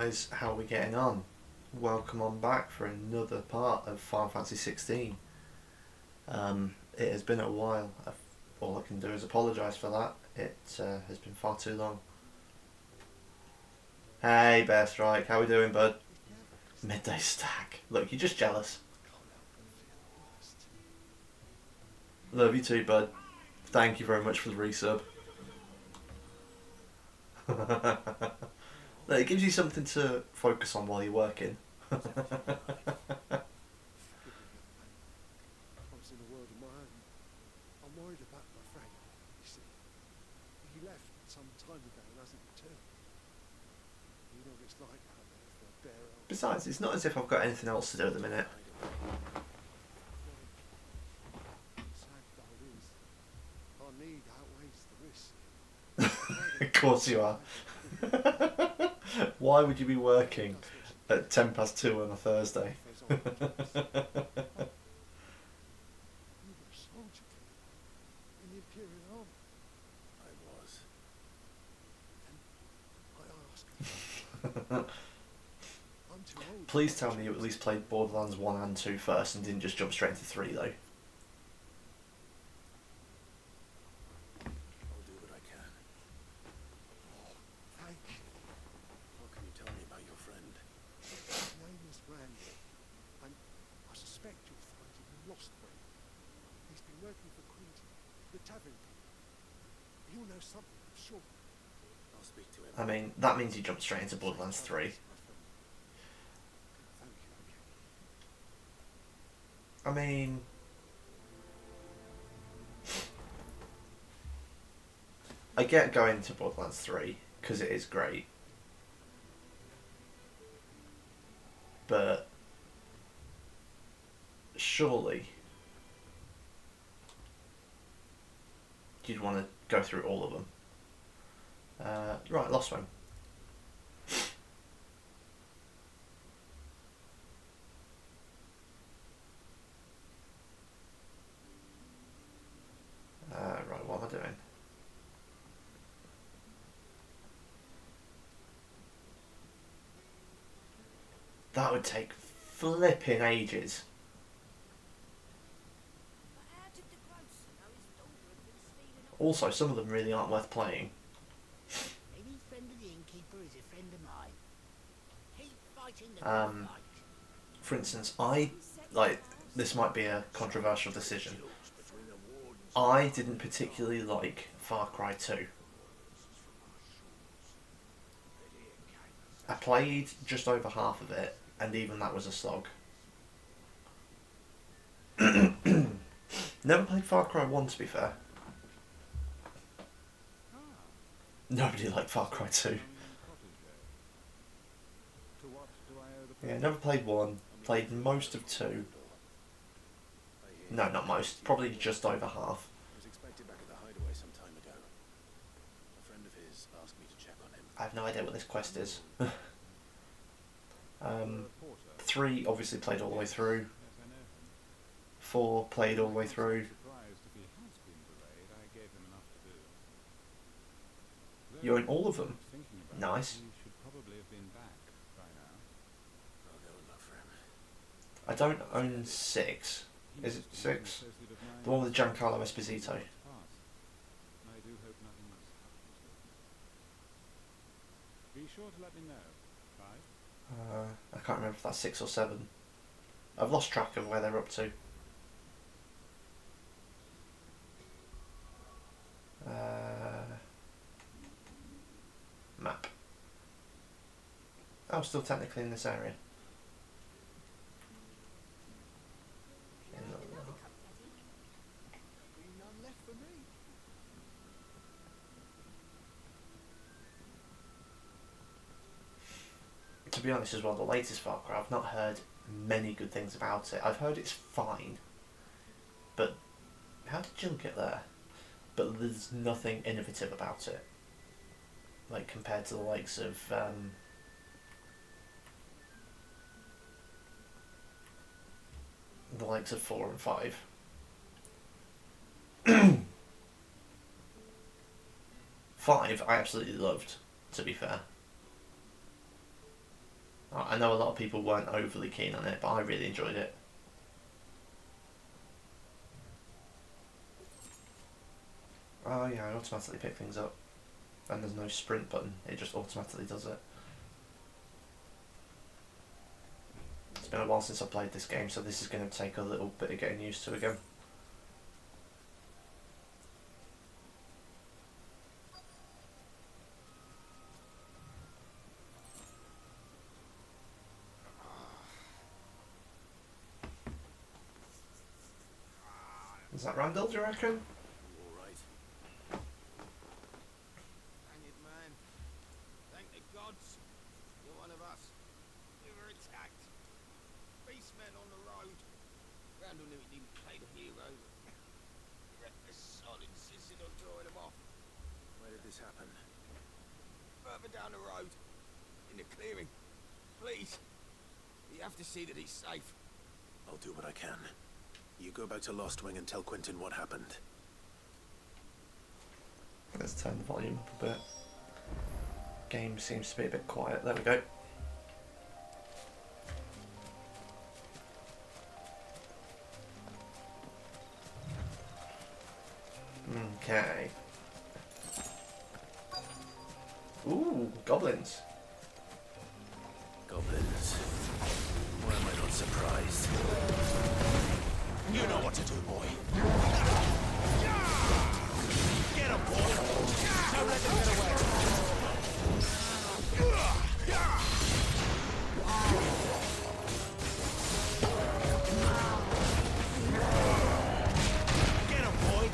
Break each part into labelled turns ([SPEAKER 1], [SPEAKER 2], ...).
[SPEAKER 1] Guys, how are we getting on? Welcome on back for another part of Final Fantasy 16. It has been a while. All I can do is apologise for that. It has been far too long. Hey Bear Strike, how we doing, bud? Midday stack. Look, you're just jealous. Love you too, bud. Thank you very much for the resub. Look, it gives you something to focus on while you're working.
[SPEAKER 2] I was in a world of my own. I'm worried about my friend, you see. He left some time ago and hasn't returned. You know what it's like out there for a bear elf.
[SPEAKER 1] Besides, it's not as if I've got anything else to do at the minute.
[SPEAKER 2] Sad though it is. Our need outweighs the risk.
[SPEAKER 1] Of course you are. Why would you be working at 2:10 on a Thursday?
[SPEAKER 2] You were a soldier in the Imperial Army.
[SPEAKER 3] I was.
[SPEAKER 2] And I ask. I'm too old.
[SPEAKER 1] Please tell me you at least played Borderlands 1 and 2 first and didn't just jump straight into 3 though.
[SPEAKER 3] I'll do what I can.
[SPEAKER 2] Thank you.
[SPEAKER 3] What can you tell me about your friend?
[SPEAKER 2] His name is Randy, and I suspect you'll find him lost way. He's been working for Quinty, the tavern keeper. He'll know something, I'm sure.
[SPEAKER 3] I'll speak to him.
[SPEAKER 1] I mean, that means you jumped straight into Borderlands 3.
[SPEAKER 2] Thank you, okay.
[SPEAKER 1] I mean... I get going to Borderlands 3, because it is great. But... surely... you'd want to go through all of them. Right, Lost Wing. Right, what am I doing? That would take flipping ages. Also, some of them really aren't worth playing.
[SPEAKER 4] Any friend of the innkeeper is a friend of mine. Keep fighting the good fight.
[SPEAKER 1] For instance, this might be a controversial decision. I didn't particularly like Far Cry 2. I played just over half of it, and even that was a slog. Never played Far Cry 1, to be fair. Nobody liked Far Cry 2. Yeah, never played 1, played most of 2. No, not most, probably just over half.
[SPEAKER 3] He was expected back at the hideaway some time ago. A friend of his asked me to check on him.
[SPEAKER 1] I have no idea what this quest is. 3 obviously played all the way through. 4 played all the way through. You're in all of them? Nice.
[SPEAKER 3] I'll go and look for him.
[SPEAKER 1] I don't own 6. Is it 6? The one with Giancarlo Esposito.
[SPEAKER 5] Be sure to let me know.
[SPEAKER 1] I can't remember if that's 6 or 7. I've lost track of where they're up to. Map. Oh, still technically in this area.
[SPEAKER 2] None left for me.
[SPEAKER 1] To be honest as well, the latest Far Cry, I've not heard many good things about it. I've heard it's fine, but how did Jill get there? But there's nothing innovative about it, like compared to the likes of the likes of 4 and 5. 5 I absolutely loved, to be fair. I know a lot of people weren't overly keen on it, but I really enjoyed it. Oh yeah, I automatically pick things up. And there's no sprint button, it just automatically does it. It's been a while since I played this game, so this is going to take a little bit of getting used to again. Is that Randall, do you reckon?
[SPEAKER 3] All right.
[SPEAKER 6] Hang it, man. Thank the gods. You're one of us. We were attacked. Beastmen on the road. Randall knew he didn't play the hero. The son insisted on drawing him off.
[SPEAKER 3] Where did this happen?
[SPEAKER 6] Further down the road. In the clearing. Please. We have to see that he's safe.
[SPEAKER 3] I'll do what I can. You go back to Lost Wing and tell Quentin what happened.
[SPEAKER 1] Let's turn the volume up a bit. Game seems to be a bit quiet. There we go. Okay. Ooh, goblins.
[SPEAKER 3] Goblins. Why am I not surprised? You know what to do, boy. Get him, boy! Don't let them get away! Get him, boy!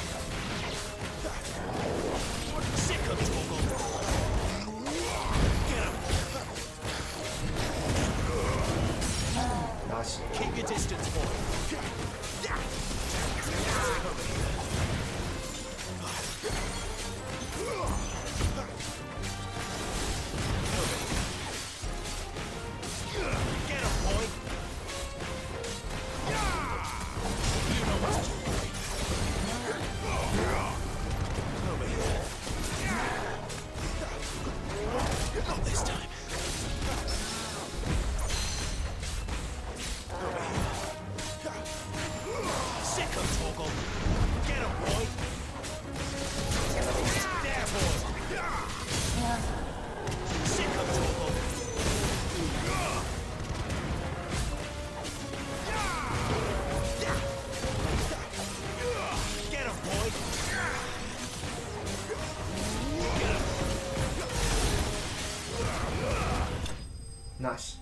[SPEAKER 3] Sick of Toggle! Get him!
[SPEAKER 1] Nice.
[SPEAKER 3] Keep your distance, boy!
[SPEAKER 1] Nice.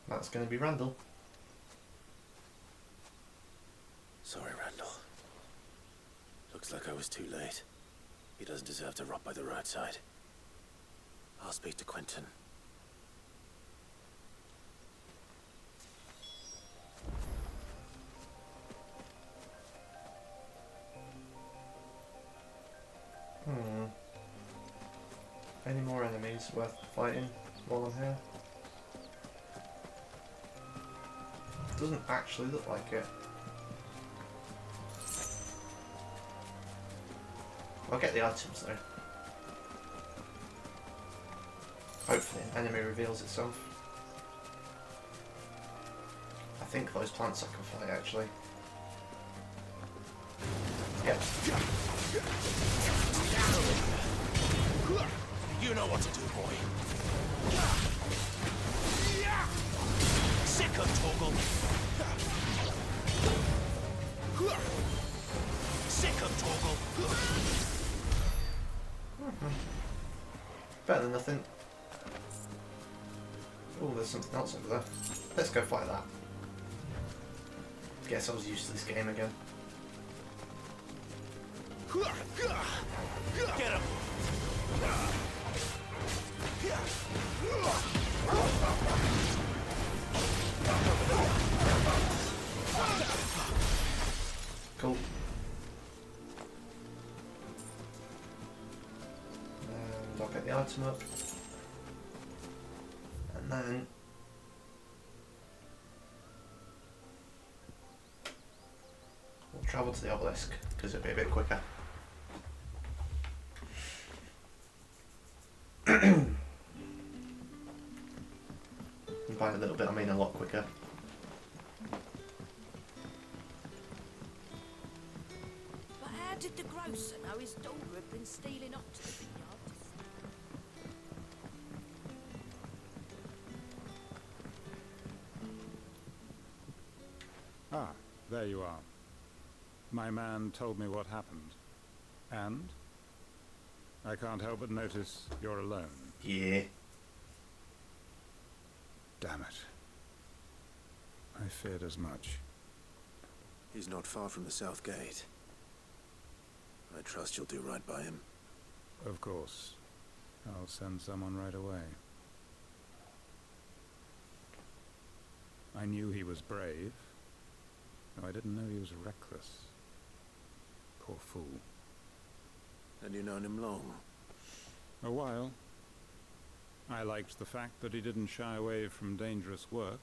[SPEAKER 1] That's going to be Randall.
[SPEAKER 3] Sorry, Randall. Looks like I was too late. He doesn't deserve to rot by the roadside. I'll speak to Quentin.
[SPEAKER 1] Any more enemies worth fighting while I'm here? Doesn't actually look like it. I'll get the items though. Hopefully an enemy reveals itself. I think those plants I can fight actually. Yeah.
[SPEAKER 3] You know what to do, boy. Sick of Toggle. Sick of Toggle.
[SPEAKER 1] Better than nothing. Oh, there's something else over there. Let's go fight that. Guess I was used to this game again.
[SPEAKER 3] Get him!
[SPEAKER 1] Cool. And I'll get the item up. then we'll travel to the obelisk because it'll be a bit quicker. And by a little bit I mean a lot quicker.
[SPEAKER 7] But how did the grocer know his daughter had been stealing off to the vineyard?
[SPEAKER 5] Ah, there you are. My man told me what happened. And? I can't help but notice you're alone.
[SPEAKER 1] Yeah.
[SPEAKER 5] Damn it. I feared as much.
[SPEAKER 3] He's not far from the south gate. I trust you'll do right by him.
[SPEAKER 5] Of course. I'll send someone right away. I knew he was brave. No, I didn't know he was reckless. Poor fool.
[SPEAKER 3] And you've known him long?
[SPEAKER 5] A while. I liked the fact that he didn't shy away from dangerous work.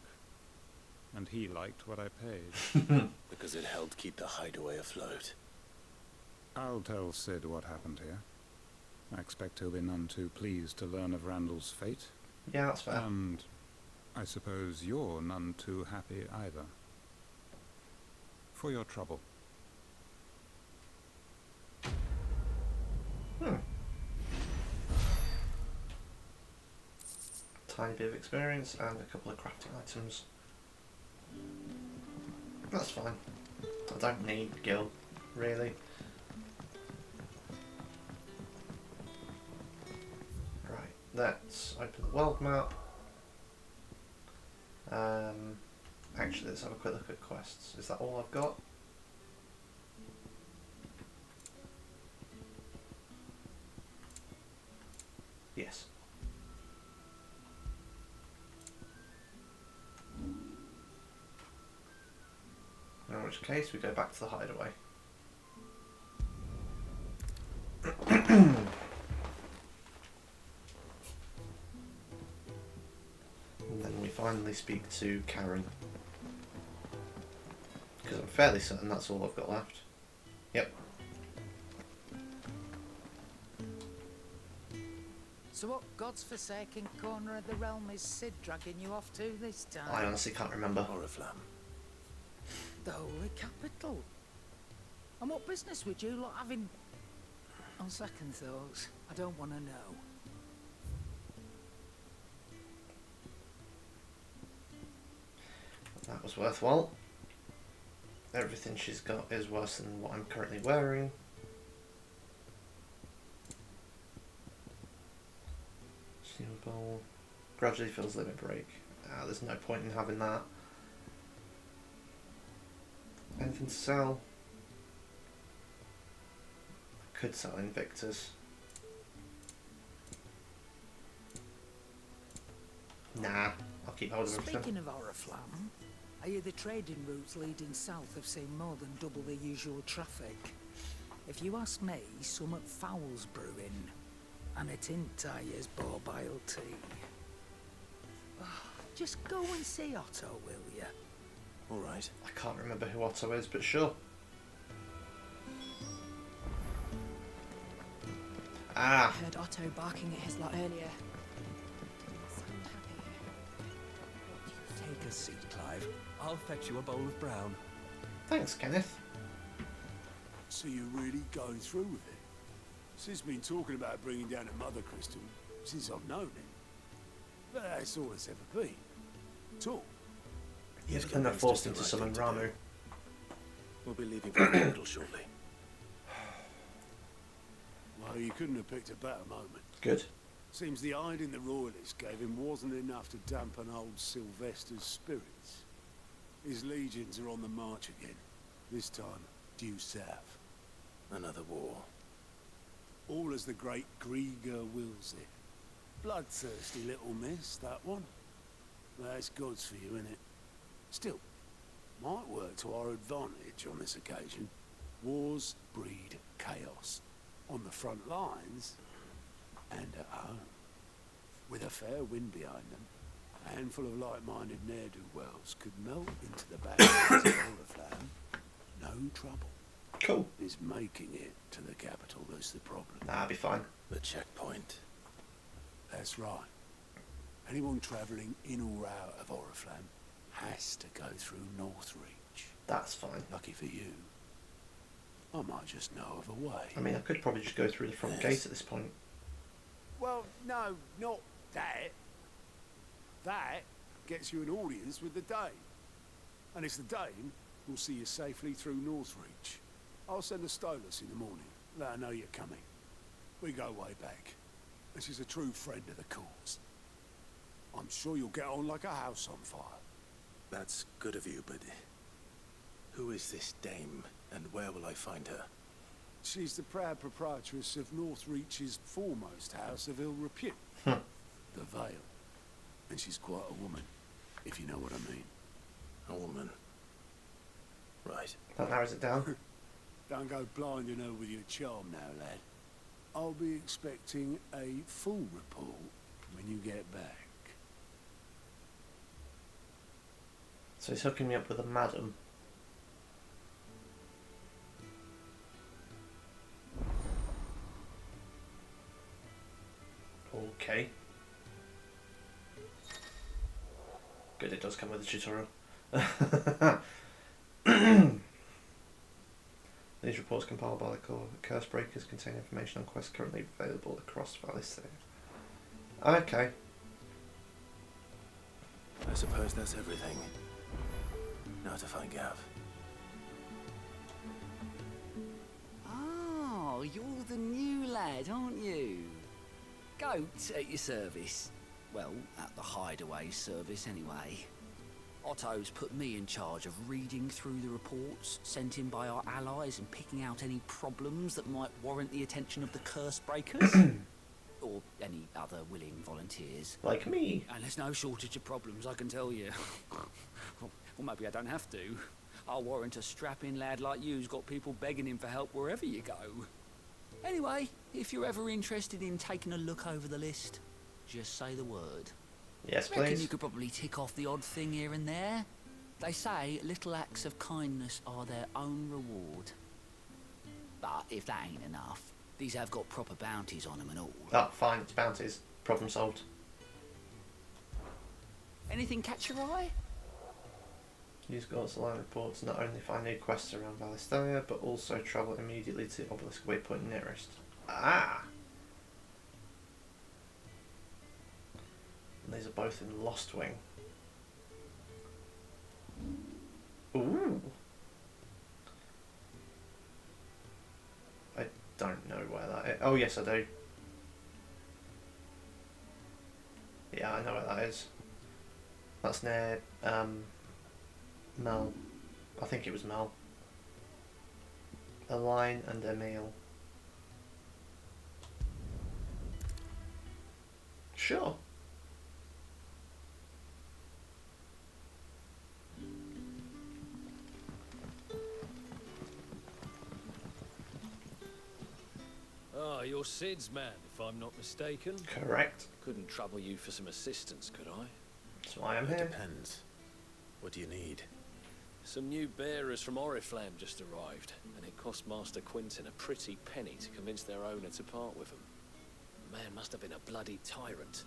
[SPEAKER 5] And he liked what I paid.
[SPEAKER 3] Because it helped keep the hideaway afloat.
[SPEAKER 5] I'll tell Sid what happened here. I expect he'll be none too pleased to learn of Randall's fate.
[SPEAKER 1] Yeah, that's fair.
[SPEAKER 5] And I suppose you're none too happy either. For your trouble.
[SPEAKER 1] Tiny bit of experience and a couple of crafting items. That's fine. I don't need gil, really. Right, let's open the world map. Actually, let's have a quick look at quests. Is that all I've got? Yes. In which case, we go back to the hideaway. And then we finally speak to Karen. Because I'm fairly certain that's all I've got left. Yep.
[SPEAKER 4] So what God's forsaken corner of the realm is Sid dragging you off to this time?
[SPEAKER 1] I honestly can't remember.
[SPEAKER 3] Oriflamme.
[SPEAKER 4] The holy capital. And what business would you lot having? On second thoughts, I don't want to know.
[SPEAKER 1] That was worthwhile. Everything she's got is worse than what I'm currently wearing. Steel bowl. Gradually fills limit break. There's no point in having that. Anything to sell? I could sell Invictus. Nah, I'll keep hold of everything.
[SPEAKER 4] Speaking of Oriflamme, I hear the trading routes leading south have seen more than double the usual traffic. If you ask me, somewhat foul's brewing, and it in Tyre's borbile tea. Just go and see Otto, will you?
[SPEAKER 3] All right.
[SPEAKER 1] I can't remember who Otto is, but sure.
[SPEAKER 8] I heard Otto barking at his lot earlier. Didn't sound happy.
[SPEAKER 9] Take a seat, Clive. I'll fetch you a bowl of brown.
[SPEAKER 1] Thanks, Kenneth.
[SPEAKER 2] So you're really going through with it? Sid's been talking about bringing down a mother crystal since I've known him. But that's all it's ever been. Talk.
[SPEAKER 1] Yes,
[SPEAKER 3] He's
[SPEAKER 1] couldn't have
[SPEAKER 3] convinced
[SPEAKER 1] forced
[SPEAKER 3] it's
[SPEAKER 1] him
[SPEAKER 3] the
[SPEAKER 1] to
[SPEAKER 3] right
[SPEAKER 1] summon
[SPEAKER 3] thing to
[SPEAKER 1] Ramu.
[SPEAKER 3] do. We'll be leaving for the capital shortly.
[SPEAKER 2] Well, you couldn't have picked a better moment.
[SPEAKER 1] Good.
[SPEAKER 2] Seems the hiding the royalists gave him wasn't enough to dampen old Sylvester's spirits. His legions are on the march again. This time, due south.
[SPEAKER 3] Another war.
[SPEAKER 2] All as the great Grieger wills it. Bloodthirsty little miss, that one. That's God's for you, innit? Still, might work to our advantage on this occasion. Wars breed chaos. On the front lines, and at home. With a fair wind behind them, A handful of like-minded ne'er-do-wells could melt into the backgrounds of Oriflamme. No trouble.
[SPEAKER 1] Cool.
[SPEAKER 2] It's making it to the capital that's the problem.
[SPEAKER 1] Nah, I'll be fine.
[SPEAKER 3] The checkpoint.
[SPEAKER 2] That's right. Anyone travelling in or out of Oriflamme has to go through Northreach.
[SPEAKER 1] That's fine.
[SPEAKER 2] Lucky for you, I might just know of a way.
[SPEAKER 1] I mean, I could probably just go through the front gate at this point.
[SPEAKER 2] Well, no, not that. That gets you an audience with the Dame. And it's the Dame who'll see you safely through Northreach. I'll send a Stolas in the morning. Let her know you're coming. We go way back. And she's a true friend of the cause. I'm sure you'll get on like a house on fire.
[SPEAKER 3] That's good of you, but who is this dame, and where will I find her?
[SPEAKER 2] She's the proud proprietress of Northreach's foremost house of ill repute,
[SPEAKER 1] Hmm.
[SPEAKER 2] the Vale. And she's quite a woman, if you know what I mean.
[SPEAKER 3] A woman. Right.
[SPEAKER 1] That narrows it down.
[SPEAKER 2] Don't go blinding her with your charm now, lad. I'll be expecting a full report when you get back.
[SPEAKER 1] So he's hooking me up with a madam. Okay. Good, it does come with a tutorial. These reports compiled by the Curse Breakers contain information on quests currently available across Valisthea. Okay.
[SPEAKER 3] I suppose that's everything. Now to find Gav.
[SPEAKER 10] Oh, you're the new lad, aren't you? Goat at your service. Well, at the hideaway service anyway. Otto's put me in charge of reading through the reports sent in by our allies and picking out any problems that might warrant the attention of the Curse Breakers. Or any other willing volunteers.
[SPEAKER 1] Like me.
[SPEAKER 10] And there's no shortage of problems, I can tell you. Well, maybe I don't have to. I'll warrant a strapping lad like you's got people begging him for help wherever you go. Anyway, if you're ever interested in taking a look over the list, just say the word.
[SPEAKER 1] Yes,
[SPEAKER 10] Reckon
[SPEAKER 1] please.
[SPEAKER 10] you could probably tick off the odd thing here and there. They say little acts of kindness are their own reward. But if that ain't enough, these have got proper bounties on them and all.
[SPEAKER 1] Oh, fine, it's bounties. Problem solved.
[SPEAKER 10] Anything catch your eye?
[SPEAKER 1] Use Gaunt's line reports not only find new quests around Valisthea, but also travel immediately to the obelisk waypoint nearest. Ah! And these are both in Lost Wing. Ooh! I don't know where that is. Oh, yes, I do. Yeah, I know where that is. That's near, Mel. I think it was Mel. Aline and Emil. Sure.
[SPEAKER 11] Ah, you're Sid's man, if I'm not mistaken.
[SPEAKER 1] Correct.
[SPEAKER 11] Couldn't trouble you for some assistance, could I?
[SPEAKER 1] That's why I'm
[SPEAKER 3] It
[SPEAKER 1] here.
[SPEAKER 3] depends. What do you need?
[SPEAKER 11] Some new bearers from Oriflamme just arrived, and it cost Master Quinton a pretty penny to convince their owner to part with them. The man must have been a bloody tyrant.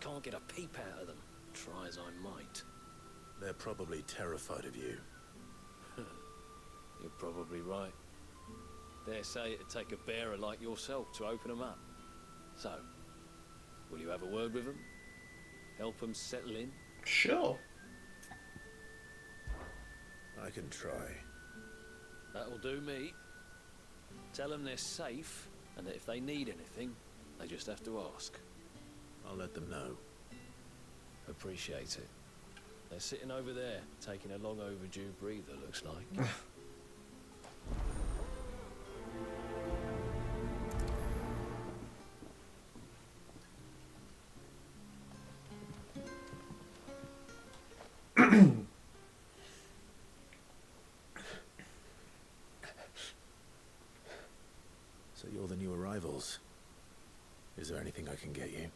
[SPEAKER 11] Can't get a peep out of them, try as I might.
[SPEAKER 3] They're probably terrified of you.
[SPEAKER 11] You're probably right. Dare say it'd take a bearer like yourself to open them up. So, will you have a word with them? Help them settle in?
[SPEAKER 1] Sure.
[SPEAKER 3] I can try.
[SPEAKER 11] That'll do me. Tell them they're safe, and that if they need anything, they just have to ask.
[SPEAKER 3] I'll let them know.
[SPEAKER 11] Appreciate it. They're sitting over there, taking a long overdue breather, looks like.
[SPEAKER 3] So you're the new arrivals. Is there anything I can get you?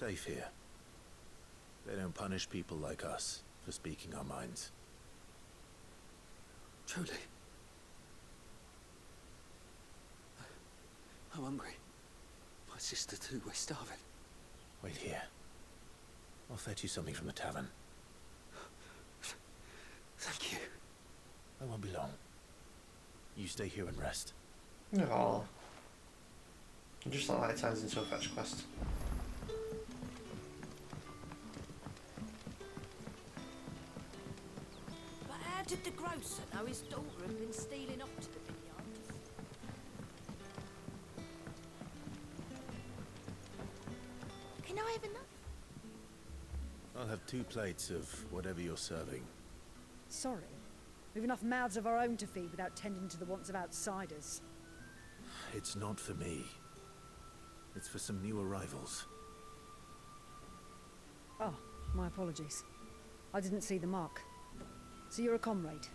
[SPEAKER 3] safe here. They don't punish people like us for speaking our minds.
[SPEAKER 10] Truly. I'm hungry. My sister too, we're starving.
[SPEAKER 3] Wait here. I'll fetch you something from the tavern.
[SPEAKER 10] Thank you.
[SPEAKER 3] I won't be long. You stay here and rest.
[SPEAKER 1] Aww. Just like that, it turns into a fetch quest.
[SPEAKER 7] But how did the grocer know his daughter had been stealing off to the vineyard? Can I have enough?
[SPEAKER 3] I'll have 2 plates of whatever you're serving.
[SPEAKER 8] Sorry. We've enough mouths of our own to feed without tending to the wants of outsiders.
[SPEAKER 3] It's not for me. It's for some new arrivals.
[SPEAKER 8] Oh, my apologies. I didn't see the mark. So you're a comrade.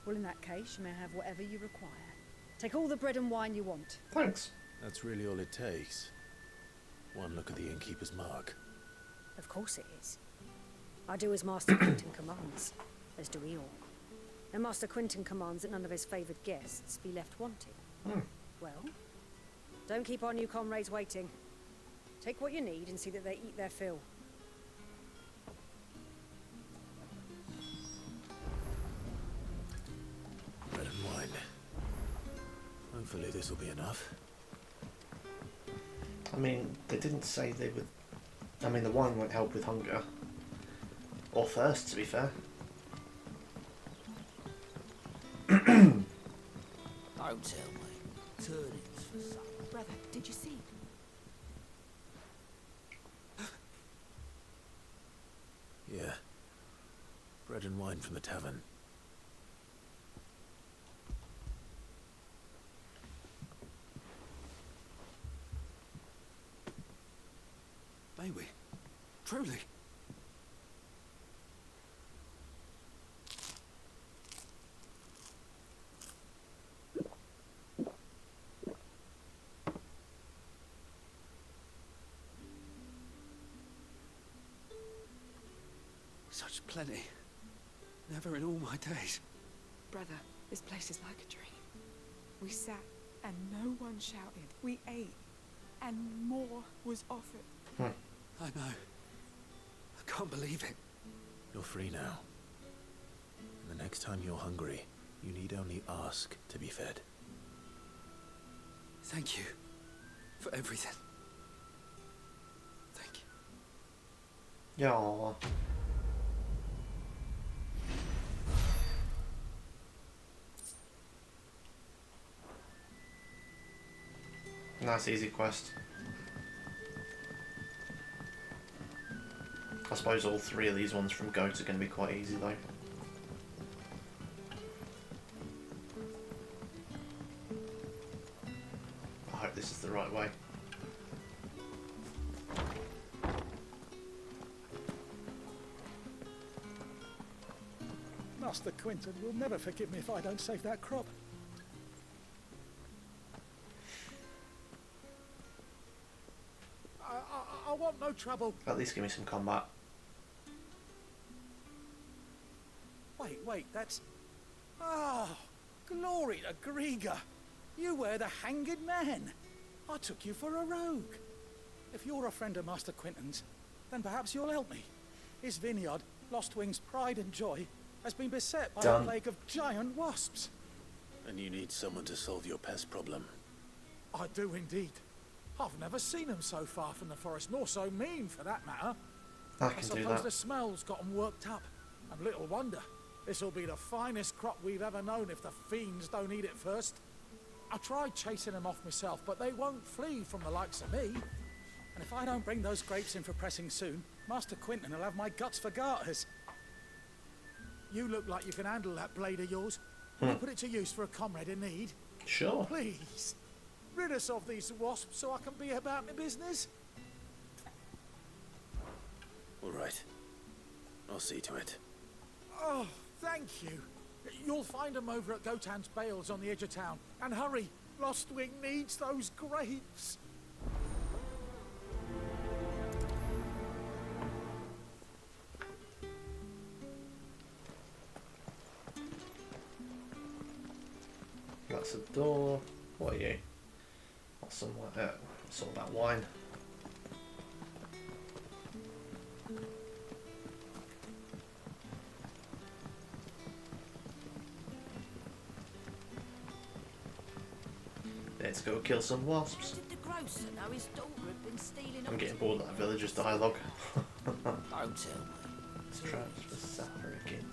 [SPEAKER 8] Well, in that case, you may have whatever you require. Take all the bread and wine you want.
[SPEAKER 1] Thanks.
[SPEAKER 3] That's really all it takes. One look at the innkeeper's mark.
[SPEAKER 8] Of course it is. I do as Master Quentin commands, as do we all. And Master Quentin commands that none of his favoured guests be left wanting. Well, don't keep our new comrades waiting. Take what you need and see that they eat their fill.
[SPEAKER 3] Bread and wine. Hopefully this will be enough.
[SPEAKER 1] I mean, they didn't say they would... I mean, the wine won't help with hunger. Or thirst, to be fair.
[SPEAKER 10] Don't tell me. Turnips for supper.
[SPEAKER 7] Brother, did you see?
[SPEAKER 3] Yeah. Bread and wine from the tavern.
[SPEAKER 10] May we? Truly? Such plenty. Never in all my days.
[SPEAKER 12] Brother, this place is like a dream. We sat and no one shouted. We ate and more was offered.
[SPEAKER 10] I know. I can't believe it.
[SPEAKER 3] You're free now. And the next time you're hungry, you need only ask to be fed.
[SPEAKER 10] Thank you for everything. Thank you.
[SPEAKER 1] Aww. Nice easy quest. I suppose all 3 of these ones from Goat are going to be quite easy though. I hope this is the right way.
[SPEAKER 2] Master Quentin will never forgive me if I don't save that crop. I want no trouble.
[SPEAKER 1] At least give me some combat.
[SPEAKER 2] Wait, that's... Oh, glory to Grieger. You were the hanged man. I took you for a rogue. If you're a friend of Master Quentin's, then perhaps you'll help me. His vineyard, Lostwing's pride and joy, has been beset by a plague of giant wasps.
[SPEAKER 3] And you need someone to solve your pest problem.
[SPEAKER 2] I do indeed. I've never seen them so far from the forest, nor so mean for that matter.
[SPEAKER 1] I
[SPEAKER 2] suppose the smell's got them worked up. And little wonder. This'll be the finest crop we've ever known if the fiends don't eat it first. I tried chasing them off myself, but they won't flee from the likes of me. And if I don't bring those grapes in for pressing soon, Master Quentin will have my guts for garters. You look like you can handle that blade of yours. Will you put it to use for a comrade in need?
[SPEAKER 1] Sure.
[SPEAKER 2] Please. Rid us of these wasps so I can be about my business.
[SPEAKER 3] All right. I'll see to it.
[SPEAKER 2] Oh, thank you. You'll find them over at Gotan's Bales on the edge of town. And hurry, Lostwing needs those grapes.
[SPEAKER 1] That's a door. What are you? What's some it's all about wine. Let's go kill some wasps.
[SPEAKER 7] Did the grocer know his daughter had been stealing?
[SPEAKER 1] I'm getting bored of that villager's dialogue.
[SPEAKER 10] Don't tell me.
[SPEAKER 1] Traps for Safaricin.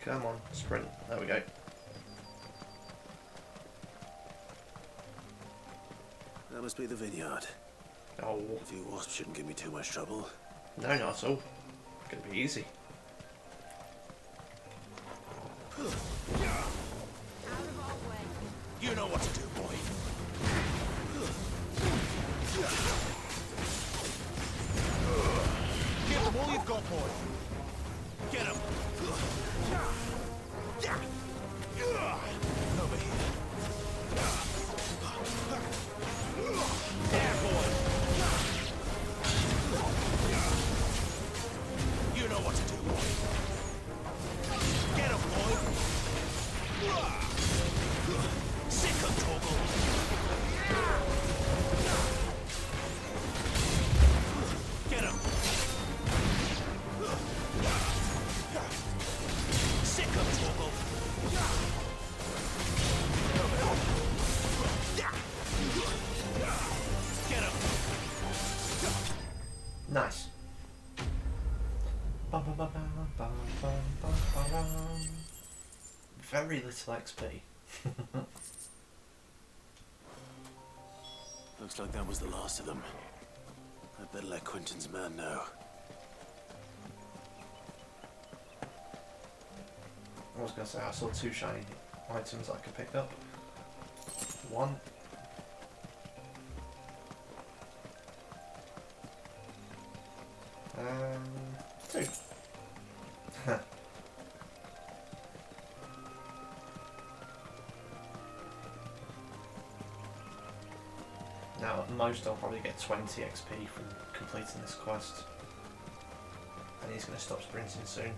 [SPEAKER 1] Come on, sprint. There we go.
[SPEAKER 3] That must be the vineyard.
[SPEAKER 1] Oh.
[SPEAKER 3] A few wasps shouldn't give me too much trouble.
[SPEAKER 1] No, not at all. It's gonna be easy.
[SPEAKER 6] You know what to do, boy. Give them all you've got, boy. Get him. Over here. There, boy. You know what to do, boy. Get him, boy. Sick of trouble. Get him. Sick of trouble. Get him.
[SPEAKER 1] Nice. Very little XP.
[SPEAKER 3] Looks like that was the last of them. I'd better let Quentin's man know.
[SPEAKER 1] I was going to say I saw 2 shiny items I could pick up. 1. And 2. Now at most I'll probably get 20 XP from completing this quest. And he's going to stop sprinting soon.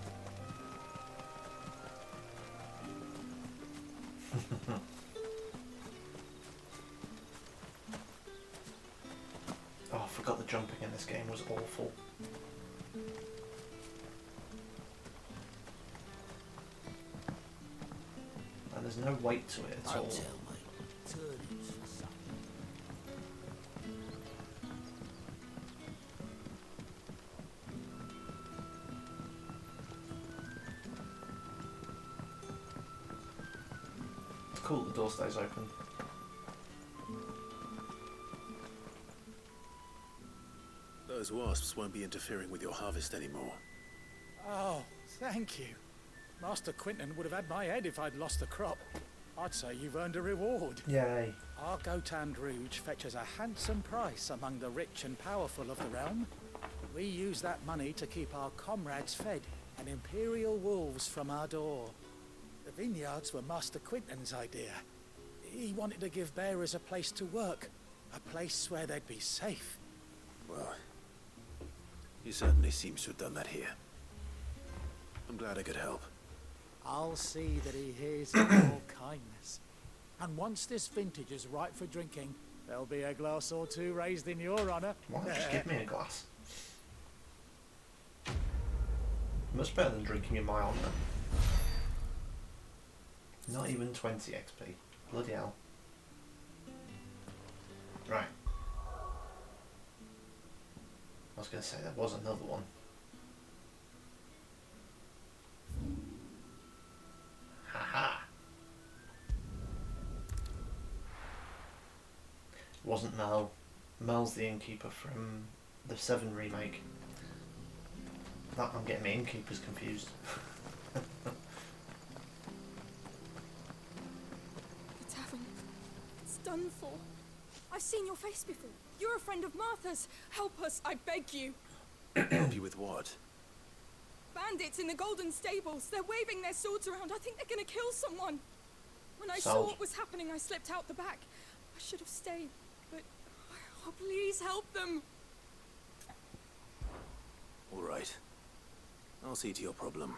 [SPEAKER 1] Oh, I forgot the jumping in this game was awful. And there's no weight to it at all.
[SPEAKER 10] Don't tell me. Turn it for something.
[SPEAKER 1] It's cool the door stays open.
[SPEAKER 3] Those wasps won't be interfering with your harvest anymore.
[SPEAKER 13] Oh, thank you. Master Quinton would have had my head if I'd lost the crop. I'd say you've earned a reward.
[SPEAKER 1] Yay.
[SPEAKER 13] Our Gotand Rouge fetches a handsome price among the rich and powerful of the realm. We use that money to keep our comrades fed and imperial wolves from our door. The vineyards were Master Quinton's idea. He wanted to give bearers a place to work, a place where they'd be safe.
[SPEAKER 3] Well, he certainly seems to have done that here. I'm glad I could help.
[SPEAKER 13] I'll see that he hears in your kindness. And once this vintage is ripe for drinking, there'll be a glass or 2 raised in your honour.
[SPEAKER 1] Why not just give me a glass? Much better than drinking in my honour. Not even 20 XP. Bloody hell. Right. I was going to say there was another one. Haha. It wasn't Mel. Mel's the innkeeper from the 7 remake. That I'm getting my innkeepers confused.
[SPEAKER 12] The tavern. It's done for. I've seen your face before. You're a friend of Martha's. Help us, I beg you.
[SPEAKER 3] Help you with what?
[SPEAKER 12] Bandits in the Golden Stables. They're waving their swords around. I think they're gonna kill someone. When I saw
[SPEAKER 1] Sold.
[SPEAKER 12] what was happening, I slipped out the back. I should have stayed, but oh, please help them.
[SPEAKER 3] All right. I'll see to your problem.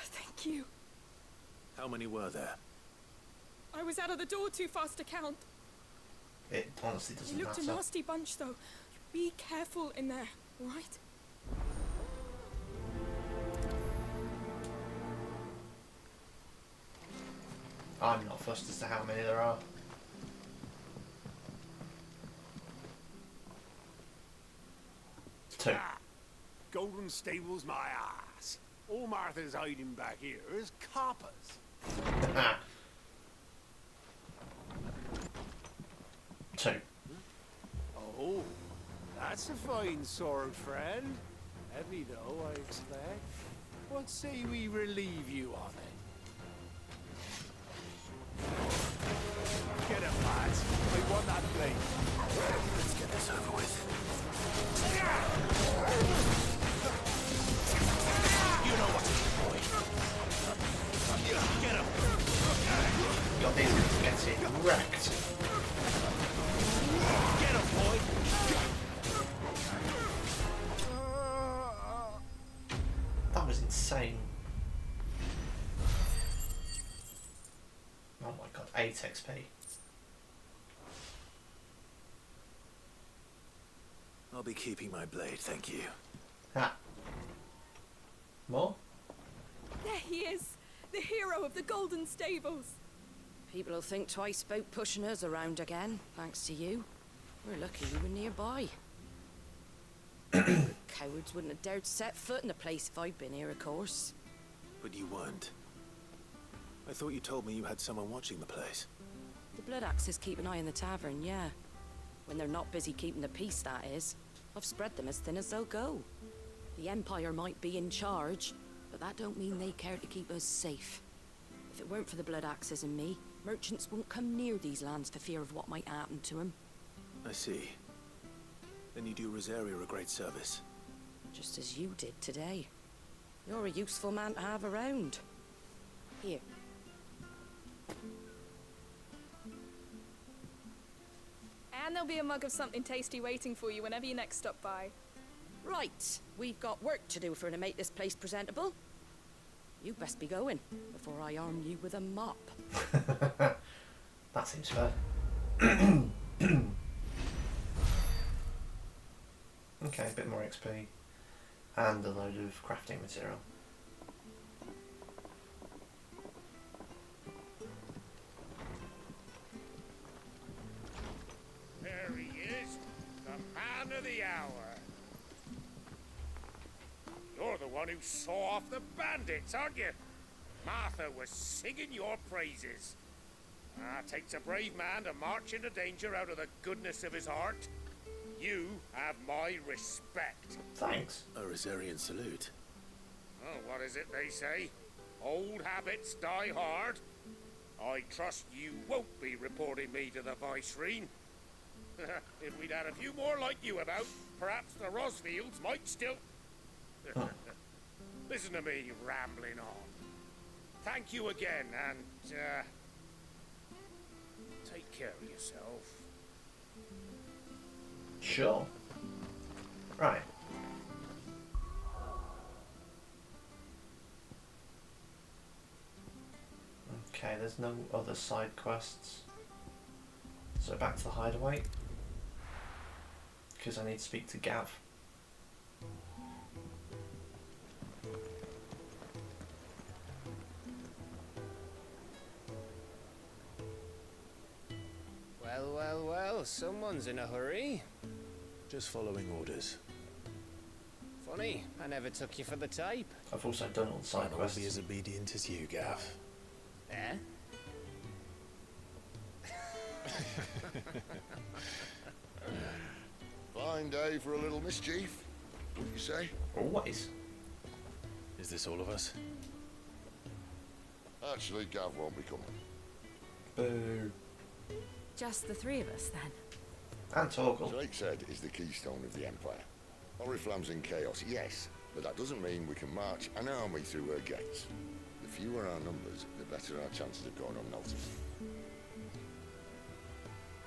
[SPEAKER 12] Thank you.
[SPEAKER 3] How many were there?
[SPEAKER 12] I was out of the door too fast to count.
[SPEAKER 1] It honestly doesn't
[SPEAKER 12] It looked
[SPEAKER 1] matter.
[SPEAKER 12] a nasty bunch, though. Be careful in there, all right?
[SPEAKER 1] I'm not fussed as to how many there are. Two.
[SPEAKER 2] Ah, Golden Stables, my ass. All Martha's hiding back here is coppers.
[SPEAKER 1] Two.
[SPEAKER 2] Oh, that's a fine sword, friend. Heavy though, I expect. What say we relieve you on it? Get him, lads. I want that blade.
[SPEAKER 3] Let's get this over with.
[SPEAKER 2] You know what to do, boy. Get him.
[SPEAKER 1] God, these guys are getting wrecked.
[SPEAKER 2] Get him, boy.
[SPEAKER 1] That was insane. Oh my god, 8 XP.
[SPEAKER 3] I'll be keeping my blade, thank you.
[SPEAKER 1] Ha. More?
[SPEAKER 12] There he is, the hero of the Golden Stables.
[SPEAKER 7] People will think twice about pushing us around again, thanks to you. We're lucky we were nearby. Cowards wouldn't have dared set foot in the place if I'd been here, of course.
[SPEAKER 3] But you weren't. I thought you told me you had someone watching the place.
[SPEAKER 7] The Blood Axes keep an eye on the tavern, yeah. When they're not busy keeping the peace, that is. I've spread them as thin as they'll go. The Empire might be in charge, but that don't mean they care to keep us safe. If it weren't for the Blood Axes and me, merchants wouldn't come near these lands for fear of what might happen to them.
[SPEAKER 3] I see. Then you do Rosaria a great service.
[SPEAKER 7] Just as you did today. You're a useful man to have around. Here.
[SPEAKER 12] And there'll be a mug of something tasty waiting for you whenever you next stop by.
[SPEAKER 7] Right, we've got work to do if we're to make this place presentable. You best be going, before I arm you with a mop.
[SPEAKER 1] That seems fair. Okay, a bit more XP. And a load of crafting material.
[SPEAKER 2] There he is, the man of the hour. You're the one who saw off the bandits, aren't you? Martha was singing your praises. Takes a brave man to march into danger out of the goodness of his heart. You have my respect.
[SPEAKER 1] Thanks.
[SPEAKER 3] A Rosarian salute.
[SPEAKER 2] Oh, what is it they say? Old habits die hard. I trust you won't be reporting me to the Viceroy. If we'd had a few more like you about, perhaps the Rosfields might still... Listen to me rambling on. Thank you again, and, take care of yourself.
[SPEAKER 1] Sure. Right. Okay, there's no other side quests. So back to the hideaway. Because I need to speak to Gav.
[SPEAKER 6] Well, well, well, someone's in a hurry.
[SPEAKER 3] Just following orders.
[SPEAKER 6] Funny, I never took you for the type.
[SPEAKER 1] I've also done all the side
[SPEAKER 3] I'll
[SPEAKER 1] quests.
[SPEAKER 3] be as obedient as you, Gav.
[SPEAKER 6] Eh?
[SPEAKER 14] Fine day for a little mischief, wouldn't you say?
[SPEAKER 1] Always.
[SPEAKER 3] Is this all of us?
[SPEAKER 14] Actually, Gav won't be coming.
[SPEAKER 1] Boo.
[SPEAKER 8] Just the three of us, then?
[SPEAKER 1] And Torgal.
[SPEAKER 14] Drake said is the keystone of the Empire. Oriflamme's in chaos, yes, But that doesn't mean we can march an army through her gates. The fewer our numbers, the better our chances of going unnoticed.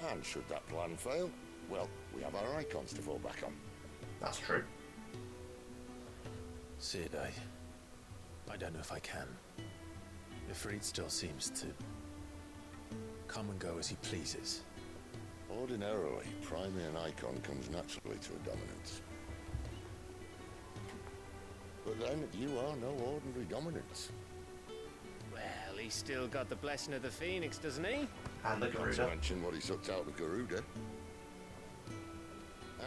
[SPEAKER 14] And should that plan fail, well, we have our icons to fall back on.
[SPEAKER 1] That's true.
[SPEAKER 3] Sid, I don't know if I can. Ifrit still seems to come and go as he pleases.
[SPEAKER 14] Ordinarily, priming an icon comes naturally to a dominance. But then, you are no ordinary dominance.
[SPEAKER 15] Well, he's still got the blessing of the Phoenix, doesn't he?
[SPEAKER 1] And the
[SPEAKER 14] Not to
[SPEAKER 1] Garuda.
[SPEAKER 14] mention what he sucked out of Garuda.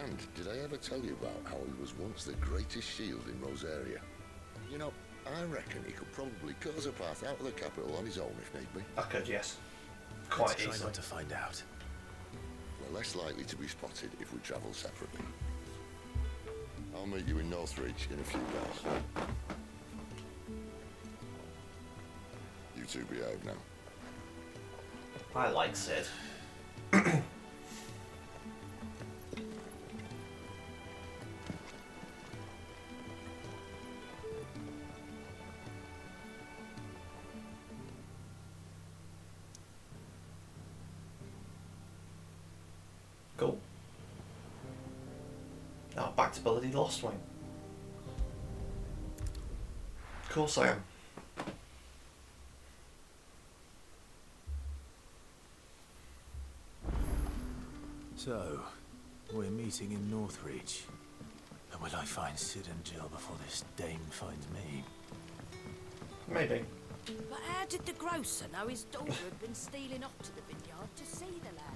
[SPEAKER 14] And did I ever tell you about how he was once the greatest shield in Rosaria? You know, I reckon he could probably cut us a path out of the capital on his own if need be.
[SPEAKER 1] I could, yes. Quite
[SPEAKER 3] Let's try
[SPEAKER 1] easily.
[SPEAKER 3] not to find out.
[SPEAKER 14] We're less likely to be spotted if we travel separately. I'll meet you in Northreach in a few days. You two behave now.
[SPEAKER 1] I like Sid. Cool. Now back to Bloody Lost Wing. Of course I am.
[SPEAKER 3] So, we're meeting in Northreach. And will I find Sid and Jill before this dame finds me?
[SPEAKER 1] Maybe.
[SPEAKER 7] But how did the grocer know his daughter had been stealing off to the vineyard to see the lad?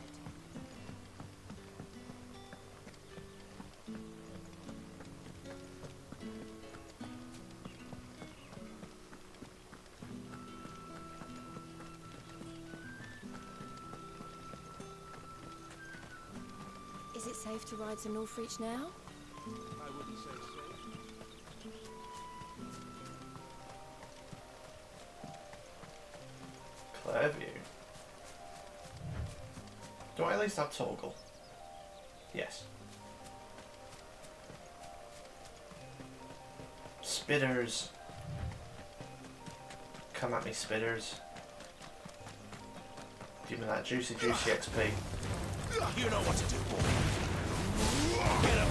[SPEAKER 16] Is it safe to ride to Northreach now?
[SPEAKER 2] I wouldn't say so.
[SPEAKER 1] Clearview. Do I at least have toggle? Yes. Spitters. Come at me, spitters. Give me that juicy XP.
[SPEAKER 9] You know what to do, boy. Get him.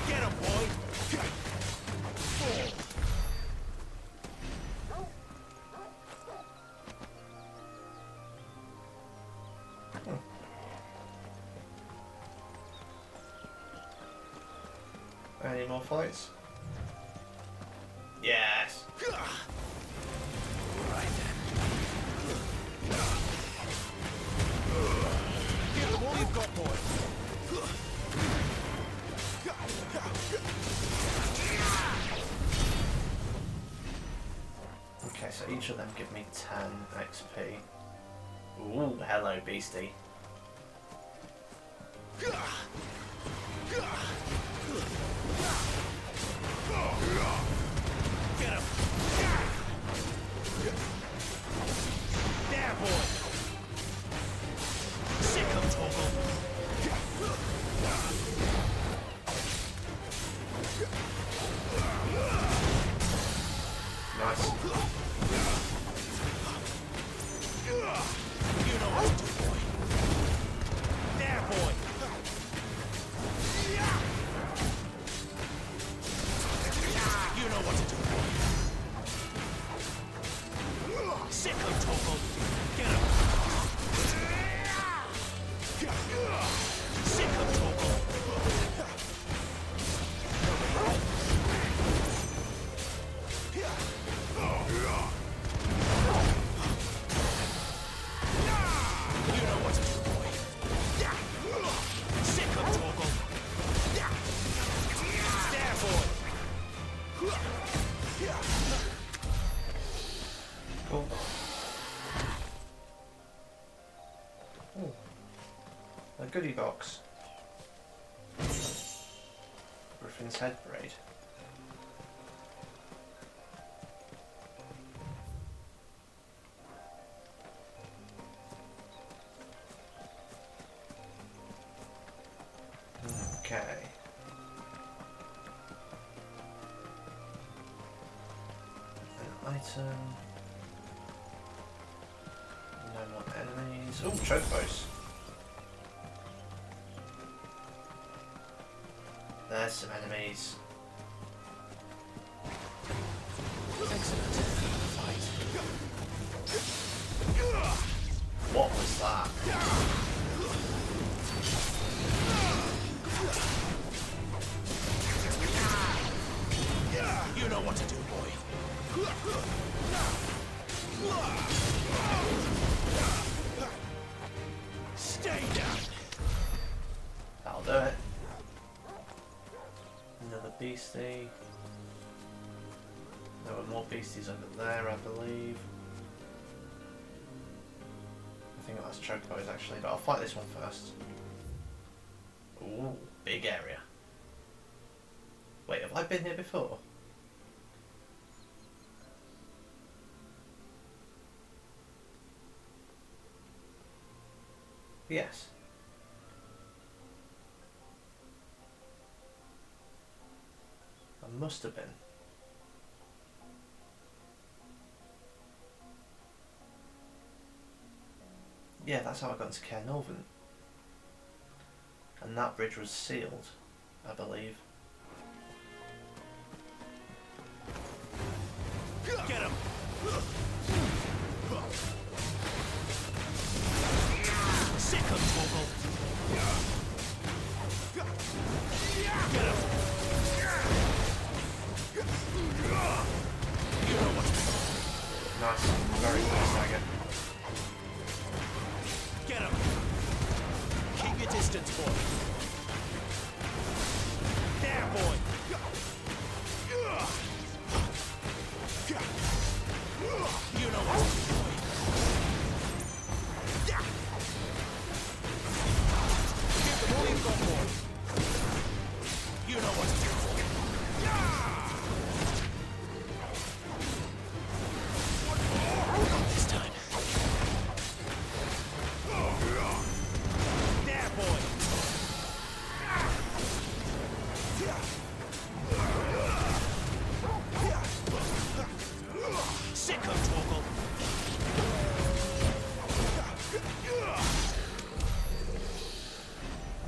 [SPEAKER 9] Get him, boy.
[SPEAKER 1] Any more fights? Yes.
[SPEAKER 9] Right then. Give him all you've got, boy.
[SPEAKER 1] Okay, so each of them give me 10 XP. Ooh, hello, beastie.
[SPEAKER 9] Get him. There, boy. Sick him, Toggle.
[SPEAKER 1] Nice.
[SPEAKER 9] You know what to do, boy. There, boy. You know what to do, boy. Sick him, Toggle. Get him. Sick him, Toggle. You know what to do, boy. Sick him, Toggle. There, boy.
[SPEAKER 1] Cool. Ooh. A goodie box. Griffin's head braid. Okay. An item. No more enemies. Oh, chocobos. There's some enemies.
[SPEAKER 3] Excellent. Fight.
[SPEAKER 1] What was that?
[SPEAKER 9] You know what to do, boy. Stay down.
[SPEAKER 1] That'll do it. Another beastie. There were more beasties over there, I believe. I think that's chocobos actually, but I'll fight this one first. Ooh, big area. Wait, have I been here before? Yes. I must have been. Yeah, that's how I got into Caernarvon. And that bridge was sealed, I believe.
[SPEAKER 9] Get him! Sick of Torgal! Get him! You know what to do.
[SPEAKER 1] Nice, very nice dagger.
[SPEAKER 9] Get him! Keep your distance, boy. There, boy! You know what to do, boy. Give them all you've got, boy. You know what to do, boy. This time. There, boy. Sick of Torgal.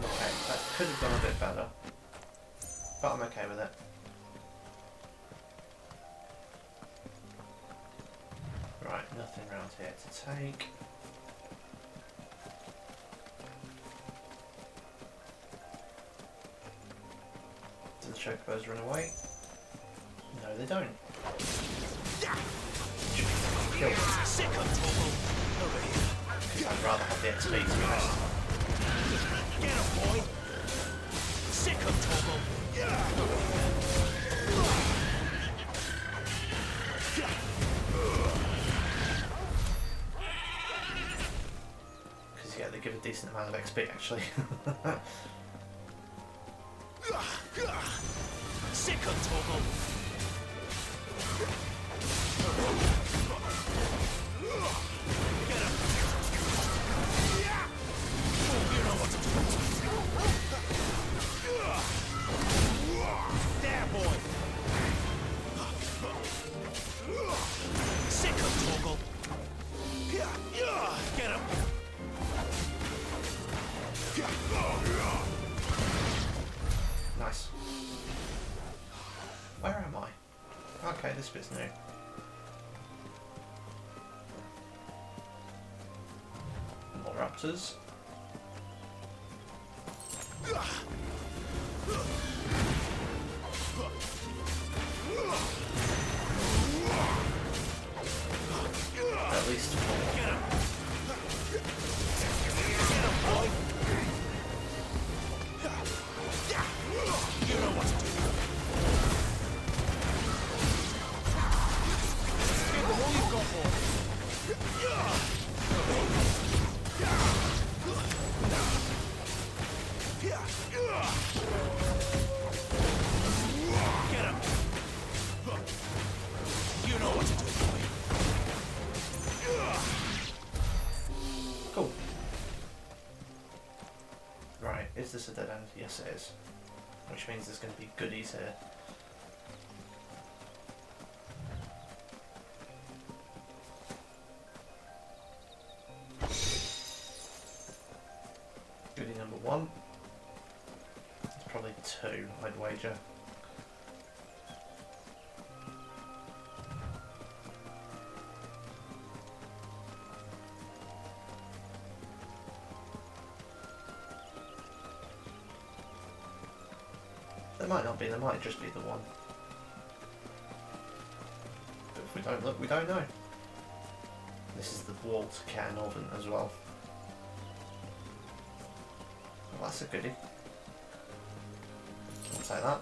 [SPEAKER 1] Okay, that could have gone a bit better. But I'm okay with it. Right, nothing around here to take. Do the chocobos run away? No, they don't. Kill them.
[SPEAKER 9] Sick of Torgal. Over here.
[SPEAKER 1] I'd rather have the XP to be honest.
[SPEAKER 9] Get him, boy. Sick of Torgal.
[SPEAKER 1] Because yeah, they give a decent amount of XP actually.
[SPEAKER 9] Sick of Torgal. Get him. You know what to do. There, boy. Sick of Torgal. Get him.
[SPEAKER 1] Nice. Where am I? Okay, this bit's new. More raptors. At least four.
[SPEAKER 9] Get him. Get him, boy. You know what to do. Give them all you've got, boy.
[SPEAKER 1] dead end. Yes, it is. Which means there's going to be goodies here. Goodie number 1. It's probably 2, I'd wager. There might not be, there might just be the 1. But if we don't look, we don't know. This is the wall to Caernarvon as well. Well, that's a goodie. I'll take that.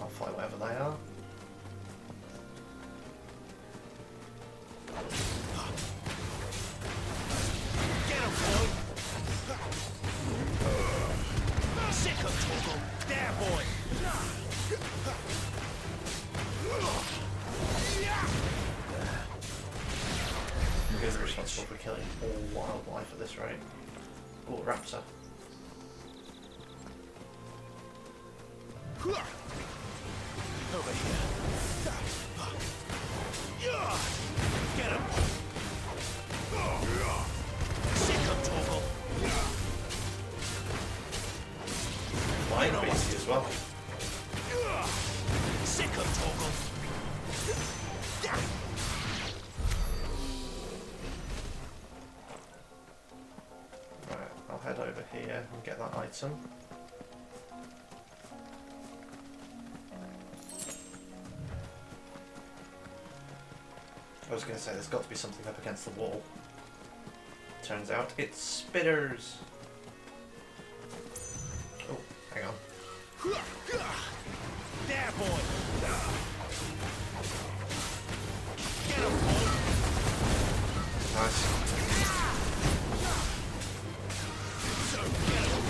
[SPEAKER 1] I'll fight whatever they are.
[SPEAKER 9] Get him, boy! Sick of Toggle! There, boy!
[SPEAKER 1] We're responsible for killing all wildlife at this rate. Oh, raptor.
[SPEAKER 9] Over here. Get him! Sick of Toggle!
[SPEAKER 1] Flying beastie as well.
[SPEAKER 9] Sick of Toggle!
[SPEAKER 1] Right, I'll head over here and get that item. I was going to say there's got to be something up against the wall. Turns out it's spitters. Oh, hang on.
[SPEAKER 9] There, boy! Get him, boy!
[SPEAKER 1] Nice.
[SPEAKER 9] So get him!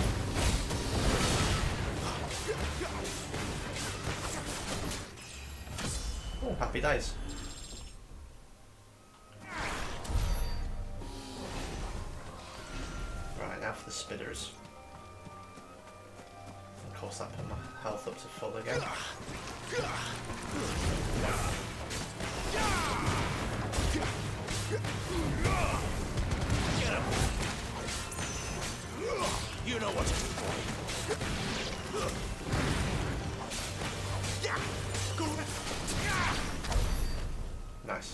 [SPEAKER 1] Oh, happy days. Right, now for the spitters. Of course, that put my health up to full again.
[SPEAKER 9] Get him! You know what to do, boy!
[SPEAKER 1] Nice.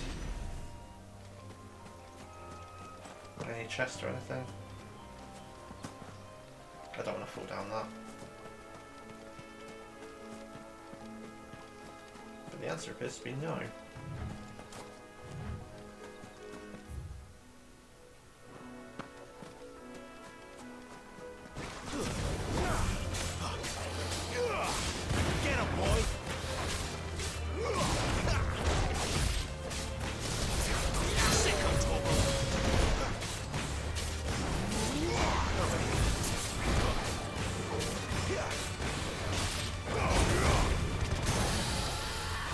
[SPEAKER 1] Any chest or anything? I don't want to fall down that. But the answer appears to be no.
[SPEAKER 9] Get him, boy! Sick of Toggle!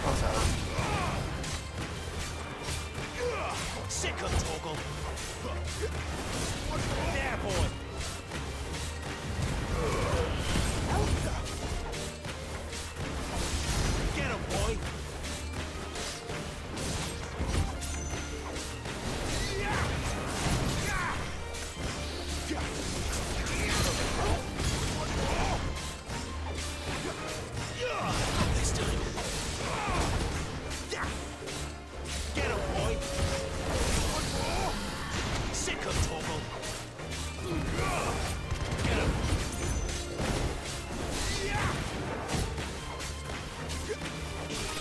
[SPEAKER 1] What's that?
[SPEAKER 9] Sick of Toggle! There, boy! Get him, boy! This time. Get him, boy! Sick of Toggle! Get him!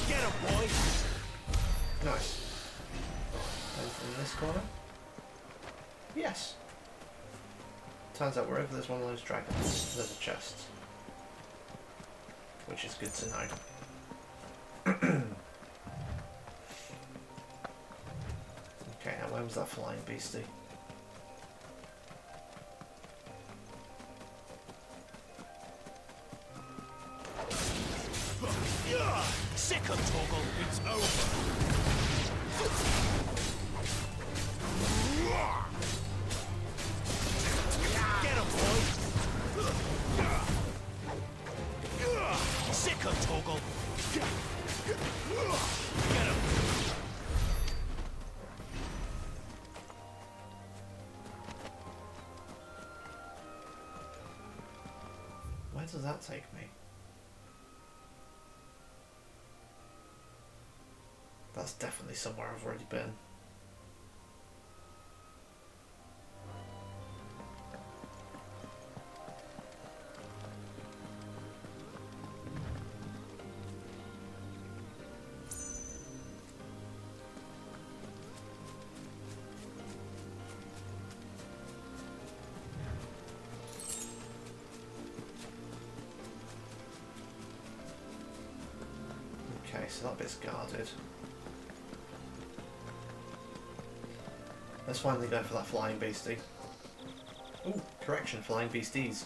[SPEAKER 9] Get him, boy!
[SPEAKER 1] Nice. Anything in this corner? Yes. Turns out wherever there's one of those dragons, there's a chest. Which is good to know. Okay, now where was that flying beastie?
[SPEAKER 9] Sick of Toggle! It's over!
[SPEAKER 1] Where does that take me? That's definitely somewhere I've already been. Okay, so that bit's guarded. Let's finally go for that flying beastie. Ooh, correction, flying beasties.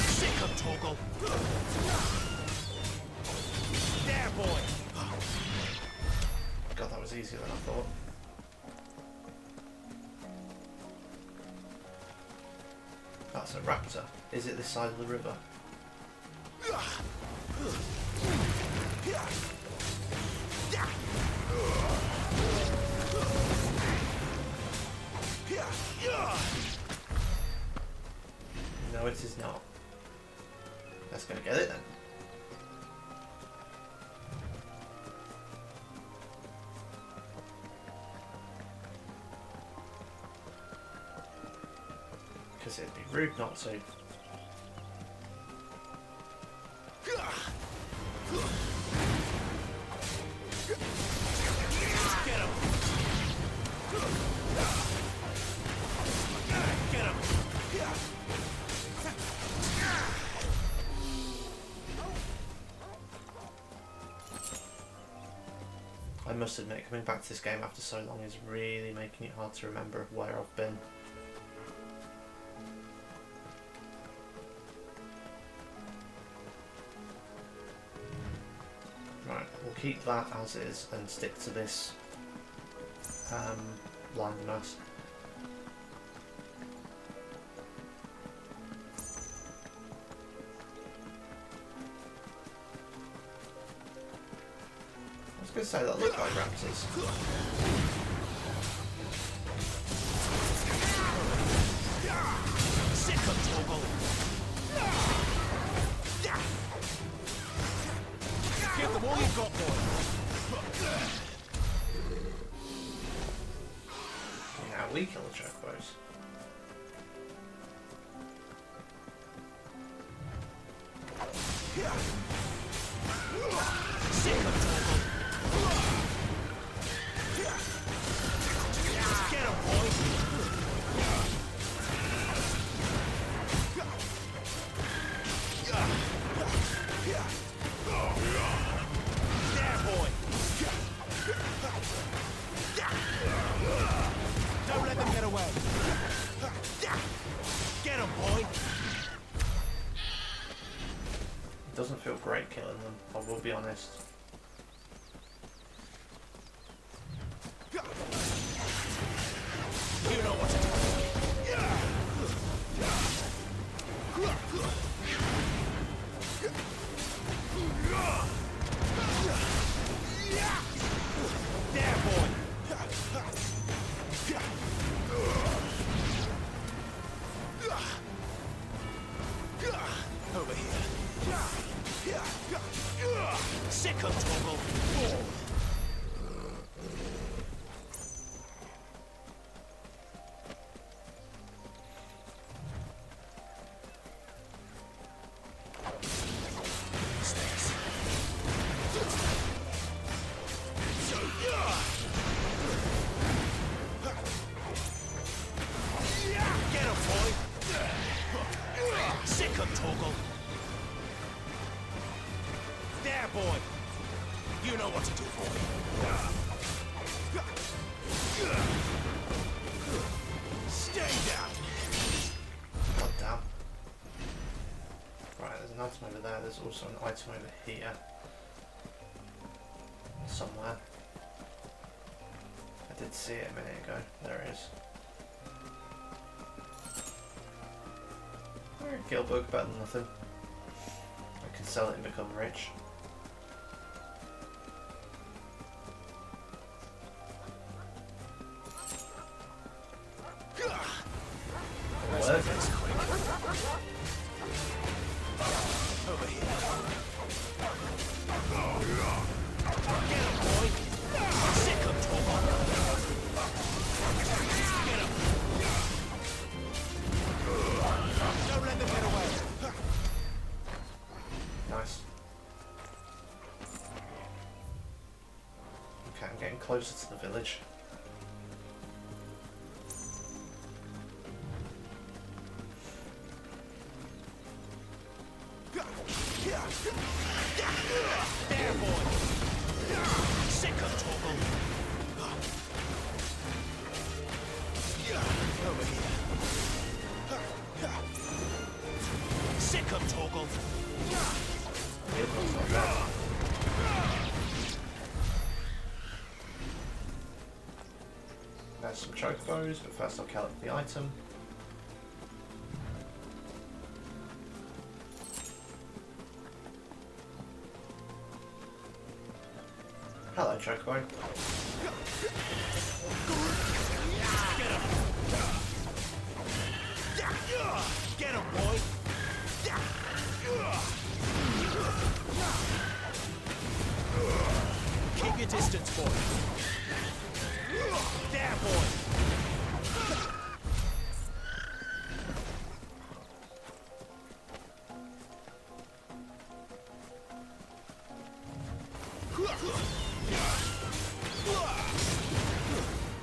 [SPEAKER 9] Sick of Toggle. There, boy.
[SPEAKER 1] God, that was easier than I thought. That's a raptor. Is it this side of the river? No, it is not. Let's go get it then. Because it'd be rude not to.
[SPEAKER 9] Get him. Get him.
[SPEAKER 1] I must admit, coming back to this game after so long is really making it hard to remember where I've been. Right, we'll keep that as is and stick to this landmass. I was going to say that looked like raptors.
[SPEAKER 9] Sick of Toggle. Give them all you've got, boy.
[SPEAKER 1] Now we kill the chocobos.
[SPEAKER 9] Sick of Toggle. Get him, boy. There, boy. Don't let them get away. Get him, boy.
[SPEAKER 1] It doesn't feel great killing them, I will be honest.
[SPEAKER 9] You know what to do. There, boy. Over here. Sick of Toggle. Get him, boy! Sick of Toggle! There, boy! You know what to do, boy! Stay down!
[SPEAKER 1] God damn. Right, there's an item over there, there's also an item over here. Somewhere. I did see it a minute ago. There it is. Alright, kill bug, better than nothing. I can sell it and become rich. closer to the village.
[SPEAKER 9] There, boy! Sick of Torgal! Over here. Sick of Torgal!
[SPEAKER 1] There's some chocobos, but first I'll collect the item. Hello, chocobo.
[SPEAKER 9] Get him, boy! Keep your distance, boy. There, boy!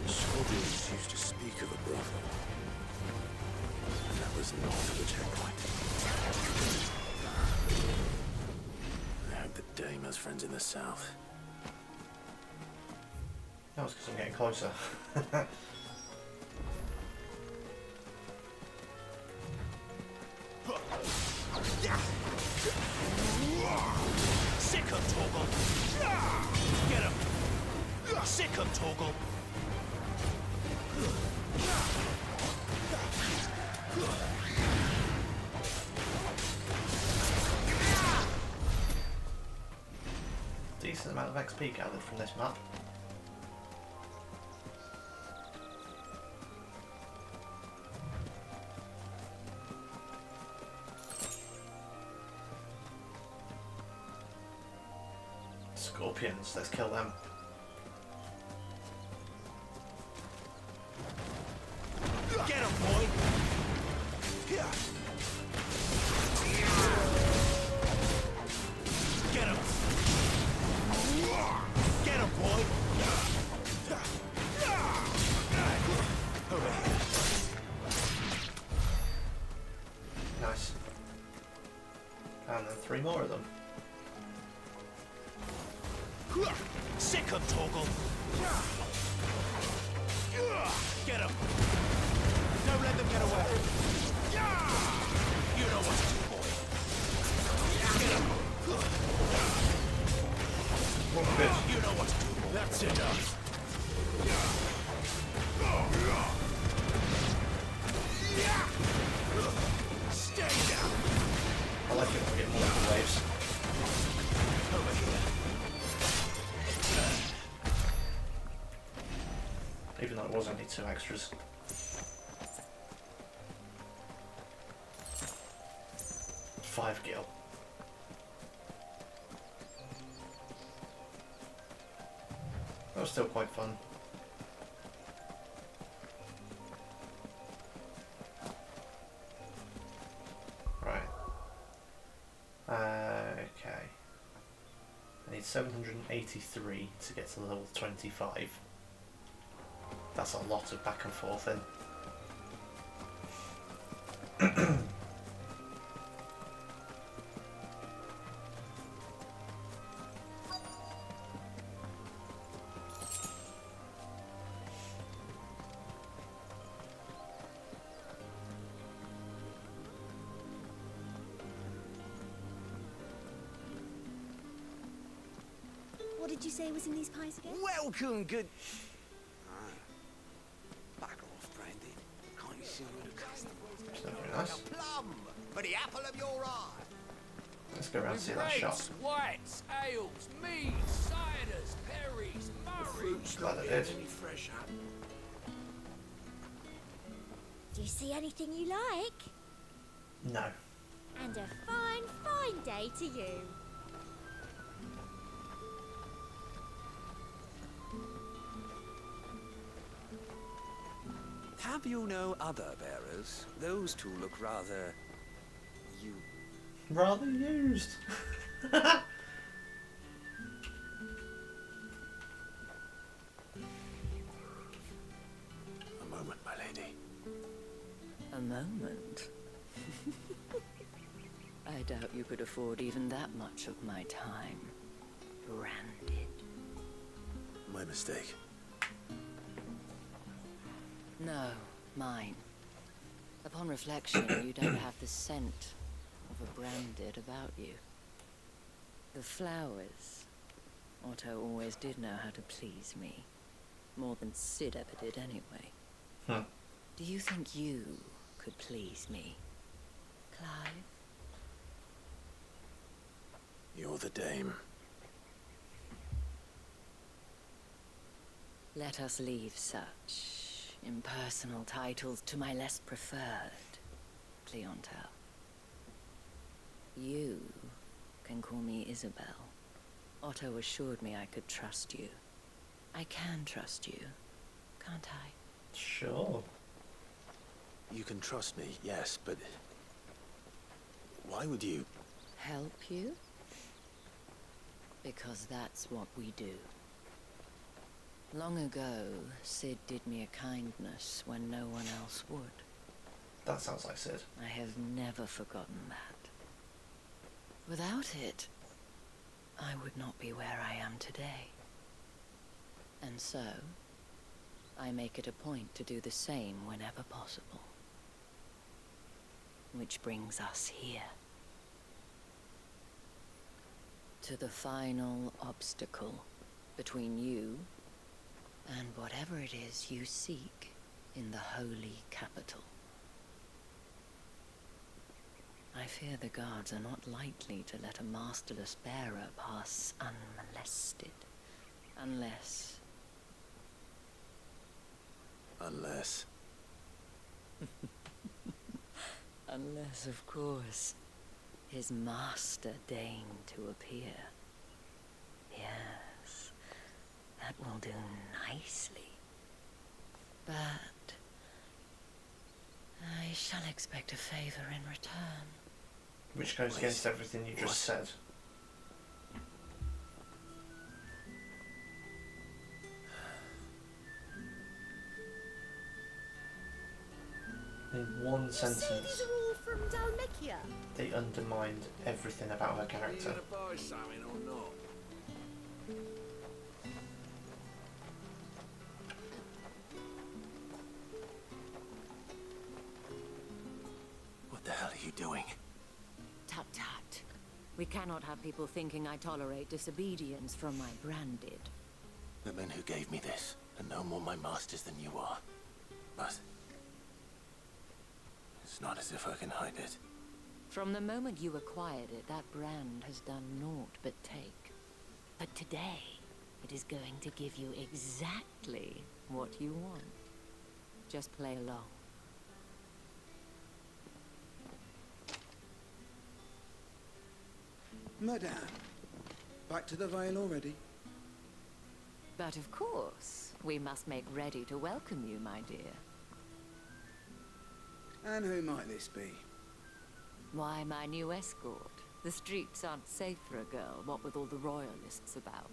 [SPEAKER 3] Soldiers used to speak of a brother. That was north of the checkpoint. I hope the Dame has friends in the south.
[SPEAKER 1] That was because I'm getting closer.
[SPEAKER 9] Sick of Torgal! Get him! Sick of Torgal!
[SPEAKER 1] Decent amount of XP gathered from this map. Scorpions, let's kill them.
[SPEAKER 9] Get him, boy! Get him! Get him, boy! Over here.
[SPEAKER 1] Nice. And then 3 more of them.
[SPEAKER 9] Sick of Torgal! Get him! Don't let them get away! You know what to do, boy! Get him! You know what to do, boy! That's enough! Stay down!
[SPEAKER 1] I like it when we get multiple waves.
[SPEAKER 9] Over here.
[SPEAKER 1] Even though it was only 2 extras. Five gil. That was still quite fun. Right. Okay. I need 783 to get to level 25. That's a lot of back and forth in.
[SPEAKER 16] What did you say was in these pies again?
[SPEAKER 10] Welcome, good... Back off, Brandy. Can't you see you're the customer?
[SPEAKER 1] Very nice.
[SPEAKER 9] Plum for the apple of your eye.
[SPEAKER 1] Let's go around and see that shop.
[SPEAKER 10] Whites, ales, meads, ciders, berries, murries.
[SPEAKER 1] Glad I did.
[SPEAKER 16] Do you see anything you like?
[SPEAKER 1] No.
[SPEAKER 16] And a fine, fine day to you.
[SPEAKER 10] Have you no other bearers? Those two look rather...
[SPEAKER 1] Rather used.
[SPEAKER 7] A moment? I doubt you could afford even that much of my time. Branded.
[SPEAKER 3] My mistake.
[SPEAKER 7] No, mine. Upon reflection, you don't have the scent of a branded about you. The flowers. Otto always did know how to please me. More than Sid ever did anyway.
[SPEAKER 1] Huh.
[SPEAKER 7] Do you think you could please me, Clive?
[SPEAKER 3] You're the dame.
[SPEAKER 7] Let us leave such impersonal titles to my less preferred clientele. You can call me Isabel. Otto assured me I could trust you. I can trust you, can't I?
[SPEAKER 1] Sure.
[SPEAKER 3] You can trust me, yes, but... why would you...
[SPEAKER 7] Help you? Because that's what we do. Long ago, Sid did me a kindness when no one else would.
[SPEAKER 1] That sounds like Sid.
[SPEAKER 7] I have never forgotten that. Without it, I would not be where I am today. And so, I make it a point to do the same whenever possible. Which brings us here. To the final obstacle between you and whatever it is you seek in the holy capital. I fear the guards are not likely to let a masterless bearer pass unmolested. Unless...
[SPEAKER 3] Unless...
[SPEAKER 7] Unless, of course, his master deigned to appear. Yes, that will do nicely. But I shall expect a favor in return.
[SPEAKER 1] Which goes against everything you just said. In one sentence,
[SPEAKER 16] These are all from Dalmekia.
[SPEAKER 1] they undermined everything about her
[SPEAKER 9] Are you
[SPEAKER 1] character.
[SPEAKER 9] gonna buy something or not?
[SPEAKER 3] What the hell are you doing?
[SPEAKER 7] Tut tut. We cannot have people thinking I tolerate disobedience from my branded.
[SPEAKER 3] The men who gave me this are no more my masters than you are. But... it's not as if I can hide it.
[SPEAKER 7] From the moment you acquired it, that brand has done naught but take. But today, it is going to give you exactly what you want. Just play along.
[SPEAKER 17] Madame, back to the Vale already?
[SPEAKER 7] But of course, we must make ready to welcome you, my dear.
[SPEAKER 17] And who might this be?
[SPEAKER 7] Why, my new escort. The streets aren't safe for a girl, what with all the royalists about.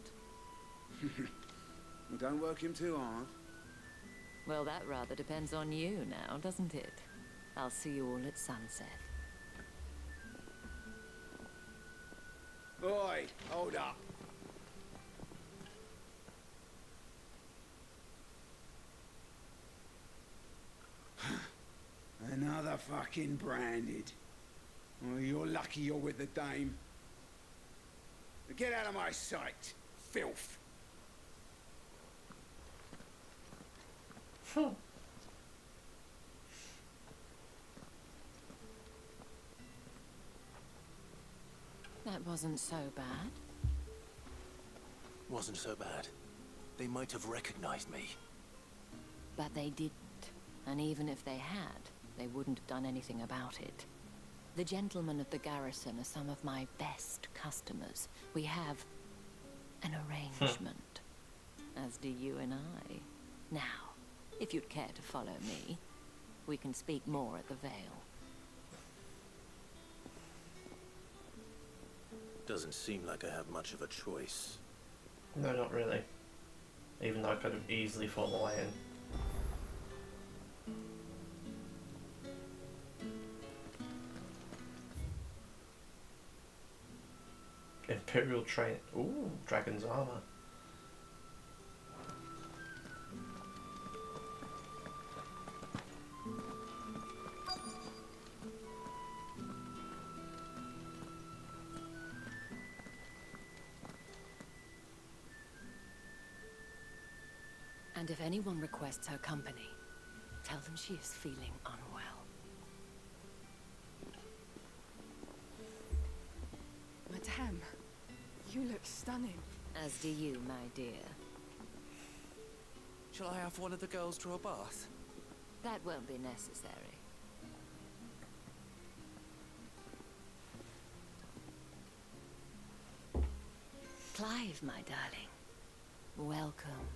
[SPEAKER 17] Well, don't work him too hard.
[SPEAKER 7] Well, that rather depends on you now, doesn't it? I'll see you all at sunset.
[SPEAKER 17] Oi, hold up. Another fucking branded. Oh, you're lucky you're with the dame. Get out of my sight, filth.
[SPEAKER 7] That wasn't so bad.
[SPEAKER 3] Wasn't so bad. They might have recognized me.
[SPEAKER 7] But they didn't. And even if they had, they wouldn't have done anything about it. The gentlemen of the garrison are some of my best customers. We have an arrangement, as do you and I. Now, if you'd care to follow me, we can speak more at the Vale.
[SPEAKER 3] Doesn't seem like I have much of a choice.
[SPEAKER 1] No, not really. Even though I could have easily fought my way in. Imperial train. Ooh, dragon's armor.
[SPEAKER 7] And if anyone requests her company, tell them she is feeling unwell.
[SPEAKER 12] Madame, you look stunning.
[SPEAKER 7] As do you, my dear.
[SPEAKER 3] Shall I have one of the girls draw a bath?
[SPEAKER 7] That won't be necessary. Clive, my darling. Welcome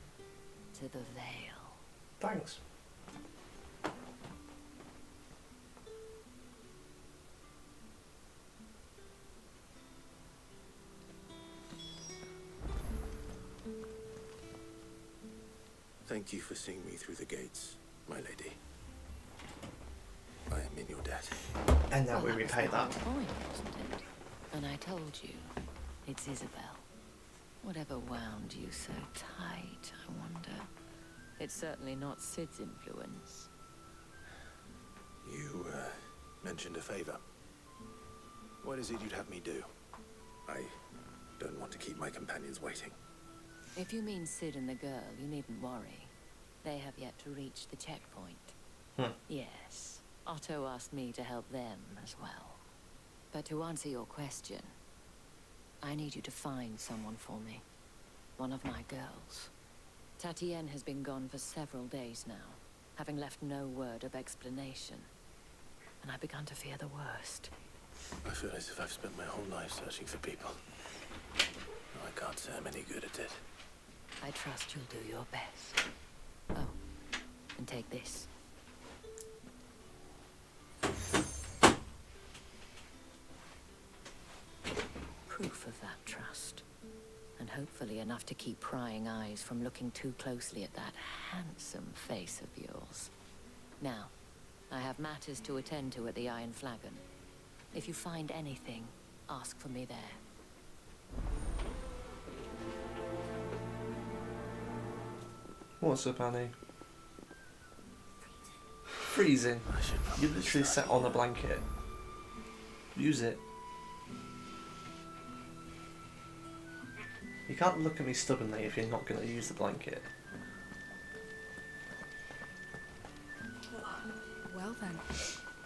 [SPEAKER 7] to the Vale.
[SPEAKER 1] Thanks.
[SPEAKER 3] Thank you for seeing me through the gates, my lady. I am in your debt.
[SPEAKER 1] And now we repay
[SPEAKER 7] That
[SPEAKER 1] that.
[SPEAKER 7] was the whole point, wasn't it? And I told you, it's Isabel. Whatever wound you so tight, I wonder. It's certainly not Sid's influence.
[SPEAKER 3] You, mentioned a favor. What is it you'd have me do? I don't want to keep my companions waiting.
[SPEAKER 7] If you mean Sid and the girl, you needn't worry. They have yet to reach the checkpoint. Yes, Otto asked me to help them as well. But to answer your question, I need you to find someone for me. One of my girls. Tatienne has been gone for several days now, having left no word of explanation. And I've begun to fear the worst.
[SPEAKER 3] I feel as if I've spent my whole life searching for people. I can't say I'm any good at it.
[SPEAKER 7] I trust you'll do your best. Oh, and take this. Proof of that trust. And hopefully enough to keep prying eyes from looking too closely at that handsome face of yours. Now, I have matters to attend to at the Iron Flagon. If you find anything, ask for me there.
[SPEAKER 1] What's up, Annie? Freezing. You literally sat on a blanket. Use it. You can't look at me stubbornly if you're not going to use the blanket.
[SPEAKER 12] Well then,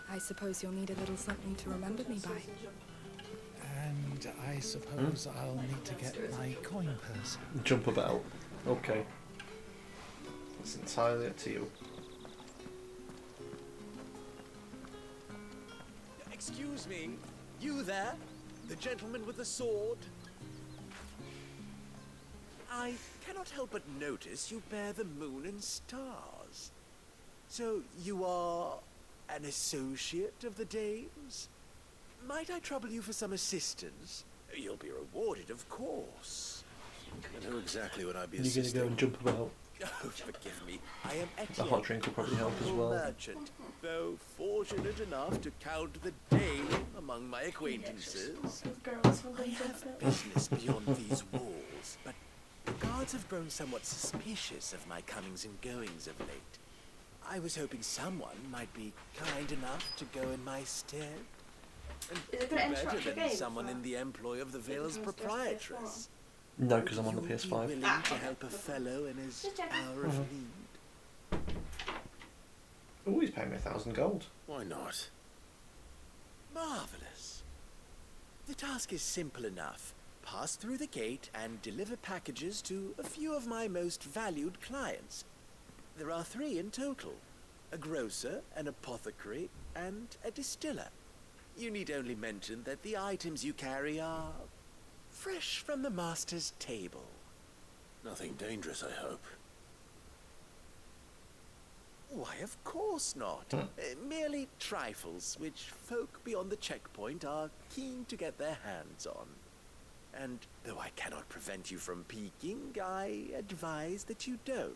[SPEAKER 12] I suppose you'll need a little something to remember me by.
[SPEAKER 13] And I suppose I'll need to get my coin purse.
[SPEAKER 1] Jumper belt. Okay. It's entirely up to you.
[SPEAKER 9] Excuse me, you there? The gentleman with the sword? I cannot help but notice you bear the moon and stars. So you are an associate of the dames? Might I trouble you for some assistance? You'll be rewarded, of course.
[SPEAKER 3] I know exactly what I'd be
[SPEAKER 1] You're going to go and jump about.
[SPEAKER 9] Oh, forgive me. I am
[SPEAKER 1] The hot drink will probably help as well.
[SPEAKER 9] merchant, though fortunate enough to count the dame among my acquaintances. I have business beyond these walls, but the guards have grown somewhat suspicious of my comings and goings of late. I was hoping someone might be kind enough to go in my stead. And better than someone in the employ of the Vale's proprietress.
[SPEAKER 1] No, because I'm on the
[SPEAKER 9] Would you
[SPEAKER 1] PS5.
[SPEAKER 9] be willing to help a fellow in his hour of need?
[SPEAKER 1] Oh, he's paying me 1,000 gold.
[SPEAKER 3] Why not?
[SPEAKER 9] Marvelous. The task is simple enough. Pass through the gate and deliver packages to a few of my most valued clients. There are 3 in total. A grocer, an apothecary, and a distiller. You need only mention that the items you carry are fresh from the master's table.
[SPEAKER 3] Nothing dangerous, I hope.
[SPEAKER 9] Why, of course not. Merely trifles, which folk beyond the checkpoint are keen to get their hands on. And though I cannot prevent you from peeking, I advise that you don't.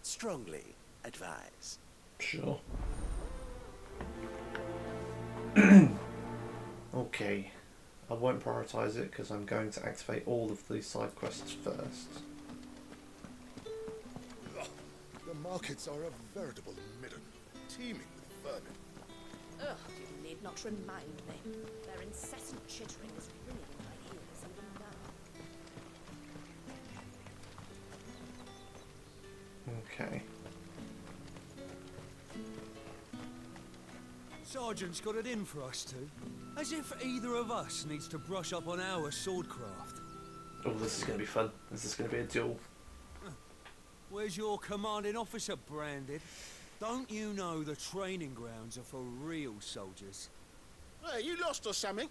[SPEAKER 9] Strongly advise.
[SPEAKER 1] Sure. Okay. I won't prioritise it because I'm going to activate all of these side quests first.
[SPEAKER 14] The markets are a veritable midden, teeming with vermin.
[SPEAKER 7] Ugh, you need not remind me. Their incessant chittering is ringing in my ears even now.
[SPEAKER 1] Okay.
[SPEAKER 18] Sergeant's got it in for us two. As if either of us needs to brush up on our swordcraft.
[SPEAKER 1] Oh, this is going to be fun. This is going to be a duel.
[SPEAKER 18] Where's your commanding officer, Branded? Don't you know the training grounds are for real soldiers?
[SPEAKER 9] Hey, you lost or something?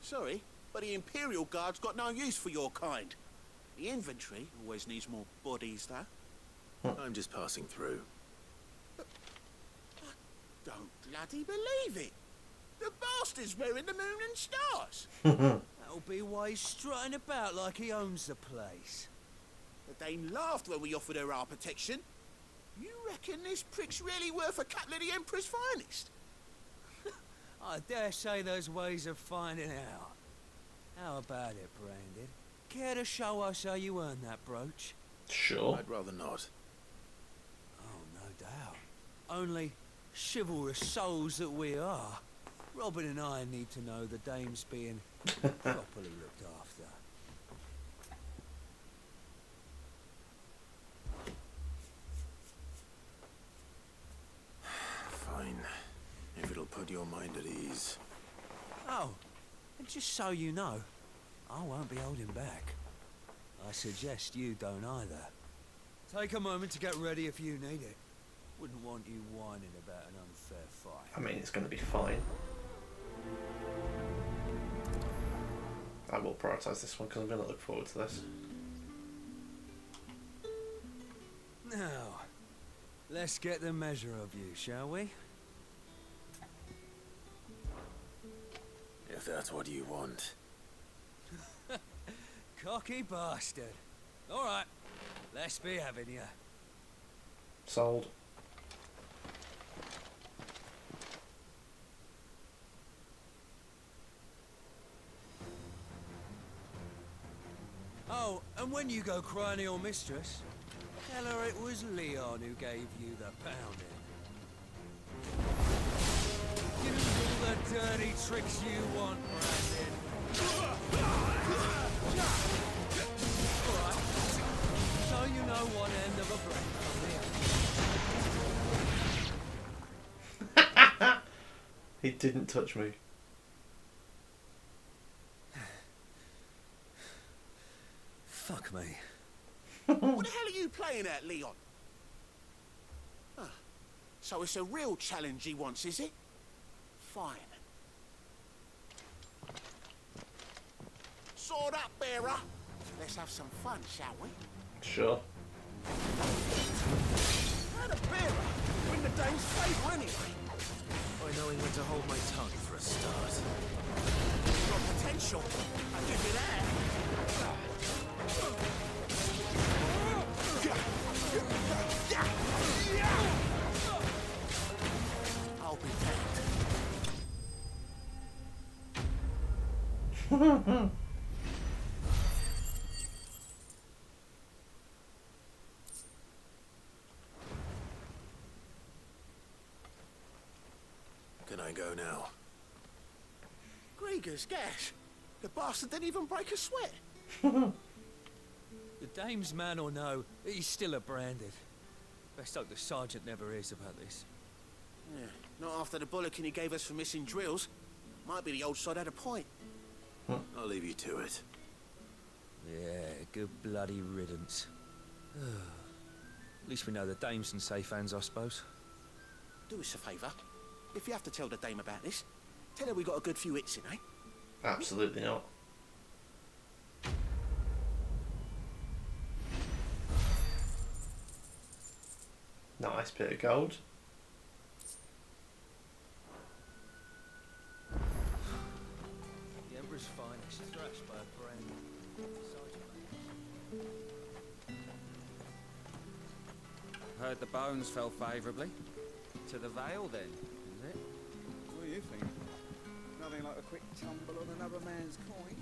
[SPEAKER 9] Sorry, but the Imperial Guard's got no use for your kind. The infantry always needs more bodies, though.
[SPEAKER 3] I'm just passing through.
[SPEAKER 9] Don't bloody believe it. The bastard's wearing the moon and stars.
[SPEAKER 18] That'll be why he's strutting about like he owns the place.
[SPEAKER 9] The Dame laughed when we offered her our protection. You reckon this prick's really worth a couple of the Emperor's finest?
[SPEAKER 18] I dare say there's ways of finding out. How about it, Branded? Care to show us how you earned that brooch?
[SPEAKER 1] Sure.
[SPEAKER 3] I'd rather not.
[SPEAKER 18] Oh, no doubt. Only chivalrous souls that we are, Robin and I need to know the dame's being properly looked after.
[SPEAKER 3] Fine. If it'll put your mind at ease.
[SPEAKER 18] Oh, and just so you know, I won't be holding back. I suggest you don't either. Take a moment to get ready if you need it. Wouldn't want you whining about an unfair fight.
[SPEAKER 1] I mean, it's going to be fine. I will prioritise this one because I'm going to look forward to this.
[SPEAKER 18] Now, let's get the measure of you, shall we?
[SPEAKER 3] If that's what you want.
[SPEAKER 18] Cocky bastard. All right, let's be having you.
[SPEAKER 1] Sold.
[SPEAKER 18] Oh, and when you go crying to your mistress, tell her it was Leon who gave you the pounding. Use all the dirty tricks you want, Brandon. Alright, so you know one end of a break from the other.
[SPEAKER 1] He didn't touch me.
[SPEAKER 18] Fuck me.
[SPEAKER 9] What the hell are you playing at, Leon? Ah, so it's a real challenge he wants, is it? Fine. Sword up, bearer. Let's have some fun, shall we?
[SPEAKER 1] Sure.
[SPEAKER 9] How the bearer win the Dame's favour anyway?
[SPEAKER 3] By knowing when to hold my tongue for a start.
[SPEAKER 9] You've got potential. I'll give you that. I'll be damned.
[SPEAKER 3] Can I go now?
[SPEAKER 9] Grieger's gas. The bastard didn't even break a sweat.
[SPEAKER 18] The Dame's man or no, he's still a Branded. Best hope the sergeant never hears about this.
[SPEAKER 9] Yeah, not after the bollocking he gave us for missing drills. Might be the old sod had a point.
[SPEAKER 3] I'll leave you to it.
[SPEAKER 18] Yeah, good bloody riddance. At least we know the Dame's in safe hands, I suppose.
[SPEAKER 9] Do us a favour. If you have to tell the Dame about this, tell her we got a good few hits in, eh?
[SPEAKER 1] Absolutely not. Nice bit of gold.
[SPEAKER 18] The Emperor's finest, thrashed by a Branded.
[SPEAKER 19] Heard the bones fell favourably. To the Vale, then, is it?
[SPEAKER 17] What do you think? nothing like a quick tumble on another man's coin.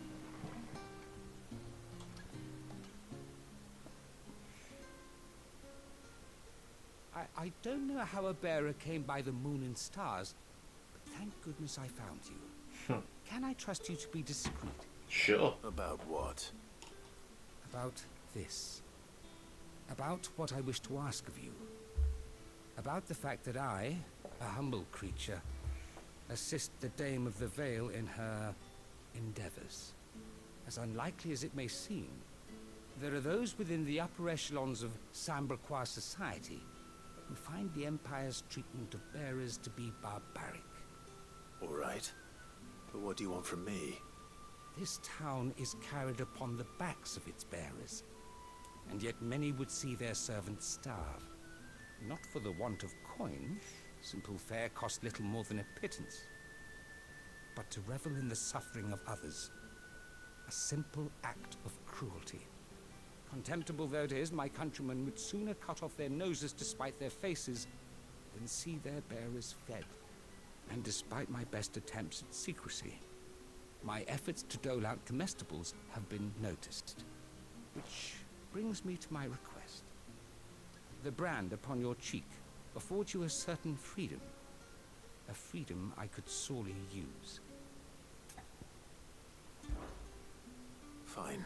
[SPEAKER 20] I don't know how a bearer came by the moon and stars, but thank goodness I found you. Can I trust you to be discreet?
[SPEAKER 1] Sure.
[SPEAKER 3] About what?
[SPEAKER 20] About this. About what I wish to ask of you. About the fact that I, a humble creature, assist the Dame of the Vale in her endeavors. As unlikely as it may seem, there are those within the upper echelons of Samberquois society who find the Empire's treatment of bearers to be barbaric.
[SPEAKER 3] All right. But what do you want from me?
[SPEAKER 20] This town is carried upon the backs of its bearers, and yet many would see their servants starve. Not for the want of coin, simple fare cost little more than a pittance, but to revel in the suffering of others. A simple act of cruelty. Contemptible though it is, my countrymen would sooner cut off their noses to spite their faces than see their bearers fed. And despite my best attempts at secrecy, my efforts to dole out comestibles have been noticed. Which brings me to my request. The brand upon your cheek affords you a certain freedom. A freedom I could sorely use.
[SPEAKER 3] Fine.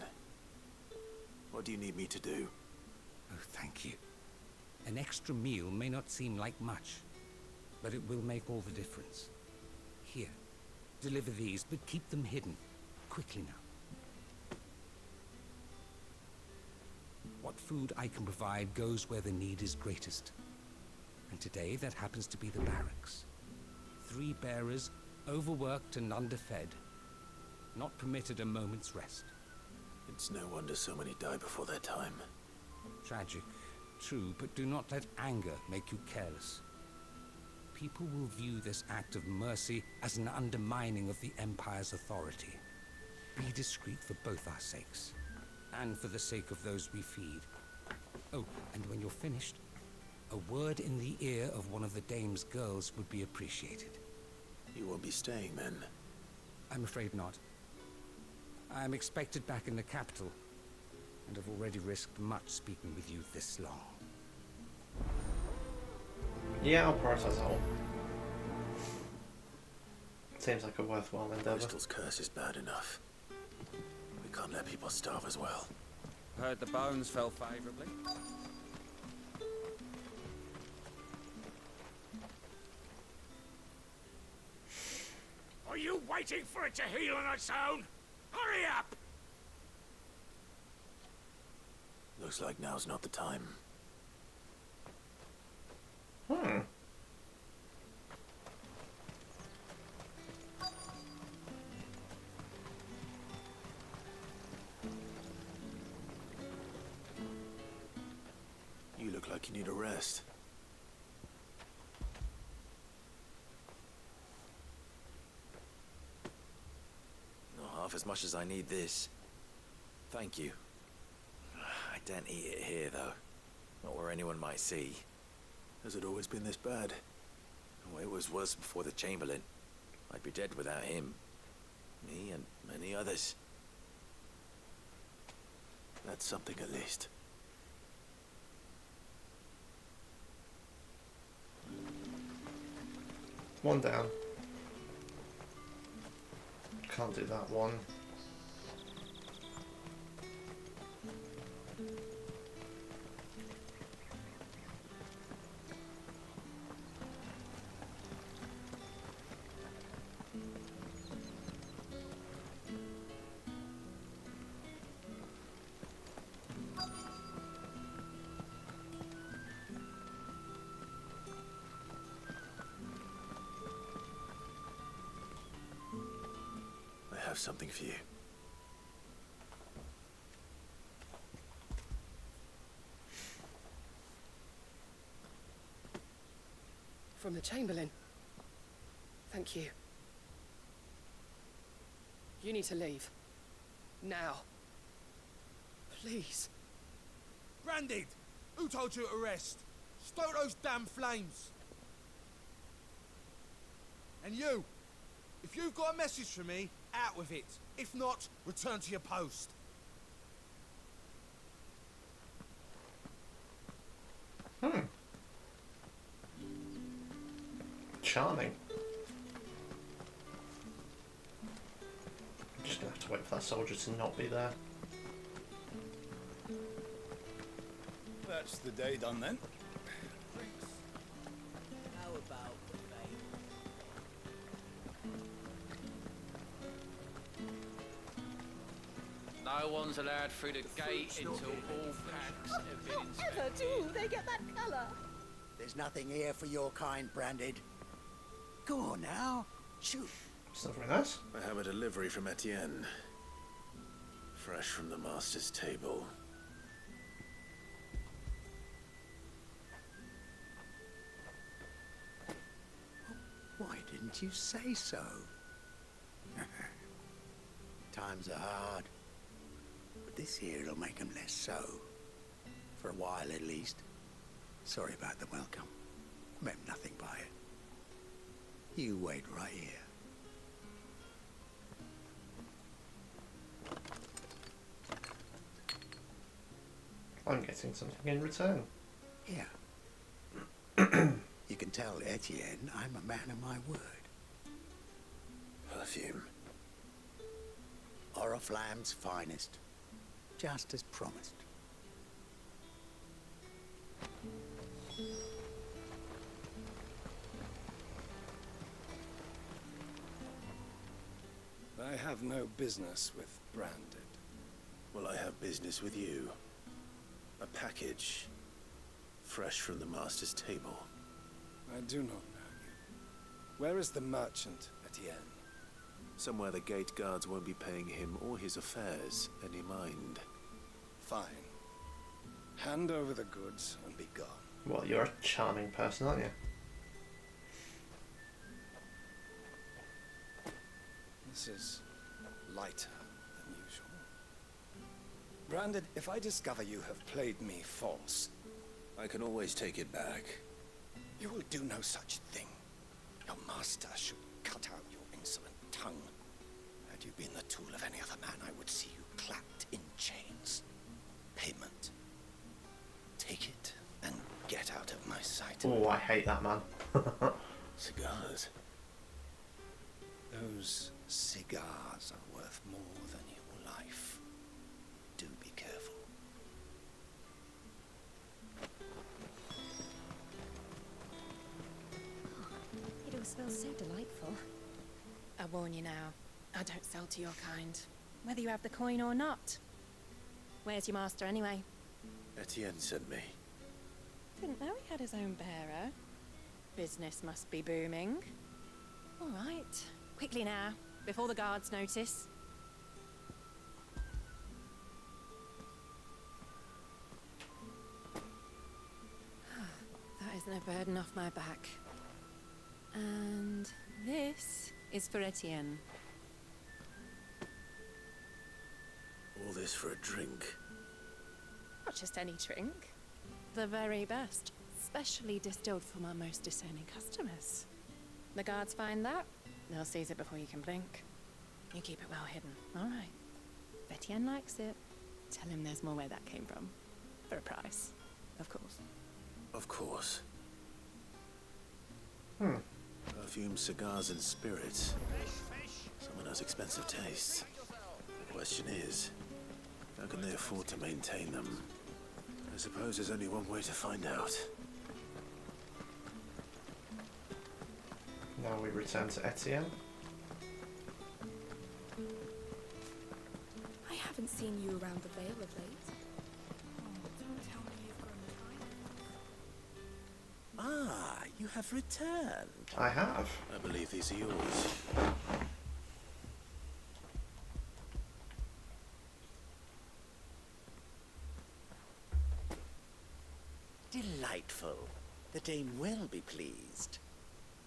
[SPEAKER 3] What do you need me to do?
[SPEAKER 20] Oh, thank you. An extra meal may not seem like much, but it will make all the difference. Here, deliver these, but keep them hidden. Quickly now. What food I can provide goes where the need is greatest. And today, that happens to be the barracks. 3 bearers, overworked and underfed, not permitted a moment's rest.
[SPEAKER 3] It's no wonder so many die before their time.
[SPEAKER 20] Tragic, true, but do not let anger make you careless. People will view this act of mercy as an undermining of the Empire's authority. Be discreet for both our sakes, and for the sake of those we feed. Oh, and when you're finished, a word in the ear of one of the Dame's girls would be appreciated.
[SPEAKER 3] You won't be staying, then?
[SPEAKER 20] I'm afraid not. I'm expected back in the capital, and have already risked much speaking with you this long.
[SPEAKER 1] Yeah, I'll process all. Seems like a worthwhile endeavor.
[SPEAKER 3] Crystal's curse is bad enough. We can't let people starve as well.
[SPEAKER 19] Heard the bones fell favorably.
[SPEAKER 6] Are you waiting for it to heal on its own? Hurry up!
[SPEAKER 3] Looks like now's not the time. You look like you need a rest.
[SPEAKER 21] Not half as much as I need this. Thank you. I don't eat it here, though. Not where anyone might see.
[SPEAKER 3] Has it always been this bad?
[SPEAKER 21] Oh, it was worse before the Chamberlain. I'd be dead without him. Me and many others.
[SPEAKER 3] That's something at least.
[SPEAKER 1] One down. Can't do that one.
[SPEAKER 3] I have something for you.
[SPEAKER 22] From the Chamberlain. Thank you. You need to leave. Now. Please.
[SPEAKER 6] Branded! Who told you to rest? Stoke those damn flames! And you!
[SPEAKER 4] If you've got a message for me, out with it. If not, return to your post.
[SPEAKER 1] Charming. I'm just gonna have to wait for that soldier to not be there.
[SPEAKER 5] That's the day done then.
[SPEAKER 10] How about the
[SPEAKER 23] No one's allowed through the gate until all packs have been inspected.
[SPEAKER 24] Ever do they get that colour?
[SPEAKER 25] There's nothing here for your kind, Branded. Go on now. Shoot.
[SPEAKER 1] It's not very nice.
[SPEAKER 3] I have a delivery from Etienne. Fresh from the master's table.
[SPEAKER 25] Why didn't you say so? Times are hard. But this here'll make 'em less so. For a while at least. Sorry about the welcome. Meant nothing by it. You wait right here.
[SPEAKER 1] I'm getting something in return.
[SPEAKER 25] Yeah. You can tell Etienne I'm a man of my word.
[SPEAKER 3] Perfume.
[SPEAKER 25] Oriflamme's finest. Just as promised.
[SPEAKER 5] I have no business with Branded.
[SPEAKER 3] Well, I have business with you. A package. Fresh from the master's table.
[SPEAKER 5] I do not know you. Where is the merchant, Etienne?
[SPEAKER 3] Somewhere the gate guards won't be paying him or his affairs any mind.
[SPEAKER 5] Fine. Hand over the goods and be gone.
[SPEAKER 1] Well, you're a charming person, aren't you?
[SPEAKER 5] This is lighter than usual. Branded, if I discover you have played me false...
[SPEAKER 3] I can always take it back.
[SPEAKER 5] You will do no such thing. Your master should cut out your insolent tongue. Had you been the tool of any other man, I would see you clapped in chains. Payment. Take it and get out of my sight.
[SPEAKER 1] Oh, I hate that man.
[SPEAKER 3] Cigars.
[SPEAKER 5] Those cigars are worth more than your life. Do be careful.
[SPEAKER 8] It all smells so delightful.
[SPEAKER 7] I warn you now, I don't sell to your kind, whether you have the coin or not. Where's your master anyway?
[SPEAKER 3] Etienne sent me.
[SPEAKER 7] Didn't know he had his own bearer. Business must be booming. All right, quickly now, before the guards notice. That isn't a burden off my back. And this is for Etienne.
[SPEAKER 3] All this for a drink.
[SPEAKER 7] Not just any drink. The very best. Specially distilled for my most discerning customers. The guards find that, they'll seize it before you can blink. You keep it well hidden, all right? If Etienne likes it, tell him there's more where that came from. For a price, of course.
[SPEAKER 3] Of course. Perfume, cigars, and spirits. Someone has expensive tastes. The question is, how can they afford to maintain them? I suppose there's only one way to find out.
[SPEAKER 1] Now we return to Etienne.
[SPEAKER 12] I haven't seen you around the Vale of late.
[SPEAKER 25] Ah, you have returned.
[SPEAKER 1] I have.
[SPEAKER 3] I believe these are yours.
[SPEAKER 25] Delightful. The dame will be pleased.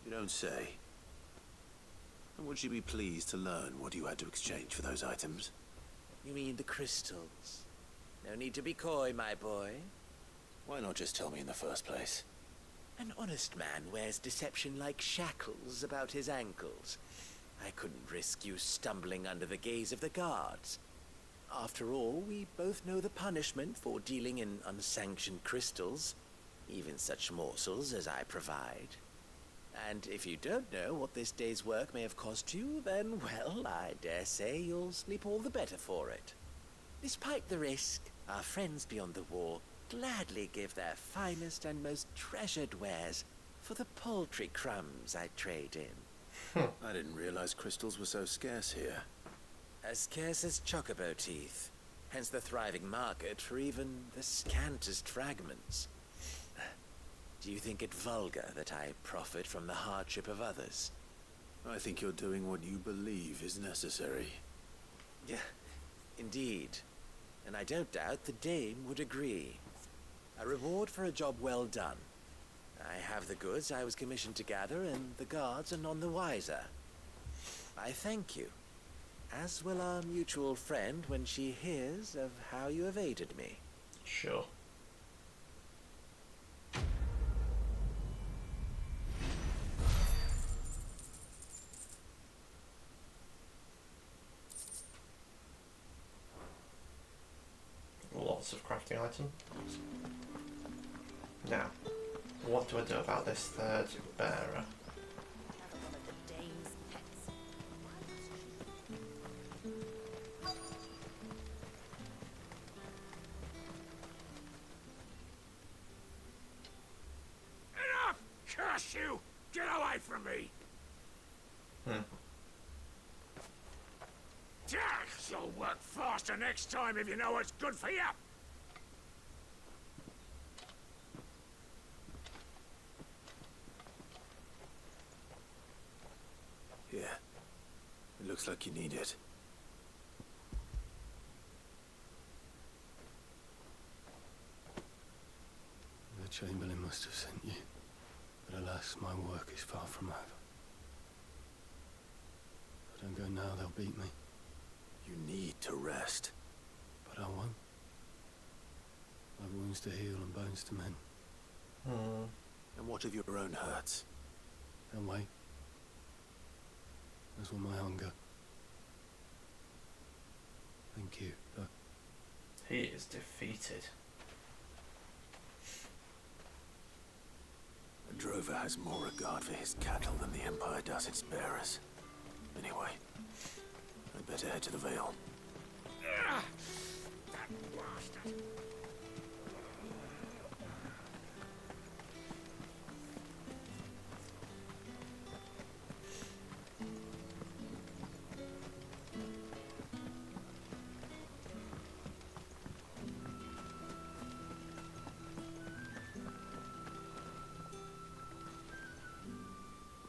[SPEAKER 3] You don't say. And would she be pleased to learn what you had to exchange for those items?
[SPEAKER 25] You mean the crystals? No need to be coy, my boy.
[SPEAKER 3] Why not just tell me in the first place?
[SPEAKER 25] An honest man wears deception like shackles about his ankles.
[SPEAKER 9] I couldn't risk you stumbling under the gaze of the guards. After all, we both know the punishment for dealing in unsanctioned crystals, even such morsels as I provide. And if you don't know what this day's work may have cost you, then, well, I dare say you'll sleep all the better for it. Despite the risk, our friends beyond the wall gladly give their finest and most treasured wares for the paltry crumbs I trade in.
[SPEAKER 3] I didn't realize crystals were so scarce here.
[SPEAKER 9] As scarce as chocobo teeth, hence the thriving market for even the scantest fragments. Do you think it vulgar that I profit from the hardship of others?
[SPEAKER 3] I think you're doing what you believe is necessary.
[SPEAKER 9] Yeah, indeed. And I don't doubt the dame would agree. A reward for a job well done. I have the goods I was commissioned to gather, and the guards are none the wiser. I thank you, as will our mutual friend when she hears of how you have aided me.
[SPEAKER 1] Sure. Lots of crafting items. Now, what do I do about this third bearer?
[SPEAKER 17] Enough! Curse you! Get away from me! You'll work faster next time if you know what's good for you!
[SPEAKER 3] Yeah. It looks like you need it.
[SPEAKER 2] The Chamberlain must have sent you. But alas, my work is far from over. If I don't go now, they'll beat me.
[SPEAKER 3] You need to rest.
[SPEAKER 2] But I won't. I've wounds to heal and bones to mend.
[SPEAKER 3] And what of your own hurts?
[SPEAKER 2] They'll wait. As will my hunger. Thank you, but...
[SPEAKER 1] He is defeated.
[SPEAKER 3] A drover has more regard for his cattle than the Empire does its bearers. Anyway, I'd better head to the Vale.
[SPEAKER 17] That bastard!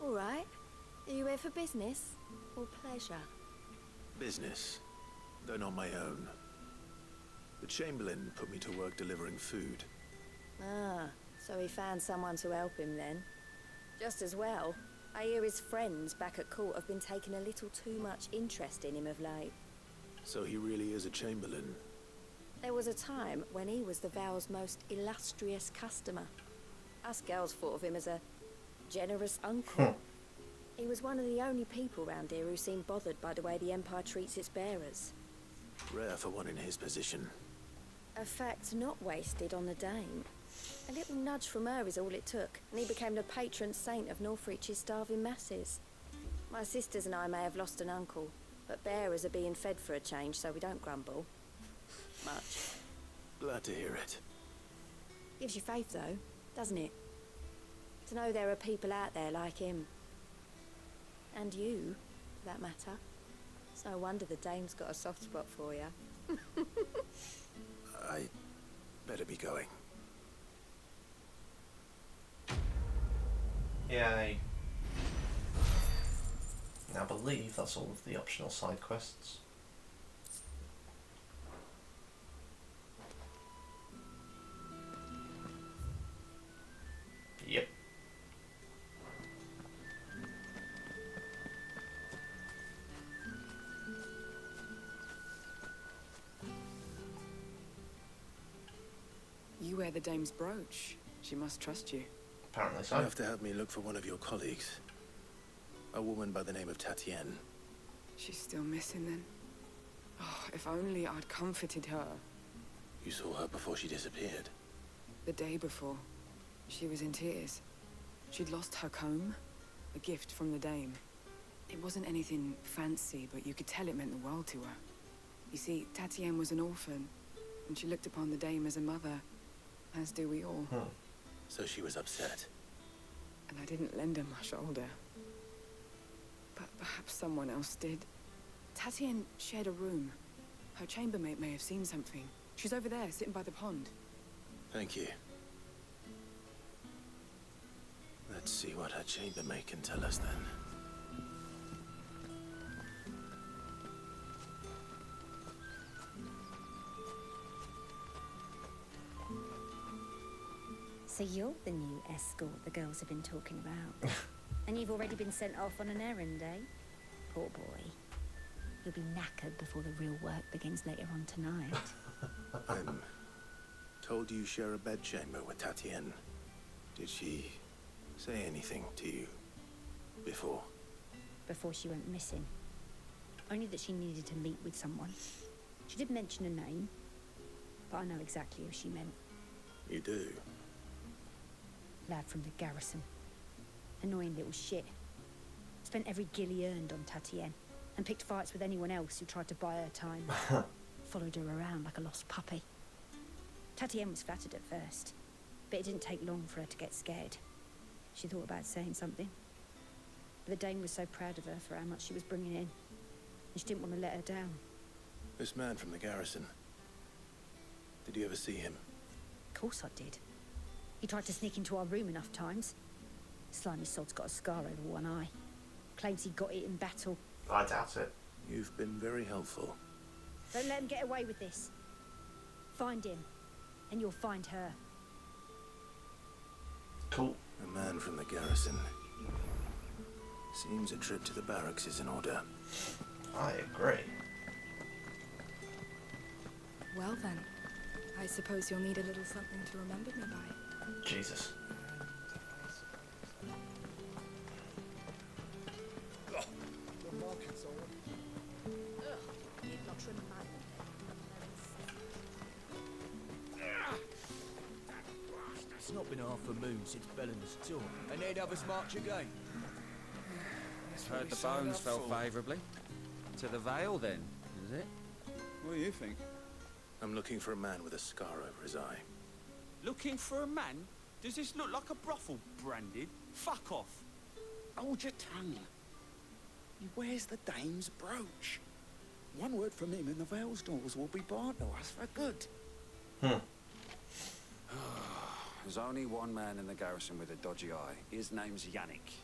[SPEAKER 11] All right. Are you here for business or pleasure?
[SPEAKER 3] Business, though not my own. The Chamberlain put me to work delivering food.
[SPEAKER 11] Ah, so he found someone to help him then. Just as well. I hear his friends back at court have been taking a little too much interest in him of late.
[SPEAKER 3] So he really is a Chamberlain.
[SPEAKER 11] There was a time when he was the Vale's most illustrious customer. Us girls thought of him as a generous uncle. He was one of the only people round here who seemed bothered by the way the Empire treats its bearers.
[SPEAKER 3] Rare for one in his position.
[SPEAKER 11] A fact not wasted on the dame. A little nudge from her is all it took, and he became the patron saint of Northreach's starving masses. My sisters and I may have lost an uncle, but bearers are being fed for a change, so we don't grumble. Much.
[SPEAKER 3] Glad to hear it.
[SPEAKER 11] Gives you faith, though, doesn't it? To know there are people out there like him. And you, for that matter. It's no wonder the dame's got a soft spot for you.
[SPEAKER 3] I better be going.
[SPEAKER 1] Yay. Now I believe that's all of the optional side quests. Yep.
[SPEAKER 12] You wear the dame's brooch. She must trust you.
[SPEAKER 1] Apparently so.
[SPEAKER 3] You have to help me look for one of your colleagues. A woman by the name of Tatienne.
[SPEAKER 12] She's still missing then. Oh, if only I'd comforted her.
[SPEAKER 3] You saw her before she disappeared?
[SPEAKER 12] The day before, she was in tears. She'd lost her comb, a gift from the dame. It wasn't anything fancy, but you could tell it meant the world to her. You see, Tatienne was an orphan, and she looked upon the dame as a mother, as do we all.
[SPEAKER 3] So she was upset.
[SPEAKER 12] And I didn't lend her my shoulder. But perhaps someone else did. Tatienne shared a room. Her chambermaid may have seen something. She's over there, sitting by the pond.
[SPEAKER 3] Thank you. Let's see what her chambermaid can tell us then.
[SPEAKER 8] So you're the new escort the girls have been talking about. And you've already been sent off on an errand, eh? Poor boy. You'll be knackered before the real work begins later on tonight.
[SPEAKER 3] I'm told you share a bedchamber with Tatienne. Did she say anything to you before?
[SPEAKER 8] Before she went missing. Only that she needed to meet with someone. She did mention a name, but I know exactly who she meant.
[SPEAKER 3] You do?
[SPEAKER 8] Lad from the garrison. Annoying little shit. Spent every gil he earned on Tatienne, and picked fights with anyone else who tried to buy her time. Followed her around like a lost puppy. Tatienne was flattered at first, but it didn't take long for her to get scared. She thought about saying something, but the dame was so proud of her for how much she was bringing in, and she didn't want to let her down.
[SPEAKER 3] This man from the garrison. Did you ever see him?
[SPEAKER 8] Of course I did. He tried to sneak into our room enough times. Slimy sod's got a scar over one eye. Claims he got it in battle.
[SPEAKER 1] I doubt it.
[SPEAKER 3] You've been very helpful.
[SPEAKER 8] Don't let him get away with this. Find him, and you'll find her.
[SPEAKER 1] Cool.
[SPEAKER 3] A man from the garrison. Seems a trip to the barracks is in order.
[SPEAKER 1] I agree.
[SPEAKER 12] Well then, I suppose you'll need a little something to remember me by.
[SPEAKER 1] Jesus.
[SPEAKER 9] It's not been half a moon since Bellen's tour, and they'd have us march again.
[SPEAKER 19] Heard the bones fell favourably. To the Vale, then, is it?
[SPEAKER 17] What do you think?
[SPEAKER 3] I'm looking for a man with a scar over his eye.
[SPEAKER 9] Looking for a man? Does this look like a brothel, Branded? Fuck off.
[SPEAKER 25] Hold your tongue. He wears the dame's brooch. One word from him and the Vale's doors will be barred to us for good.
[SPEAKER 10] There's only one man in the garrison with a dodgy eye. His name's Yannick.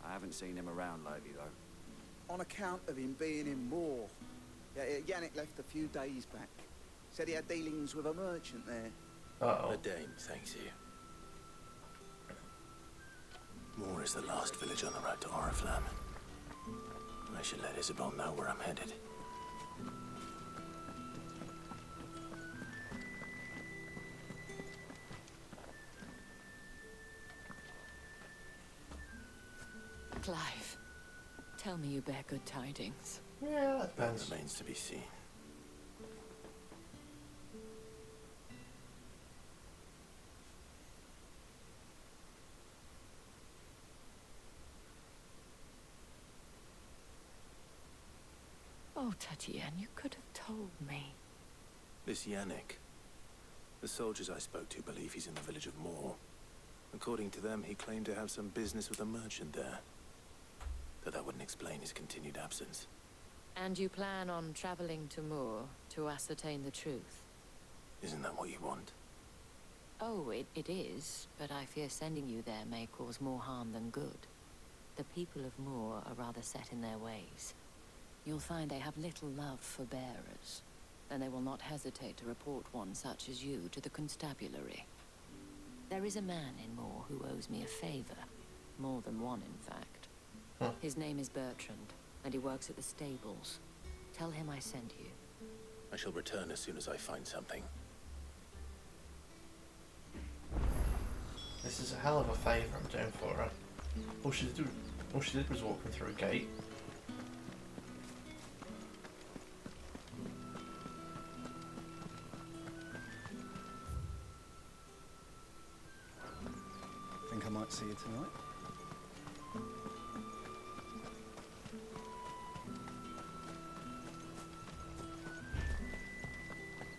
[SPEAKER 10] I haven't seen him around lately, though.
[SPEAKER 17] On account of him being in Moor. Yeah, Yannick left a few days back. Said he had dealings with a merchant there.
[SPEAKER 1] Uh-oh.
[SPEAKER 3] A dame, thanks you. Moor is the last village on the road to Oriflamme. I should let Isabel know where I'm headed.
[SPEAKER 7] Clive, tell me you bear good tidings.
[SPEAKER 1] Yeah, that depends.
[SPEAKER 3] Remains to be seen.
[SPEAKER 7] Oh, Tatienne, you could have told me.
[SPEAKER 3] This Yannick. The soldiers I spoke to believe he's in the village of Moor. According to them, he claimed to have some business with a merchant there. Though that wouldn't explain his continued absence.
[SPEAKER 7] And you plan on traveling to Moor to ascertain the truth?
[SPEAKER 3] Isn't that what you want?
[SPEAKER 7] Oh, it is, but I fear sending you there may cause more harm than good. The people of Moor are rather set in their ways. You'll find they have little love for bearers, and they will not hesitate to report one such as you to the constabulary. There is a man in Moor who owes me a favor. More than one, in fact. His name is Bertrand, and he works at the stables. Tell him I sent you.
[SPEAKER 3] I shall return as soon as I find something.
[SPEAKER 1] This is a hell of a favour I'm doing for her. All she's doing All she did was walk me through a gate.
[SPEAKER 13] Think I might see you tonight?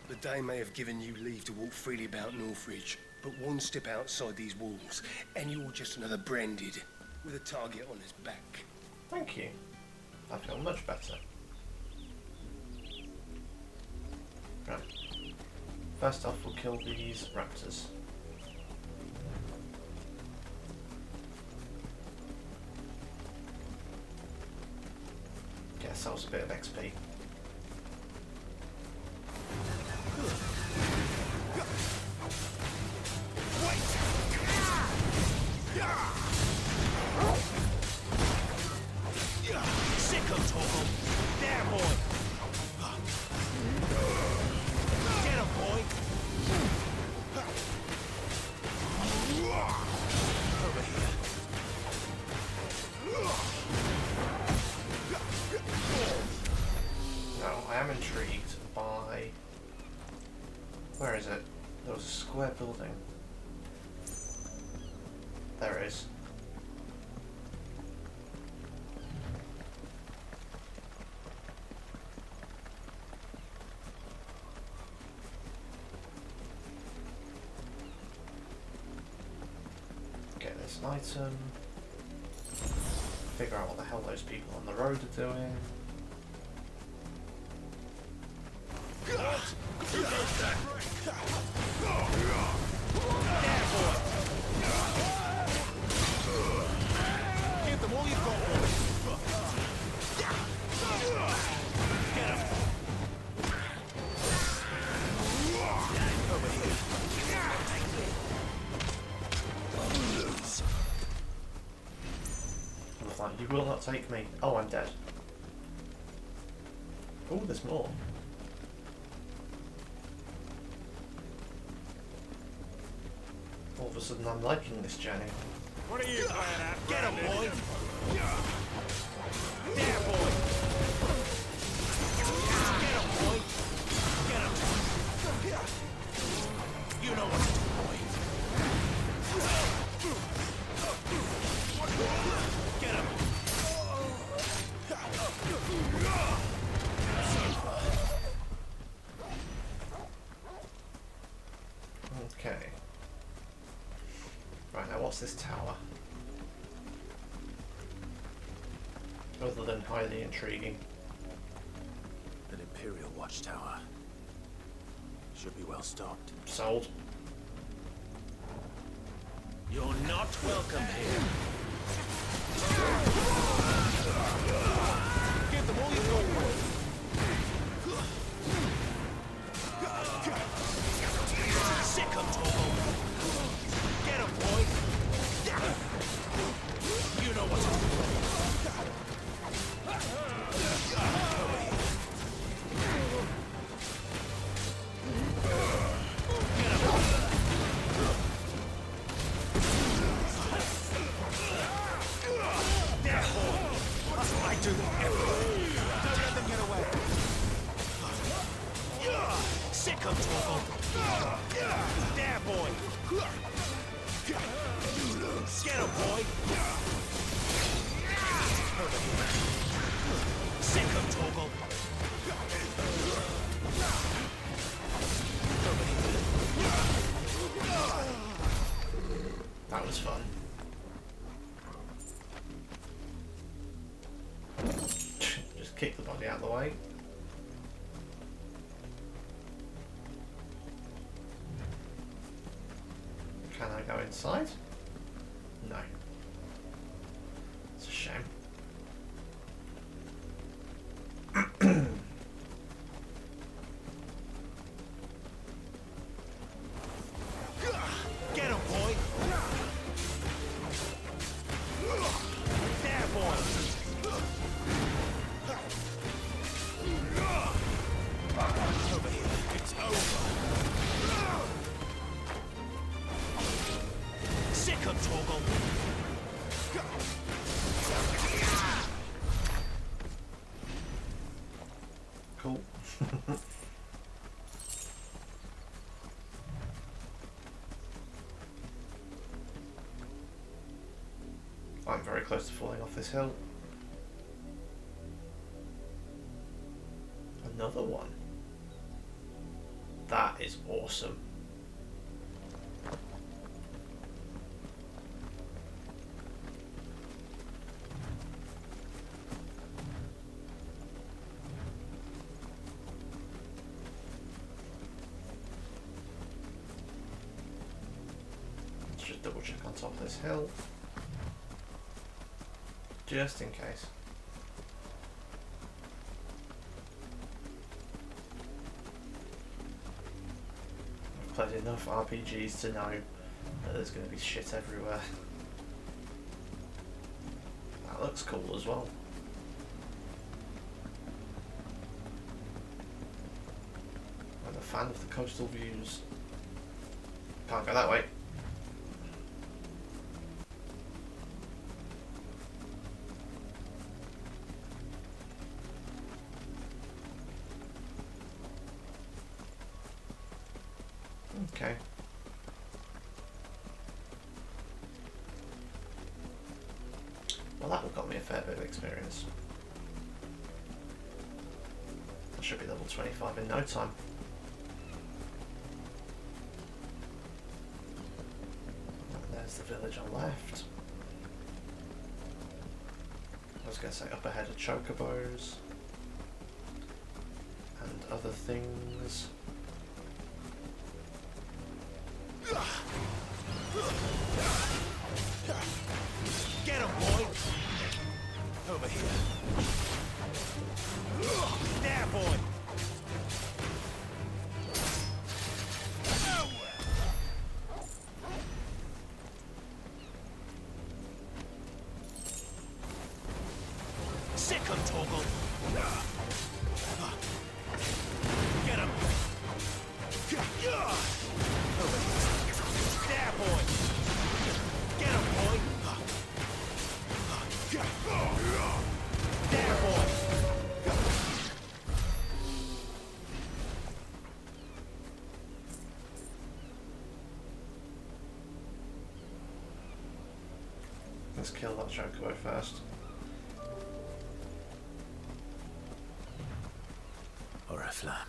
[SPEAKER 14] The Dame may have given you leave to walk freely about Northridge, but one step outside these walls, and you're just another branded with a target on his back.
[SPEAKER 1] Thank you. I feel much better. Right. First off, we'll kill these raptors. Get ourselves a bit of XP. Where is it? There was a square building. There it is. Get this item. Figure out what the hell those people on the road are doing.
[SPEAKER 6] Give them all you've got, boys. Get him. Over here.
[SPEAKER 1] Looks like you will not take me. Oh, I'm dead. Oh, there's more. All of a sudden I'm liking this journey.
[SPEAKER 6] What are you playing at? Get him, boy! There, boy! Get him, boy! Get him! You know what to do, boy! Get him!
[SPEAKER 1] Okay. Right, now what's this tower? Other than highly intriguing.
[SPEAKER 3] An Imperial watchtower. Should be well stocked.
[SPEAKER 1] Sold.
[SPEAKER 6] You're not welcome here. Give them all you've got, boy. Sick of Togo. Get him, boy. You know what to do. There, boy. That's what I do. Don't let them get away. Sick of Togo. There, boy. Get him, boy. Sick of Togo.
[SPEAKER 1] That was fun. Just kick the body out of the way. Can I go inside? No. It's a shame.
[SPEAKER 6] Get him, boy. There, boy. Over here. It's over. Sick of Togo.
[SPEAKER 1] I'm very close to falling off this hill. Another one. That is awesome. Let's just double check on top of this hill. Just in case. I've played enough RPGs to know that there's going to be shit everywhere. That looks cool as well. I'm a fan of the coastal views. Can't go that way. Okay. Well, that got me a fair bit of experience. I should be level 25 in no time. And there's the village on left. I was going to say up ahead are chocobos and other things.
[SPEAKER 5] Get him, boy! Over here. There, boy! Sick him, Toggle! Get him! Over here. There, boy! Get him, boy! There, boy!
[SPEAKER 1] Let's kill that chocobo first.
[SPEAKER 3] Oriflamme,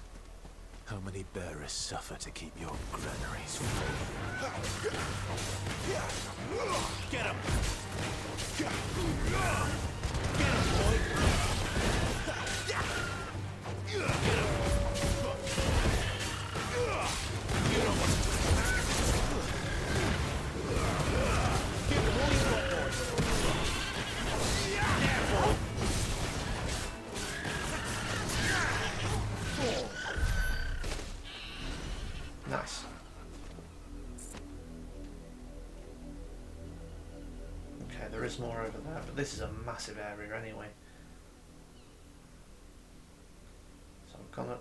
[SPEAKER 3] how many bearers suffer to keep your granaries full?
[SPEAKER 5] Get him! Get him, boy! Get him! You know what to do. Give him all you got, boy! There, boy!
[SPEAKER 1] Nice. Okay, there is more over there, but this is a massive area anyway. So I'm gonna...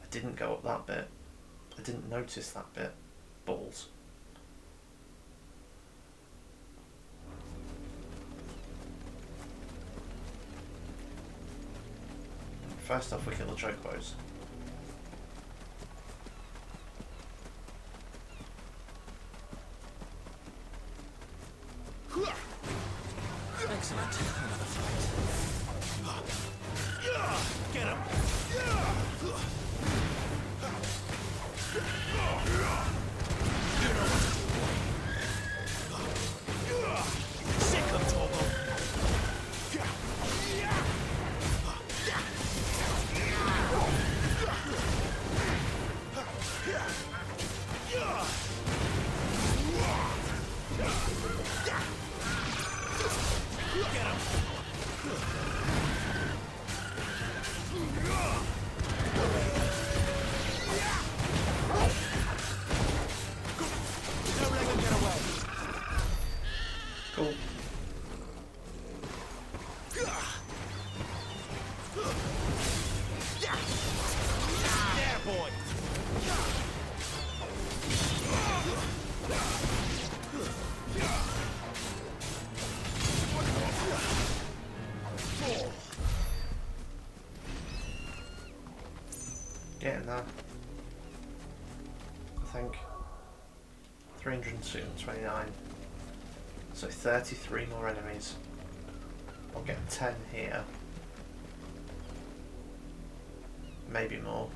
[SPEAKER 1] I didn't go up that bit. I didn't notice that bit. Balls. First off, we kill the chocobos.
[SPEAKER 5] Excellent. Another fight. Get him! You know what to do. Sick him, Toggle! Get him! Don't let him get away.
[SPEAKER 1] Cool.
[SPEAKER 5] There, boy!
[SPEAKER 1] in there. I think 329. So 33 more enemies. I'll get 10 here. Maybe more.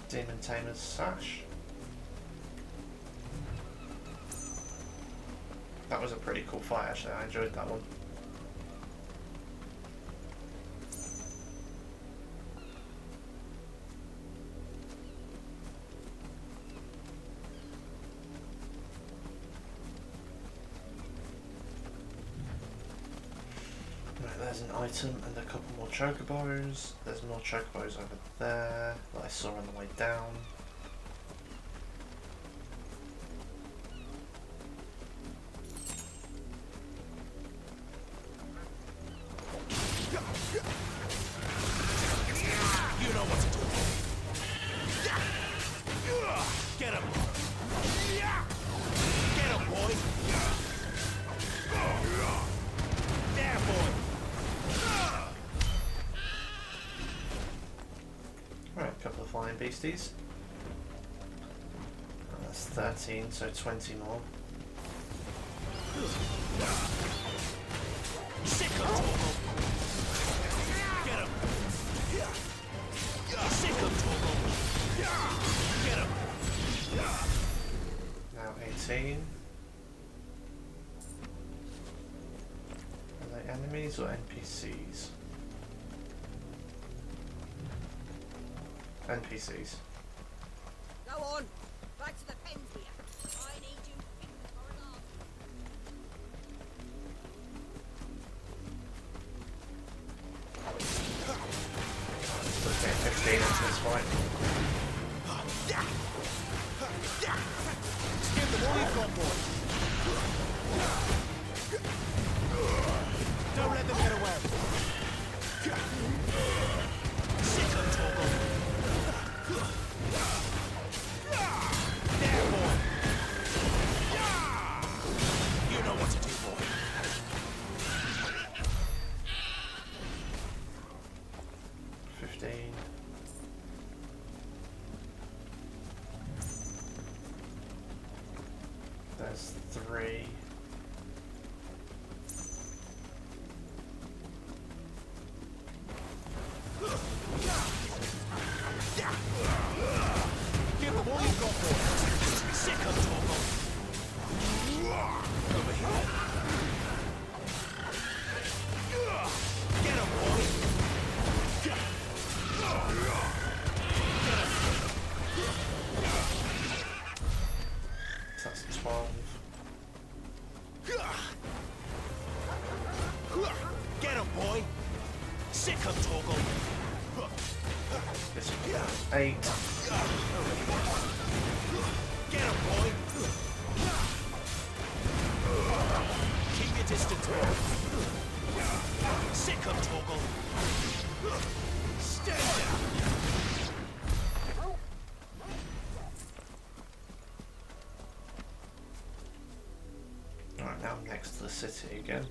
[SPEAKER 1] Demon Tamer's Sash. That was a pretty cool fight actually, I enjoyed that one. Right, there's an item and a couple more chocobos. There's more chocobos over there that I saw on the way down.
[SPEAKER 9] You know what to do. Get him. Get him, boy. There, boy.
[SPEAKER 1] Alright, a couple of flying beasties. And that's 13, so 20 more.
[SPEAKER 9] Sick of Togo. Get him. Sick of Togo. Get him.
[SPEAKER 1] Now 18. Are they enemies or NPCs? NPCs.
[SPEAKER 24] Go on. Back to the pens here. I need you fit for an answer.
[SPEAKER 1] Let's get 15 into this fight.
[SPEAKER 9] Give them all you've got, boy. Don't let them get away. Sick of Togo. There, boy. You know what to do, boy.
[SPEAKER 1] There's 3.
[SPEAKER 9] Give them all you've got, boy. Sick of Togo. Over here. Get him, boy.
[SPEAKER 1] That's 12.
[SPEAKER 9] Get him, boy. Sick of Togo.
[SPEAKER 1] This is 8.
[SPEAKER 9] Get him, boy. Keep your distance, boy. Sick of Togo. Stay down.
[SPEAKER 1] Alright, now I'm next to the city again.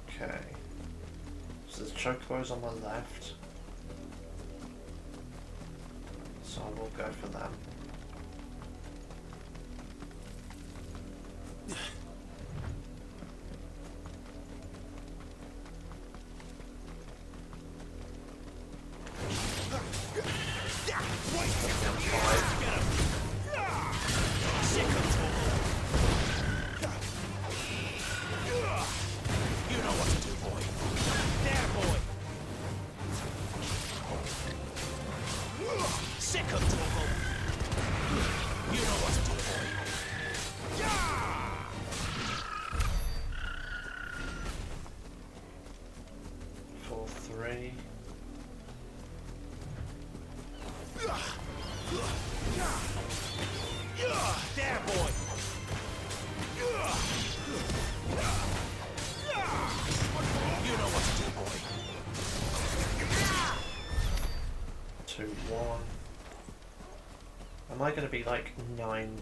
[SPEAKER 1] Okay. So the chocobos on my left. So I will go for them. Am I going to be like 9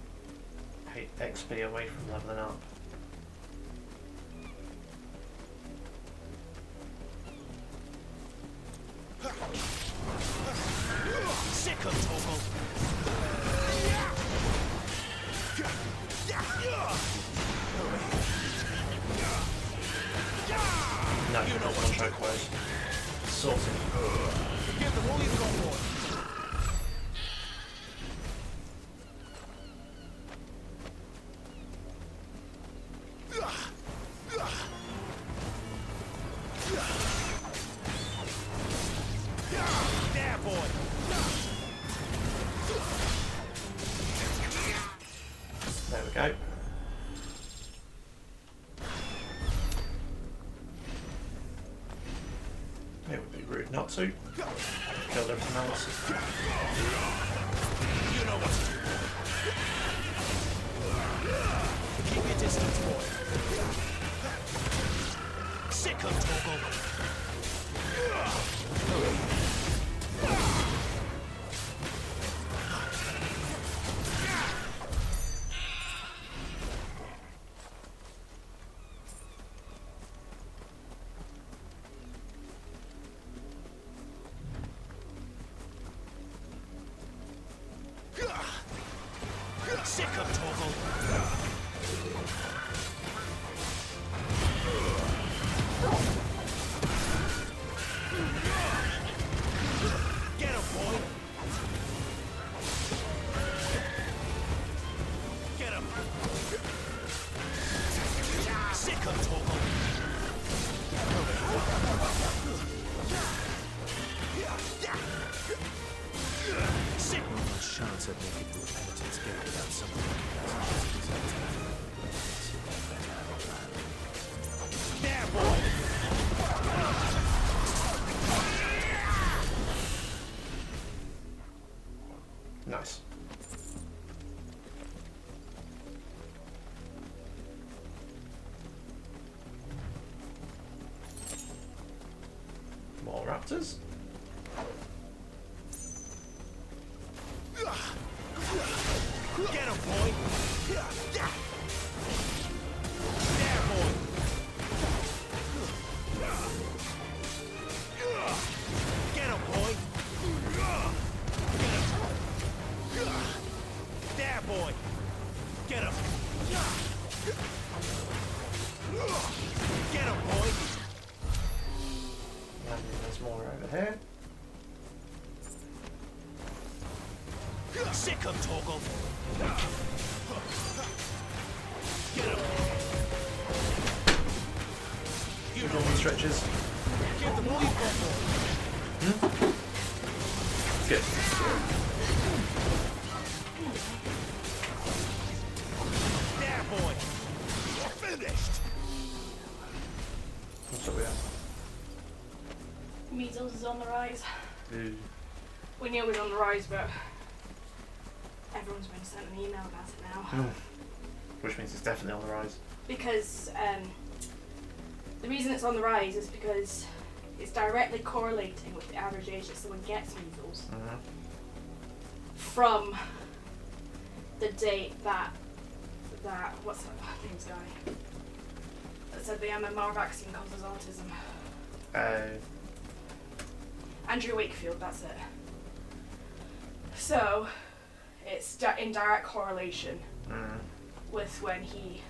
[SPEAKER 1] XP away from leveling up?
[SPEAKER 5] Sick of Togo.
[SPEAKER 1] No, you know what choke was. Sorted.
[SPEAKER 5] Give them all you've got for.
[SPEAKER 1] There we go. It would be rude not to. Killed everything else.
[SPEAKER 5] You know what to do. Keep your distance, boy. Sick of Togo. Sick of Togo. Get him, boy. Get him. Sick of Togo. Sick.
[SPEAKER 3] No chance of making the penitence game without someone
[SPEAKER 5] there, boy.
[SPEAKER 1] Nice. More raptors.
[SPEAKER 5] Get him, boy. There, boy. Get him, boy. Get him. There, boy. Get him. Get him, boy.
[SPEAKER 1] And there's more over here.
[SPEAKER 5] Sick of Togo. Get him.
[SPEAKER 1] You know what stretches.
[SPEAKER 5] Give them all you've got for.
[SPEAKER 1] Good.
[SPEAKER 5] There, boy. You're finished.
[SPEAKER 1] What's up with
[SPEAKER 15] Measles is on the rise.
[SPEAKER 1] that?
[SPEAKER 15] We knew it was on the rise, but everyone's been sent an email about it now.
[SPEAKER 1] Which means it's definitely on the rise.
[SPEAKER 15] Because the reason it's on the rise is because it's directly correlating with the average age that someone gets measles from the date that what's that name's guy that said the MMR vaccine causes autism. Andrew Wakefield, that's it. So it's in direct correlation with when he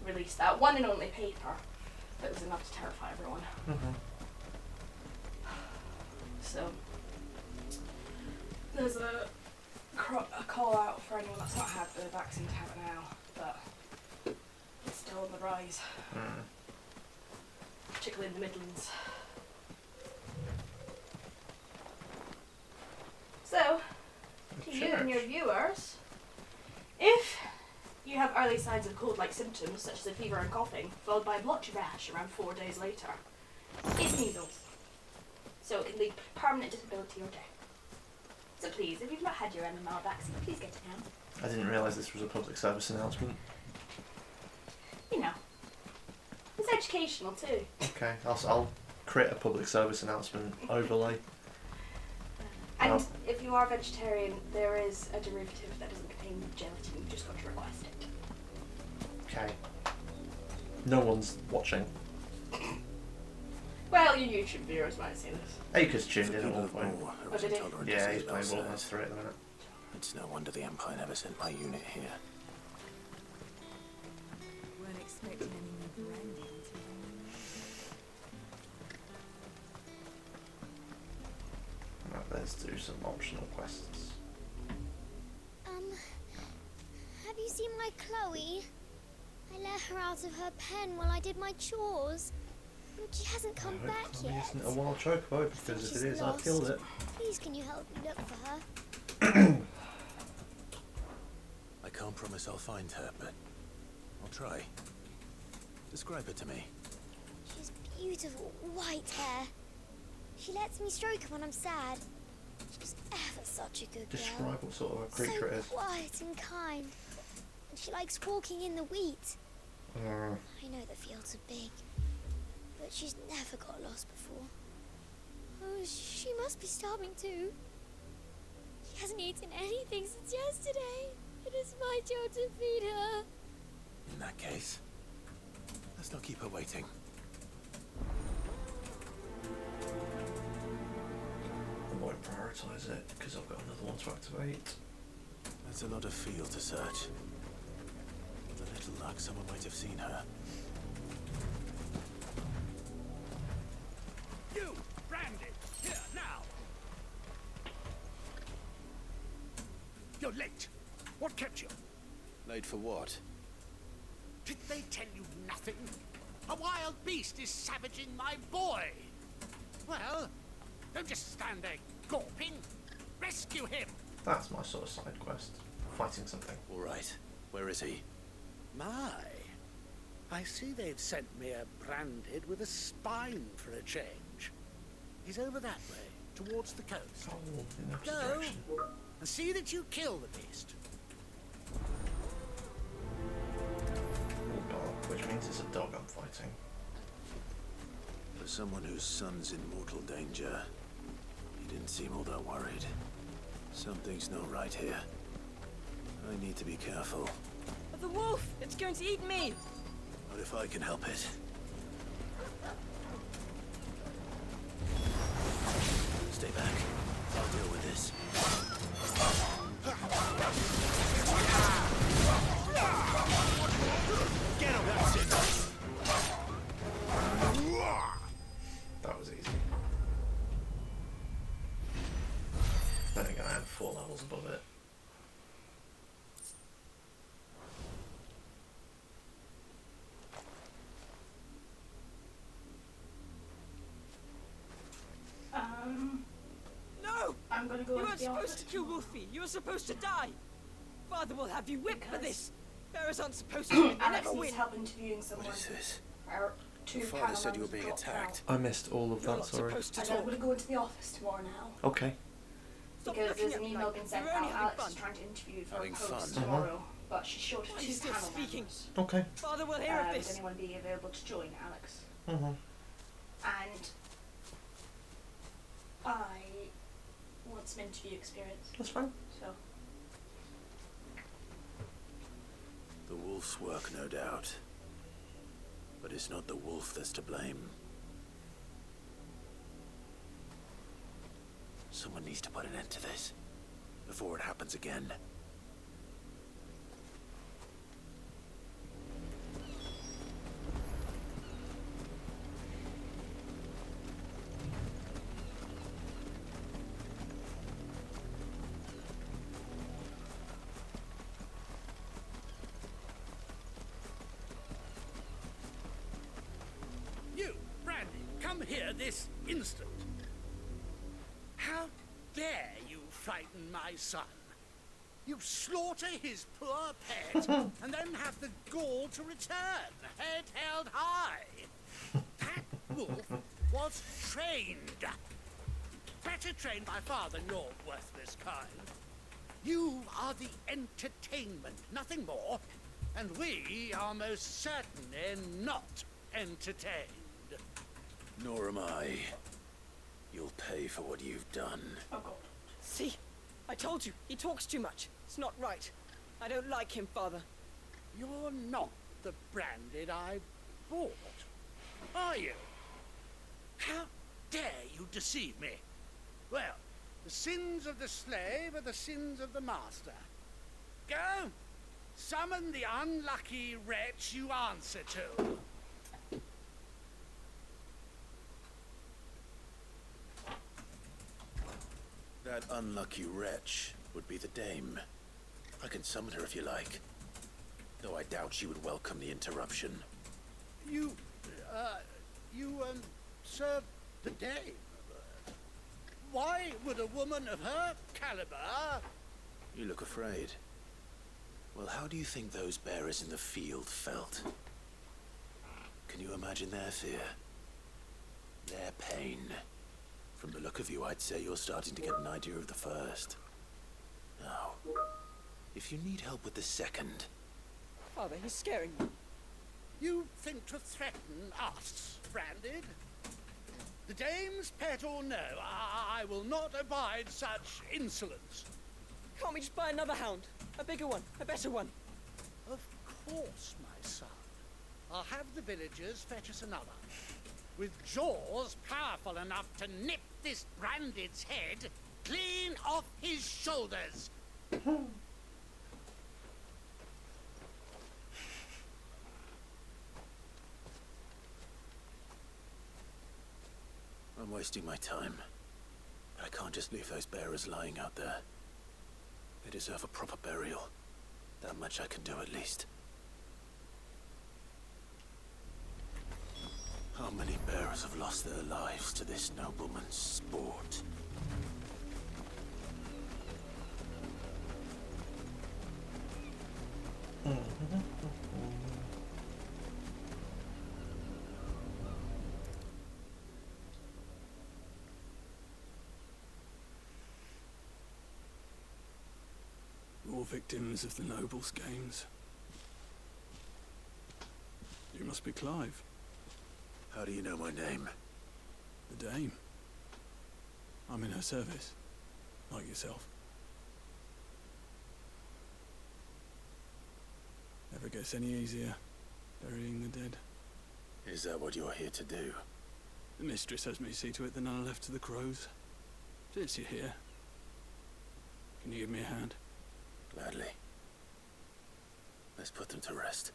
[SPEAKER 15] released that one and only paper that was enough to terrify everyone. So there's a call out for anyone that's not had the vaccine to have it now, but it's still on the rise, particularly in the Midlands. So, to you and your viewers, if you have early signs of cold-like symptoms such as a fever and coughing, followed by a blotchy rash around 4 days later, it's measles. So it can lead to permanent disability or death. So please, if you've not had your MMR vaccine, please get it now.
[SPEAKER 1] I didn't realise this was a public service announcement.
[SPEAKER 15] You know, it's educational too.
[SPEAKER 1] Okay, I'll create a public service announcement overlay.
[SPEAKER 15] And if you are vegetarian, there is a derivative that doesn't contain gelatin. You've just got to request it.
[SPEAKER 1] Okay. No one's watching.
[SPEAKER 15] Well, your YouTube viewers might see this.
[SPEAKER 1] Acres tuned in at one point.
[SPEAKER 15] Oh, did he?
[SPEAKER 1] Yeah, he's playing Borderlands 3 at the minute.
[SPEAKER 3] It's no wonder the Empire never sent my unit here.
[SPEAKER 12] Weren't expecting any more brandy until
[SPEAKER 1] Right, let's do some optional quests.
[SPEAKER 16] Have you seen my Chloe? I let her out of her pen while I did my chores. But she hasn't come back yet.
[SPEAKER 1] Isn't a wild chocobo, because if it is, I've killed it.
[SPEAKER 16] Please, can you help me look for her?
[SPEAKER 3] I can't promise I'll find her, but I'll try. Describe her to me.
[SPEAKER 16] She's beautiful, white hair. She lets me stroke her when I'm sad. She's ever such a good girl.
[SPEAKER 1] Describe what sort of a creature it is.
[SPEAKER 16] So quiet and kind. And she likes walking in the wheat. I know the fields are big, but she's never got lost before. Oh, she must be starving too. She hasn't eaten anything since yesterday. It is my job to feed her.
[SPEAKER 3] In that case, let's not keep her waiting.
[SPEAKER 1] I might prioritise it, because I've got another one to activate.
[SPEAKER 3] That's a lot of field to search. With a little luck, someone might have seen her.
[SPEAKER 6] You, Brandy, here now. You're late. What kept you?
[SPEAKER 3] Late for what?
[SPEAKER 6] Did they tell you nothing? A wild beast is savaging my boy. Well, don't just stand there gawping. Rescue him.
[SPEAKER 1] That's my sort of side quest. Fighting something.
[SPEAKER 3] All right. Where is he?
[SPEAKER 6] My, I see they've sent me a branded with a spine for a change. He's over that way, towards the coast.
[SPEAKER 1] Oh, in the
[SPEAKER 6] Go
[SPEAKER 1] direction.
[SPEAKER 6] and see that you kill the beast.
[SPEAKER 1] Bulldog, which means it's a dog I'm fighting.
[SPEAKER 3] For someone whose son's in mortal danger, he didn't seem all that worried. Something's not right here. I need to be careful.
[SPEAKER 18] The wolf! It's going to eat me!
[SPEAKER 3] What if I can help it? Stay back. I'll deal with this. Get him! That's it!
[SPEAKER 1] That was easy. Then again, I am 4 levels above it.
[SPEAKER 18] No!
[SPEAKER 15] I'm gonna go
[SPEAKER 18] You
[SPEAKER 15] into
[SPEAKER 18] weren't
[SPEAKER 15] the
[SPEAKER 18] supposed
[SPEAKER 15] office
[SPEAKER 18] to kill Wolfie. You were supposed to die. Father will have you whipped for this. Bearers aren't supposed to win. They
[SPEAKER 15] Alex
[SPEAKER 18] never
[SPEAKER 15] needs
[SPEAKER 18] win.
[SPEAKER 15] help interviewing someone.
[SPEAKER 3] What is this?
[SPEAKER 15] Our two
[SPEAKER 3] Your father said you were
[SPEAKER 15] paramedics
[SPEAKER 3] being
[SPEAKER 15] dropped
[SPEAKER 3] attacked.
[SPEAKER 1] I missed all of
[SPEAKER 18] You're
[SPEAKER 1] that,
[SPEAKER 18] not
[SPEAKER 1] sorry.
[SPEAKER 18] supposed to
[SPEAKER 15] out. I'm gonna go into the office tomorrow now.
[SPEAKER 1] Okay.
[SPEAKER 15] because
[SPEAKER 18] looking
[SPEAKER 15] there's
[SPEAKER 18] at
[SPEAKER 15] an
[SPEAKER 18] me
[SPEAKER 15] email
[SPEAKER 18] like
[SPEAKER 15] being sent
[SPEAKER 18] you're
[SPEAKER 15] out.
[SPEAKER 18] only having
[SPEAKER 15] Alex
[SPEAKER 18] fun.
[SPEAKER 15] is trying to interview for a
[SPEAKER 3] Having
[SPEAKER 15] post
[SPEAKER 3] fun.
[SPEAKER 15] tomorrow, but she's short of
[SPEAKER 18] Why are
[SPEAKER 15] 2
[SPEAKER 18] you still
[SPEAKER 15] panel
[SPEAKER 18] speaking?
[SPEAKER 15] members.
[SPEAKER 1] Okay.
[SPEAKER 18] Father will hear of
[SPEAKER 15] Would
[SPEAKER 18] this.
[SPEAKER 15] anyone be available to join, Alex?
[SPEAKER 1] Mhm.
[SPEAKER 15] And I want some interview experience.
[SPEAKER 1] That's fine.
[SPEAKER 15] So
[SPEAKER 3] The wolf's work, no doubt. But it's not the wolf that's to blame. Someone needs to put an end to this before it happens again.
[SPEAKER 4] You, Brandy, come here this instant. How dare you frighten my son? You slaughter his poor pet and then have the gall to return, head held high. That wolf was trained. Better trained by far than your worthless kind. You are the entertainment, nothing more. And we are most certainly not entertained.
[SPEAKER 3] Nor am I. You'll pay for what you've done.
[SPEAKER 15] Oh God.
[SPEAKER 18] See? I told you, he talks too much. It's not right. I don't like him, Father.
[SPEAKER 4] You're not the Branded I bought, are you? How dare you deceive me? Well, the sins of the slave are the sins of the master. Go! Summon the unlucky wretch you answer to.
[SPEAKER 3] That unlucky wretch would be the dame. I can summon her if you like. Though I doubt she would welcome the interruption.
[SPEAKER 4] You serve the dame. Why would a woman of her caliber...
[SPEAKER 3] You look afraid. Well, how do you think those bearers in the field felt? Can you imagine their fear? Their pain? From the look of you, I'd say you're starting to get an idea of the first. Now, if you need help with the second...
[SPEAKER 18] Father, he's scaring me.
[SPEAKER 4] You think to threaten us, Branded? The dame's pet or no, I will not abide such insolence.
[SPEAKER 18] Can't we just buy another hound? A bigger one, a better one.
[SPEAKER 4] Of course, my son. I'll have the villagers fetch us another. With jaws powerful enough to nip this Branded's head clean off his shoulders.
[SPEAKER 3] I'm wasting my time. But I can't just leave those bearers lying out there. They deserve a proper burial. That much I can do at least. How many bearers have lost their lives to this nobleman's sport?
[SPEAKER 2] All victims of the nobles' games. You must be Clive.
[SPEAKER 3] How do you know my name?
[SPEAKER 2] The Dame. I'm in her service, like yourself. Never gets any easier, burying the dead.
[SPEAKER 3] Is that what you're here to do?
[SPEAKER 2] The mistress has me see to it that none are left to the crows. Since you're here, can you give me a hand?
[SPEAKER 3] Gladly. Let's put them to rest.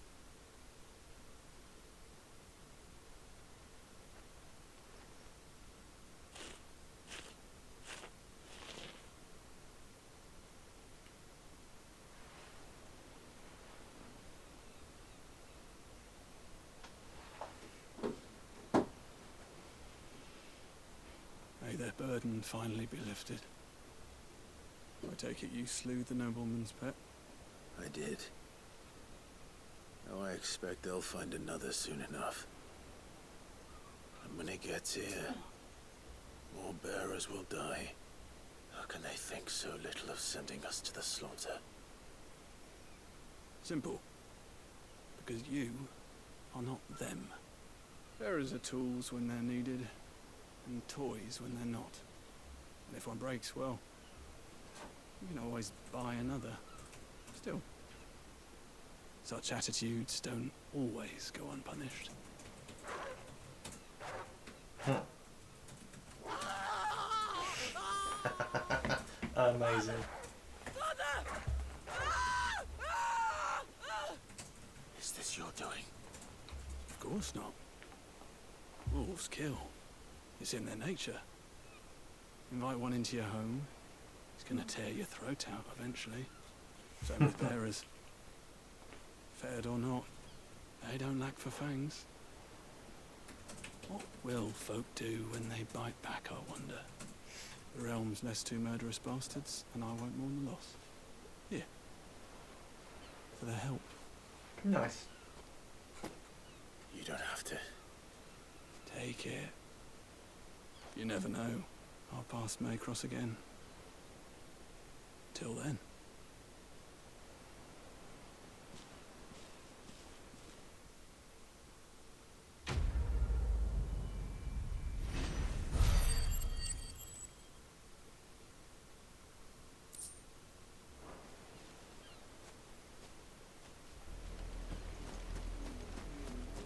[SPEAKER 2] May their burden finally be lifted. I take it you slew the nobleman's pet?
[SPEAKER 3] I did. Now I expect they'll find another soon enough. And when it gets here, more bearers will die. How can they think so little of sending us to the slaughter?
[SPEAKER 2] Simple. Because you are not them. Bearers are tools when they're needed, and toys when they're not. And if one breaks, well, you can always buy another. Still, such attitudes don't always go unpunished.
[SPEAKER 1] Amazing.
[SPEAKER 3] Is this your doing?
[SPEAKER 2] Of course not. Wolves kill. It's in their nature. Invite one into your home, he's gonna tear your throat out eventually. Same with bearers. Fed or not, they don't lack for fangs. What will folk do when they bite back, I wonder? The realm's less two murderous bastards, and I won't mourn the loss. Here. For their help.
[SPEAKER 1] Nice.
[SPEAKER 3] You don't have to.
[SPEAKER 2] Take it. You never know. Our paths may cross again. Till then.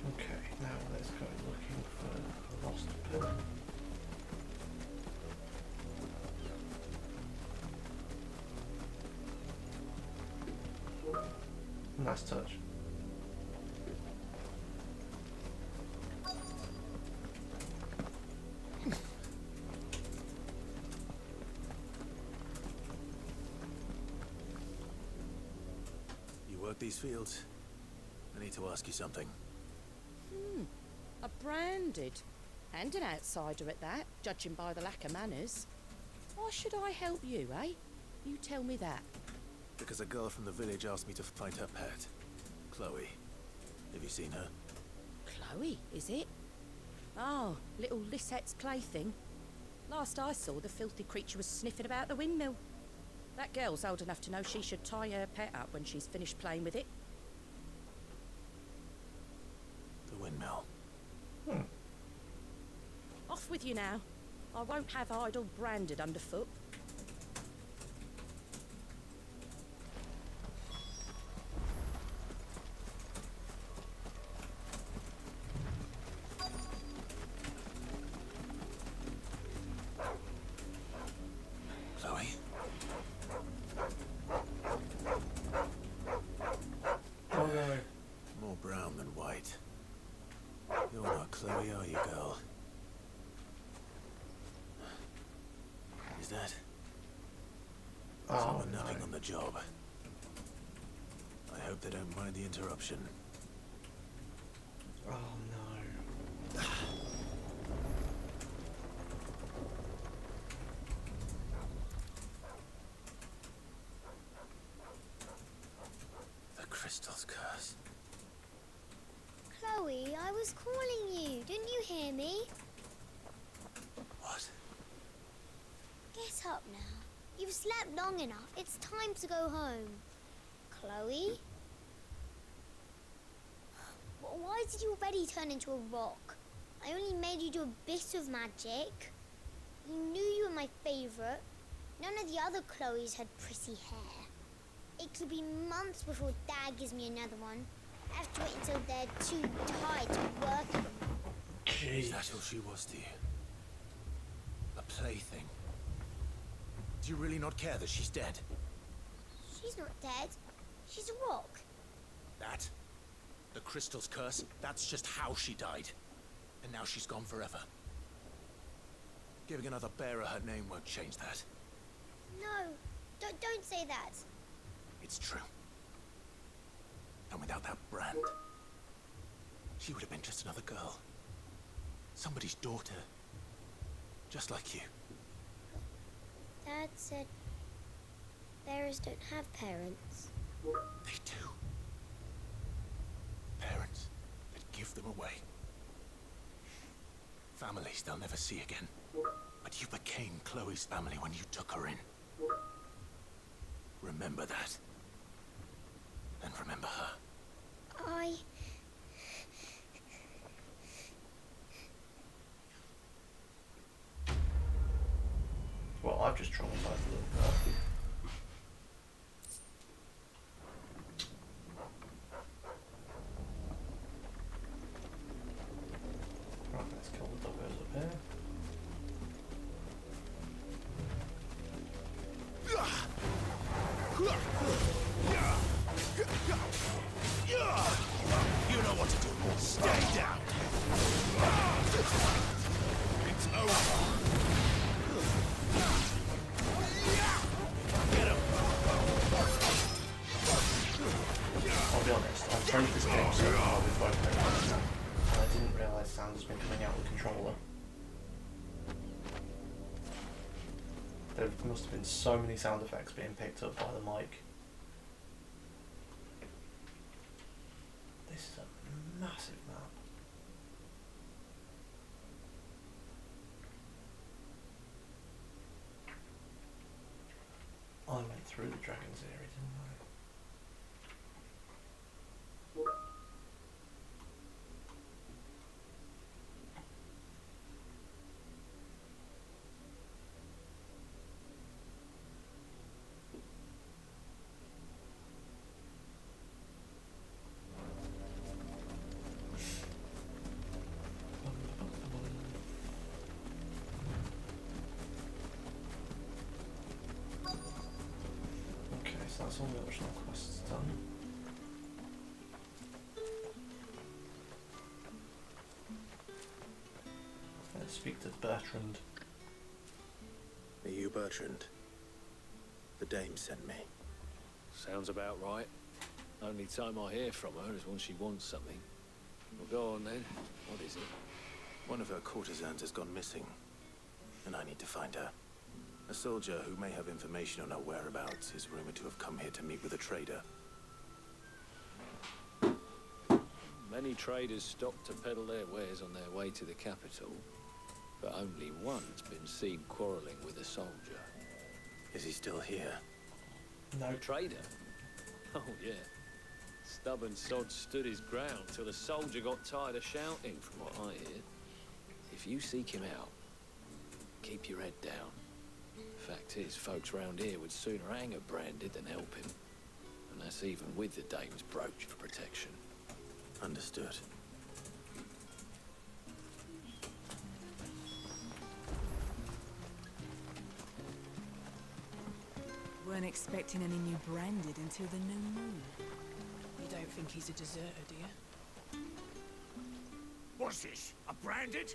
[SPEAKER 1] Okay, now let's go looking for a lost pen. Nice touch.
[SPEAKER 3] You work these fields? I need to ask you something.
[SPEAKER 7] A branded. And an outsider at that, judging by the lack of manners. Why should I help you, eh? You tell me that.
[SPEAKER 3] Because a girl from the village asked me to find her pet, Chloe. Have you seen her?
[SPEAKER 7] Chloe, is it? Oh, little Lisette's plaything. Last I saw, the filthy creature was sniffing about the windmill. That girl's old enough to know she should tie her pet up when she's finished playing with it.
[SPEAKER 3] The windmill.
[SPEAKER 7] Off with you now. I won't have idle branded underfoot.
[SPEAKER 3] Chloe?
[SPEAKER 1] Oh no.
[SPEAKER 3] More brown than white. You're not Chloe, are you, girl? Is that someone napping on the job? I hope they don't mind the interruption.
[SPEAKER 1] Oh no.
[SPEAKER 3] The crystal's curse.
[SPEAKER 16] Chloe, I was calling you. Didn't you hear me?
[SPEAKER 3] What?
[SPEAKER 16] Get up now. You've slept long enough. It's time to go home. Chloe? Why did you already turn into a rock? I only made you do a bit of magic. You knew you were my favourite. None of the other Chloes had pretty hair. It could be months before Dad gives me another one. I have to wait until they're too tired to work.
[SPEAKER 3] Is that all she was to you? A plaything? Do you really not care that she's dead?
[SPEAKER 16] She's not dead. She's a rock.
[SPEAKER 3] That? The crystal's curse? That's just how she died. And now she's gone forever. Giving another bearer her name won't change that.
[SPEAKER 16] No, don't say that.
[SPEAKER 3] It's true. And without that brand, she would have been just another girl. Somebody's daughter. Just like you.
[SPEAKER 16] Dad said bearers don't have parents.
[SPEAKER 3] They do. Parents that give them away. families they'll never see again. But you became Chloe's family when you took her in. Remember that. And remember her.
[SPEAKER 1] Well, I've just traumatized a little girl. Right, let's kill the doggos up here.
[SPEAKER 3] You know what to do. Stay down. It's over. Get him.
[SPEAKER 1] I'll be honest, I've played this game so far with both headphones now, and I didn't realise sound has been coming out of the controller. There must have been so many sound effects being picked up by the mic. This is a massive map. I went through the Dragon series, didn't I? So that's all the optional quests done. Let's speak to Bertrand.
[SPEAKER 3] Are you Bertrand? The dame sent me.
[SPEAKER 11] Sounds about right. Only time I hear from her is when she wants something. Well, go on then. What is it?
[SPEAKER 3] One of her courtesans has gone missing, and I need to find her. A soldier who may have information on her whereabouts is rumored to have come here to meet with a trader.
[SPEAKER 11] Many traders stop to peddle their wares on their way to the capital, but only one's been seen quarrelling with a soldier.
[SPEAKER 3] Is he still here?
[SPEAKER 1] No.
[SPEAKER 11] A trader? Oh, yeah. Stubborn sod stood his ground till the soldier got tired of shouting, from what I hear. If you seek him out, keep your head down. Fact is, folks round here would sooner hang her branded than help him. And that's even with the dame's brooch for protection.
[SPEAKER 3] Understood.
[SPEAKER 12] Weren't expecting any new branded until the new moon.
[SPEAKER 18] You don't think he's a deserter, do you?
[SPEAKER 4] What's this? A branded?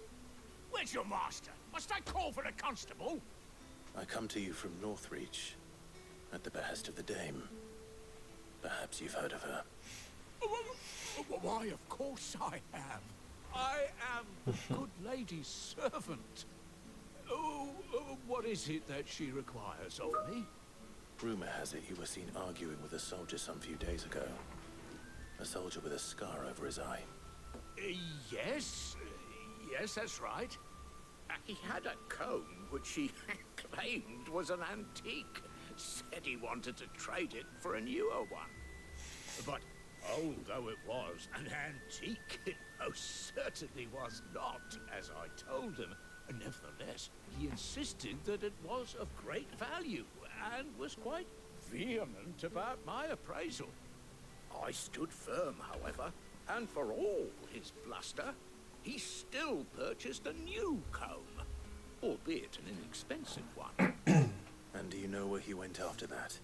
[SPEAKER 4] Where's your master? Must I call for the constable?
[SPEAKER 3] I come to you from Northreach, at the behest of the dame. Perhaps you've heard of her.
[SPEAKER 4] Why, of course I have. I am the good lady's servant. Oh, what is it that she requires of me?
[SPEAKER 3] Rumor has it you were seen arguing with a soldier some few days ago. A soldier with a scar over his eye.
[SPEAKER 4] Yes, that's right. He had a comb which he claimed was an antique. Said he wanted to trade it for a newer one. But although it was an antique, it most certainly was not, as I told him. Nevertheless, he insisted that it was of great value and was quite vehement about my appraisal. I stood firm, however, and for all his bluster, he still purchased a new comb, albeit an inexpensive one.
[SPEAKER 3] And do you know where he went after that?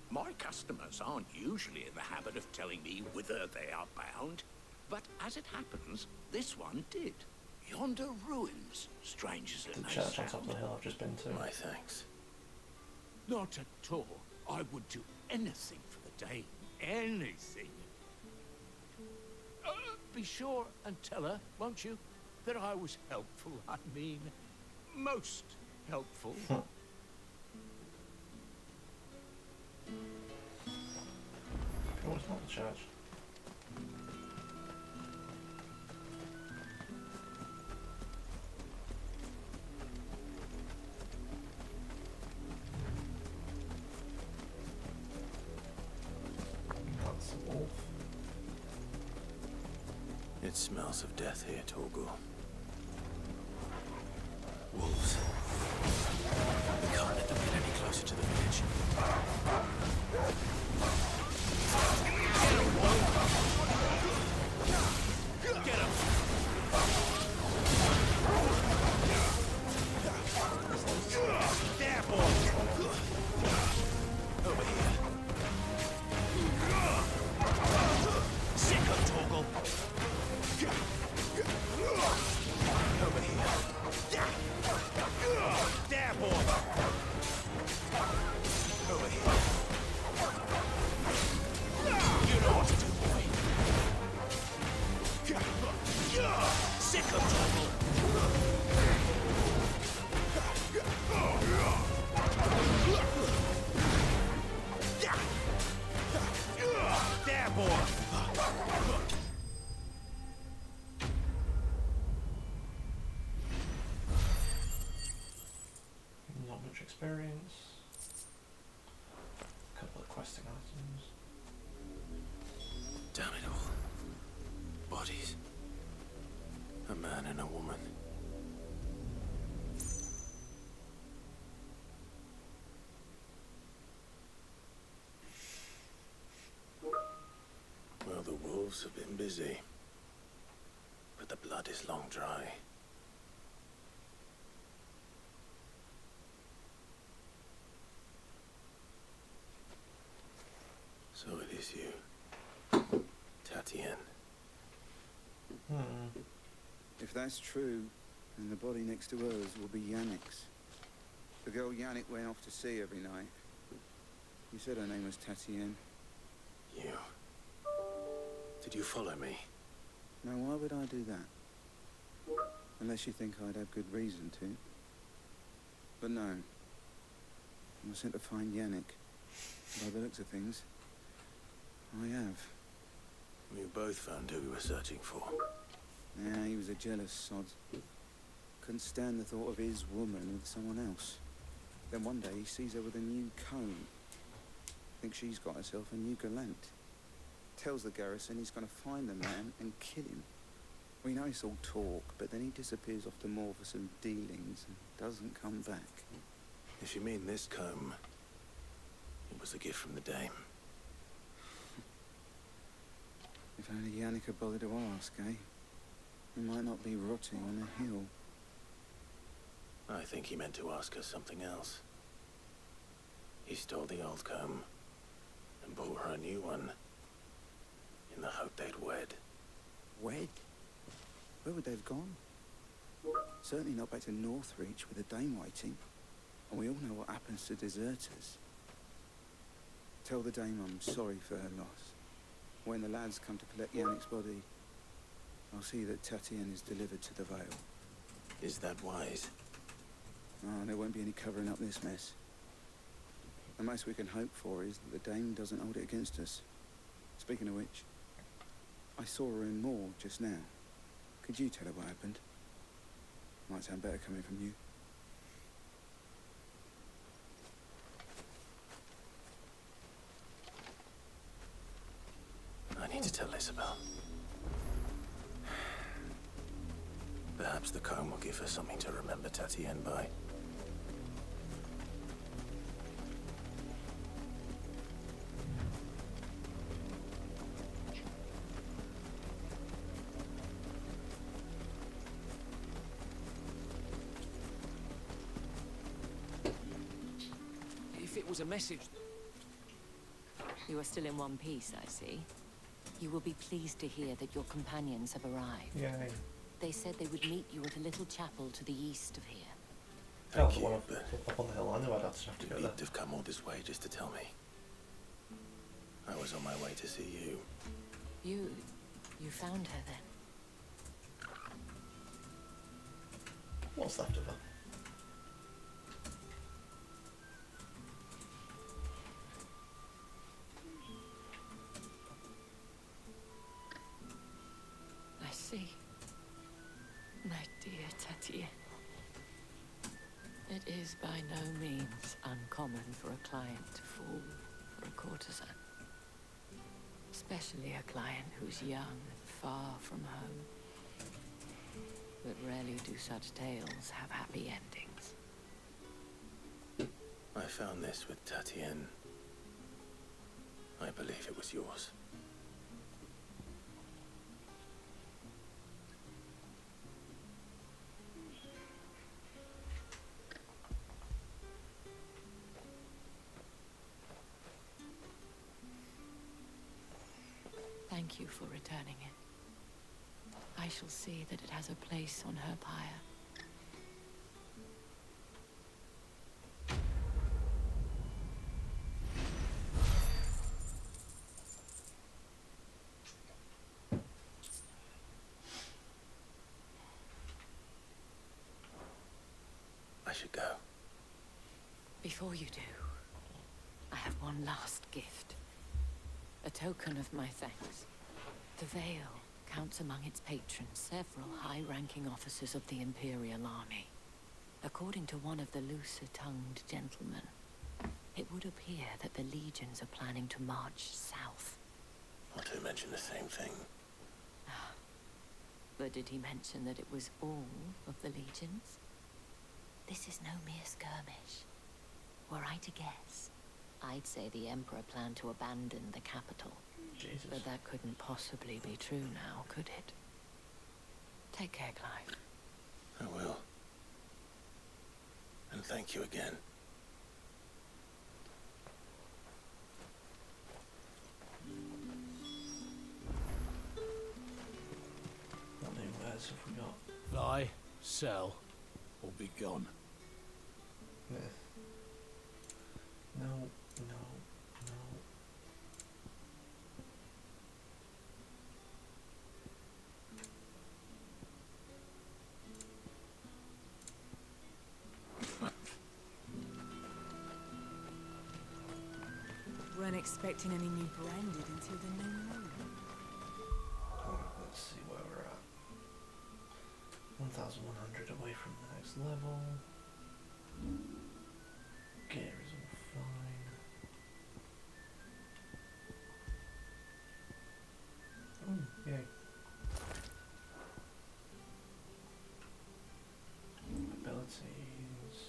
[SPEAKER 4] My customers aren't usually in the habit of telling me whither they are bound, but as it happens, this one did. Yonder ruins, strange as it may sound.
[SPEAKER 1] The church on top of the hill I've just been to.
[SPEAKER 3] My thanks.
[SPEAKER 4] Not at all. I would do anything for the dame. Anything. Be sure and tell her, won't you, that I was helpful. I mean, most helpful.
[SPEAKER 1] No, it's not the church.
[SPEAKER 3] It smells of death here, Torgal. Wolves. We can't let them get any closer to the village. Get him! There, boy! Over here. Sick of Torgal. Over here. There, boy! Over here. You know what to do, boy. Sick of Torgal. There, boy!
[SPEAKER 1] Not much experience. A couple of questing items.
[SPEAKER 3] Damn it all. Bodies. A man and a woman. Well, the wolves have been busy. But the blood is long dry. So it is you, Tatienne.
[SPEAKER 13] If that's true, then the body next to hers will be Yannick's. The girl Yannick went off to sea every night. You said her name was Tatienne.
[SPEAKER 3] You. Did you follow me?
[SPEAKER 13] Now, why would I do that? Unless you think I'd have good reason to. But no. I was sent to find Yannick. By the looks of things, I have.
[SPEAKER 3] We both found who we were searching for.
[SPEAKER 13] Yeah, he was a jealous sod. Couldn't stand the thought of his woman with someone else. Then one day he sees her with a new comb. Thinks she's got herself a new gallant. Tells the garrison he's going to find the man and kill him. We know it's all talk, but then he disappears off to moor for some dealings and doesn't come back.
[SPEAKER 3] If you mean this comb, it was a gift from the dame.
[SPEAKER 13] If only Yannick had bothered to ask, eh? He might not be rotting on a hill.
[SPEAKER 3] I think he meant to ask her something else. He stole the old comb and bought her a new one in the hope they'd wed.
[SPEAKER 13] Wed? Where would they have gone? Certainly not back to Northreach with a dame waiting. And we all know what happens to deserters. Tell the dame I'm sorry for her loss. When the lads come to collect Yannick's body, I'll see that Tatienne is delivered to the Vale.
[SPEAKER 3] Is that wise?
[SPEAKER 13] Oh, there won't be any covering up this mess. The most we can hope for is that the dame doesn't hold it against us. Speaking of which, I saw her in Moor just now. Could you tell her what happened? Might sound better coming from you.
[SPEAKER 3] I need to tell Isabel. Perhaps the comb will give her something to remember Tatienne by.
[SPEAKER 10] If it was a message...
[SPEAKER 7] You are still in one piece, I see. You will be pleased to hear that your companions have arrived.
[SPEAKER 1] Yay.
[SPEAKER 7] They said they would meet you at a little chapel to the east of here.
[SPEAKER 3] Thank you, but
[SPEAKER 1] up on the hill. I knew I'd have to go there.
[SPEAKER 3] You'd have come all this way just to tell me. I was on my way to see you.
[SPEAKER 7] You found her then?
[SPEAKER 1] What's left of her?
[SPEAKER 7] I see. My dear Tatienne. It is by no means uncommon for a client to fall for a courtesan. Especially a client who's young and far from home. But rarely do such tales have happy endings.
[SPEAKER 3] I found this with Tatienne. I believe it was yours.
[SPEAKER 7] Thank you for returning it. I shall see that it has a place on her pyre.
[SPEAKER 3] I should go.
[SPEAKER 7] Before you do, I have one last gift. A token of my thanks. The Vale counts among its patrons several high-ranking officers of the Imperial Army. According to one of the looser-tongued gentlemen, it would appear that the legions are planning to march south.
[SPEAKER 3] Otto mentioned the same thing.
[SPEAKER 7] But did he mention that it was all of the legions? This is no mere skirmish. Were I to guess, I'd say the Emperor planned to abandon the capital.
[SPEAKER 1] Jesus.
[SPEAKER 7] But that couldn't possibly be true now, could it? Take care, Clive.
[SPEAKER 3] I will. And thank you again.
[SPEAKER 1] How many words have we got?
[SPEAKER 2] Buy, sell, or be gone.
[SPEAKER 1] Yeah. No, no, no.
[SPEAKER 12] Weren't expecting any new branded until the new moon.
[SPEAKER 1] Alright, let's see where we're at. 1,100 away from the next level. Gear is all fine. Oh, yay. Abilities.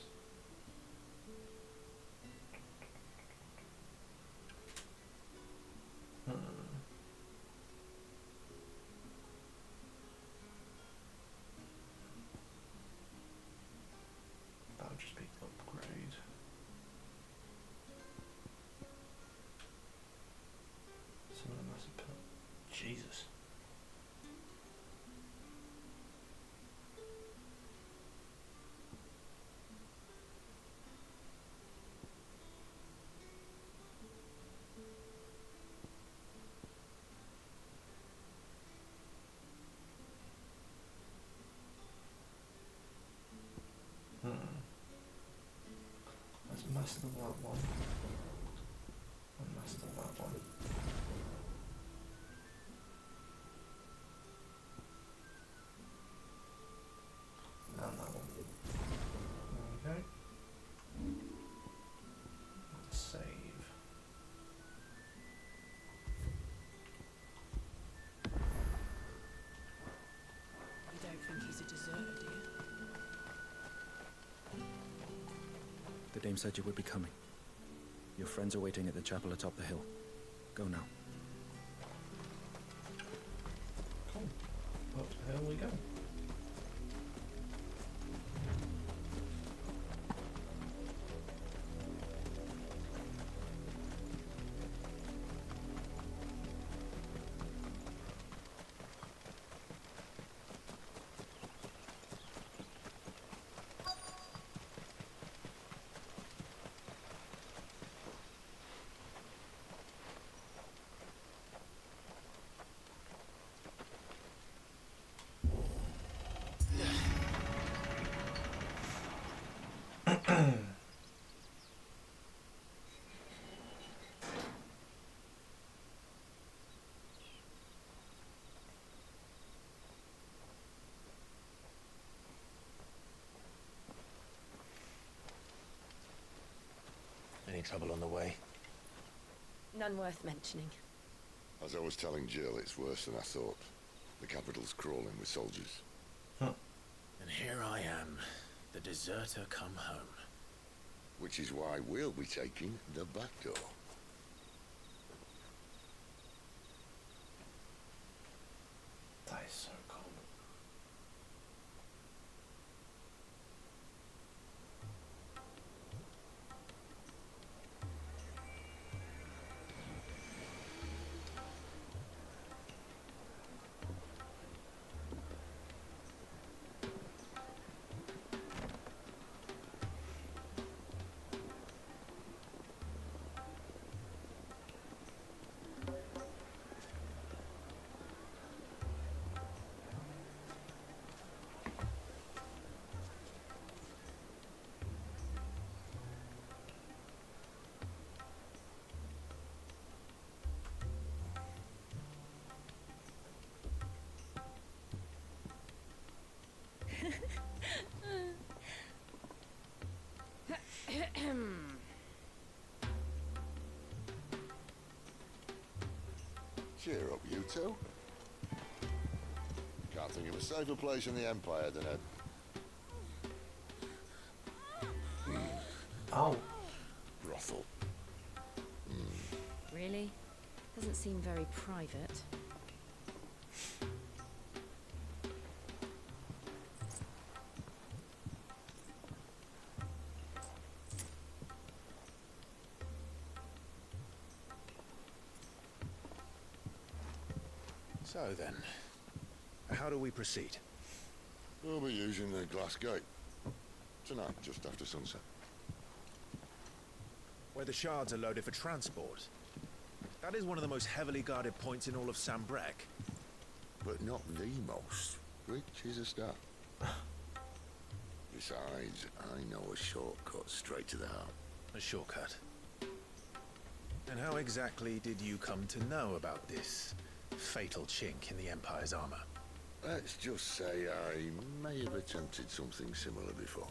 [SPEAKER 1] That would just be upgrade. Some of them has a pill. Jesus. Let's master that one. And master that one. And that one. Okay. Let's save.
[SPEAKER 18] You don't think he's a deserter, do you?
[SPEAKER 13] The dame said you would be coming. Your friends are waiting at the chapel atop the hill. Go now.
[SPEAKER 1] Cool. Up the hill we go.
[SPEAKER 3] Any trouble on the way?
[SPEAKER 7] None worth mentioning.
[SPEAKER 8] As I was telling Jill, it's worse than I thought. The capital's crawling with soldiers.
[SPEAKER 3] And here I am, the deserter come home.
[SPEAKER 8] Which is why we'll be taking the back door.
[SPEAKER 1] That is so cool.
[SPEAKER 8] Cheer up, you two. Can't think of a safer place in the Empire than a...
[SPEAKER 1] Oh.
[SPEAKER 8] brothel.
[SPEAKER 7] Really? Doesn't seem very private.
[SPEAKER 3] So then, how do we proceed?
[SPEAKER 8] We'll be using the glass gate. Tonight, just after sunset.
[SPEAKER 3] Where the shards are loaded for transport. That is one of the most heavily guarded points in all of Sambrek.
[SPEAKER 8] But not the most, which is a start. Besides, I know a shortcut straight to the heart.
[SPEAKER 3] A shortcut? And how exactly did you come to know about this fatal chink in the Empire's armor?
[SPEAKER 8] Let's just say I may have attempted something similar before.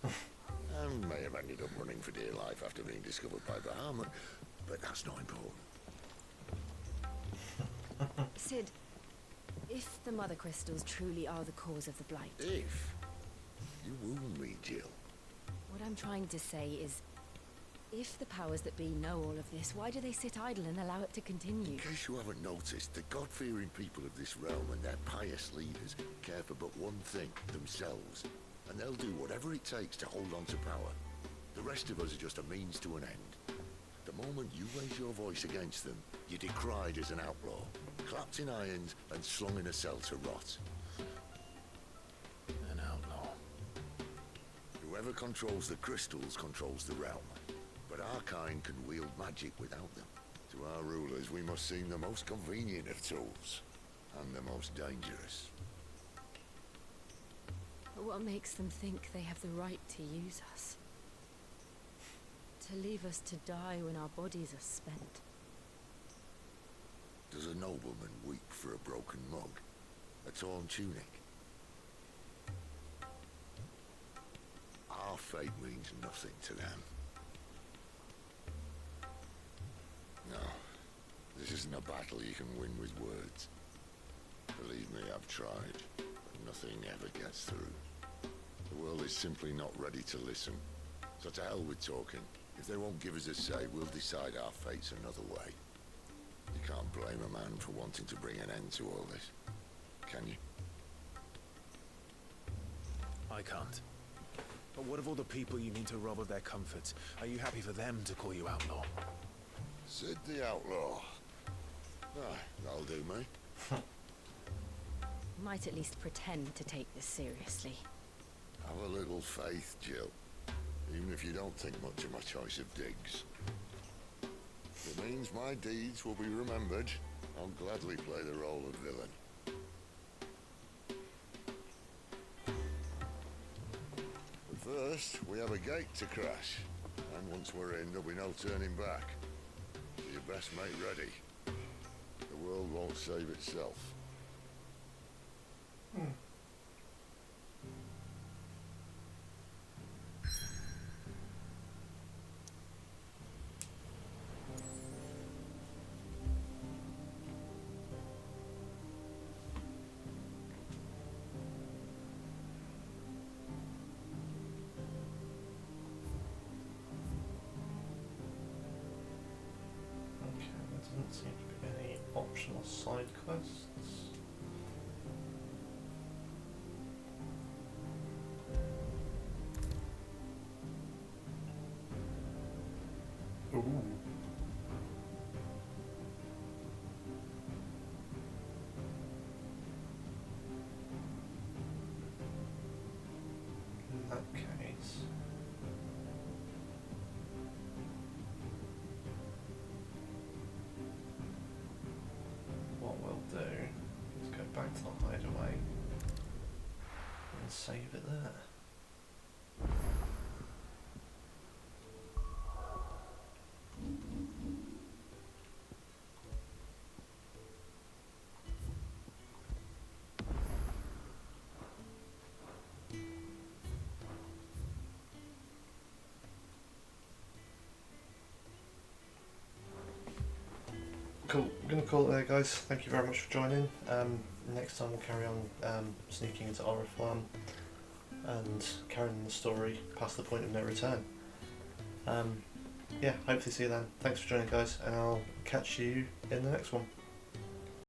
[SPEAKER 8] And may have ended up running for dear life after being discovered by Bahamut, but that's not important.
[SPEAKER 7] Sid, if the Mother Crystals truly are the cause of the Blight...
[SPEAKER 8] If? You wound me, Jill.
[SPEAKER 7] What I'm trying to say is, if the powers that be know all of this, why do they sit idle and allow it to continue?
[SPEAKER 8] In case you haven't noticed, the God-fearing people of this realm and their pious leaders care for but one thing, themselves. And they'll do whatever it takes to hold on to power. The rest of us are just a means to an end. The moment you raise your voice against them, you're decried as an outlaw, clapped in irons and slung in a cell to rot.
[SPEAKER 3] An outlaw.
[SPEAKER 8] Whoever controls the crystals controls the realm. But our kind can wield magic without them. To our rulers, we must seem the most convenient of tools, and the most dangerous.
[SPEAKER 7] But what makes them think they have the right to use us? To leave us to die when our bodies are spent?
[SPEAKER 8] Does a nobleman weep for a broken mug? A torn tunic? Our fate means nothing to them. No, this isn't a battle you can win with words. Believe me, I've tried, but nothing ever gets through. The world is simply not ready to listen. So to hell with talking. If they won't give us a say, we'll decide our fates another way. You can't blame a man for wanting to bring an end to all this, can you?
[SPEAKER 3] I can't. But what of all the people you mean to rob of their comforts? Are you happy for them to call you outlaw?
[SPEAKER 8] Sid the Outlaw. Ah, that'll do me.
[SPEAKER 7] Might at least pretend to take this seriously.
[SPEAKER 8] Have a little faith, Jill. Even if you don't think much of my choice of digs. If it means my deeds will be remembered, I'll gladly play the role of villain. But first, we have a gate to crash. And once we're in, there'll be no turning back. So you best make ready. The world won't save itself.
[SPEAKER 1] quests. Ooh. In that case, what we'll do is go back to the hideaway and save it there. Cool, I'm going to call it there, guys. Thank you very much for joining. Next time we'll carry on sneaking into Oriflamme and carrying the story past the point of no return. Yeah, hopefully see you then. Thanks for joining, guys, and I'll catch you in the next one.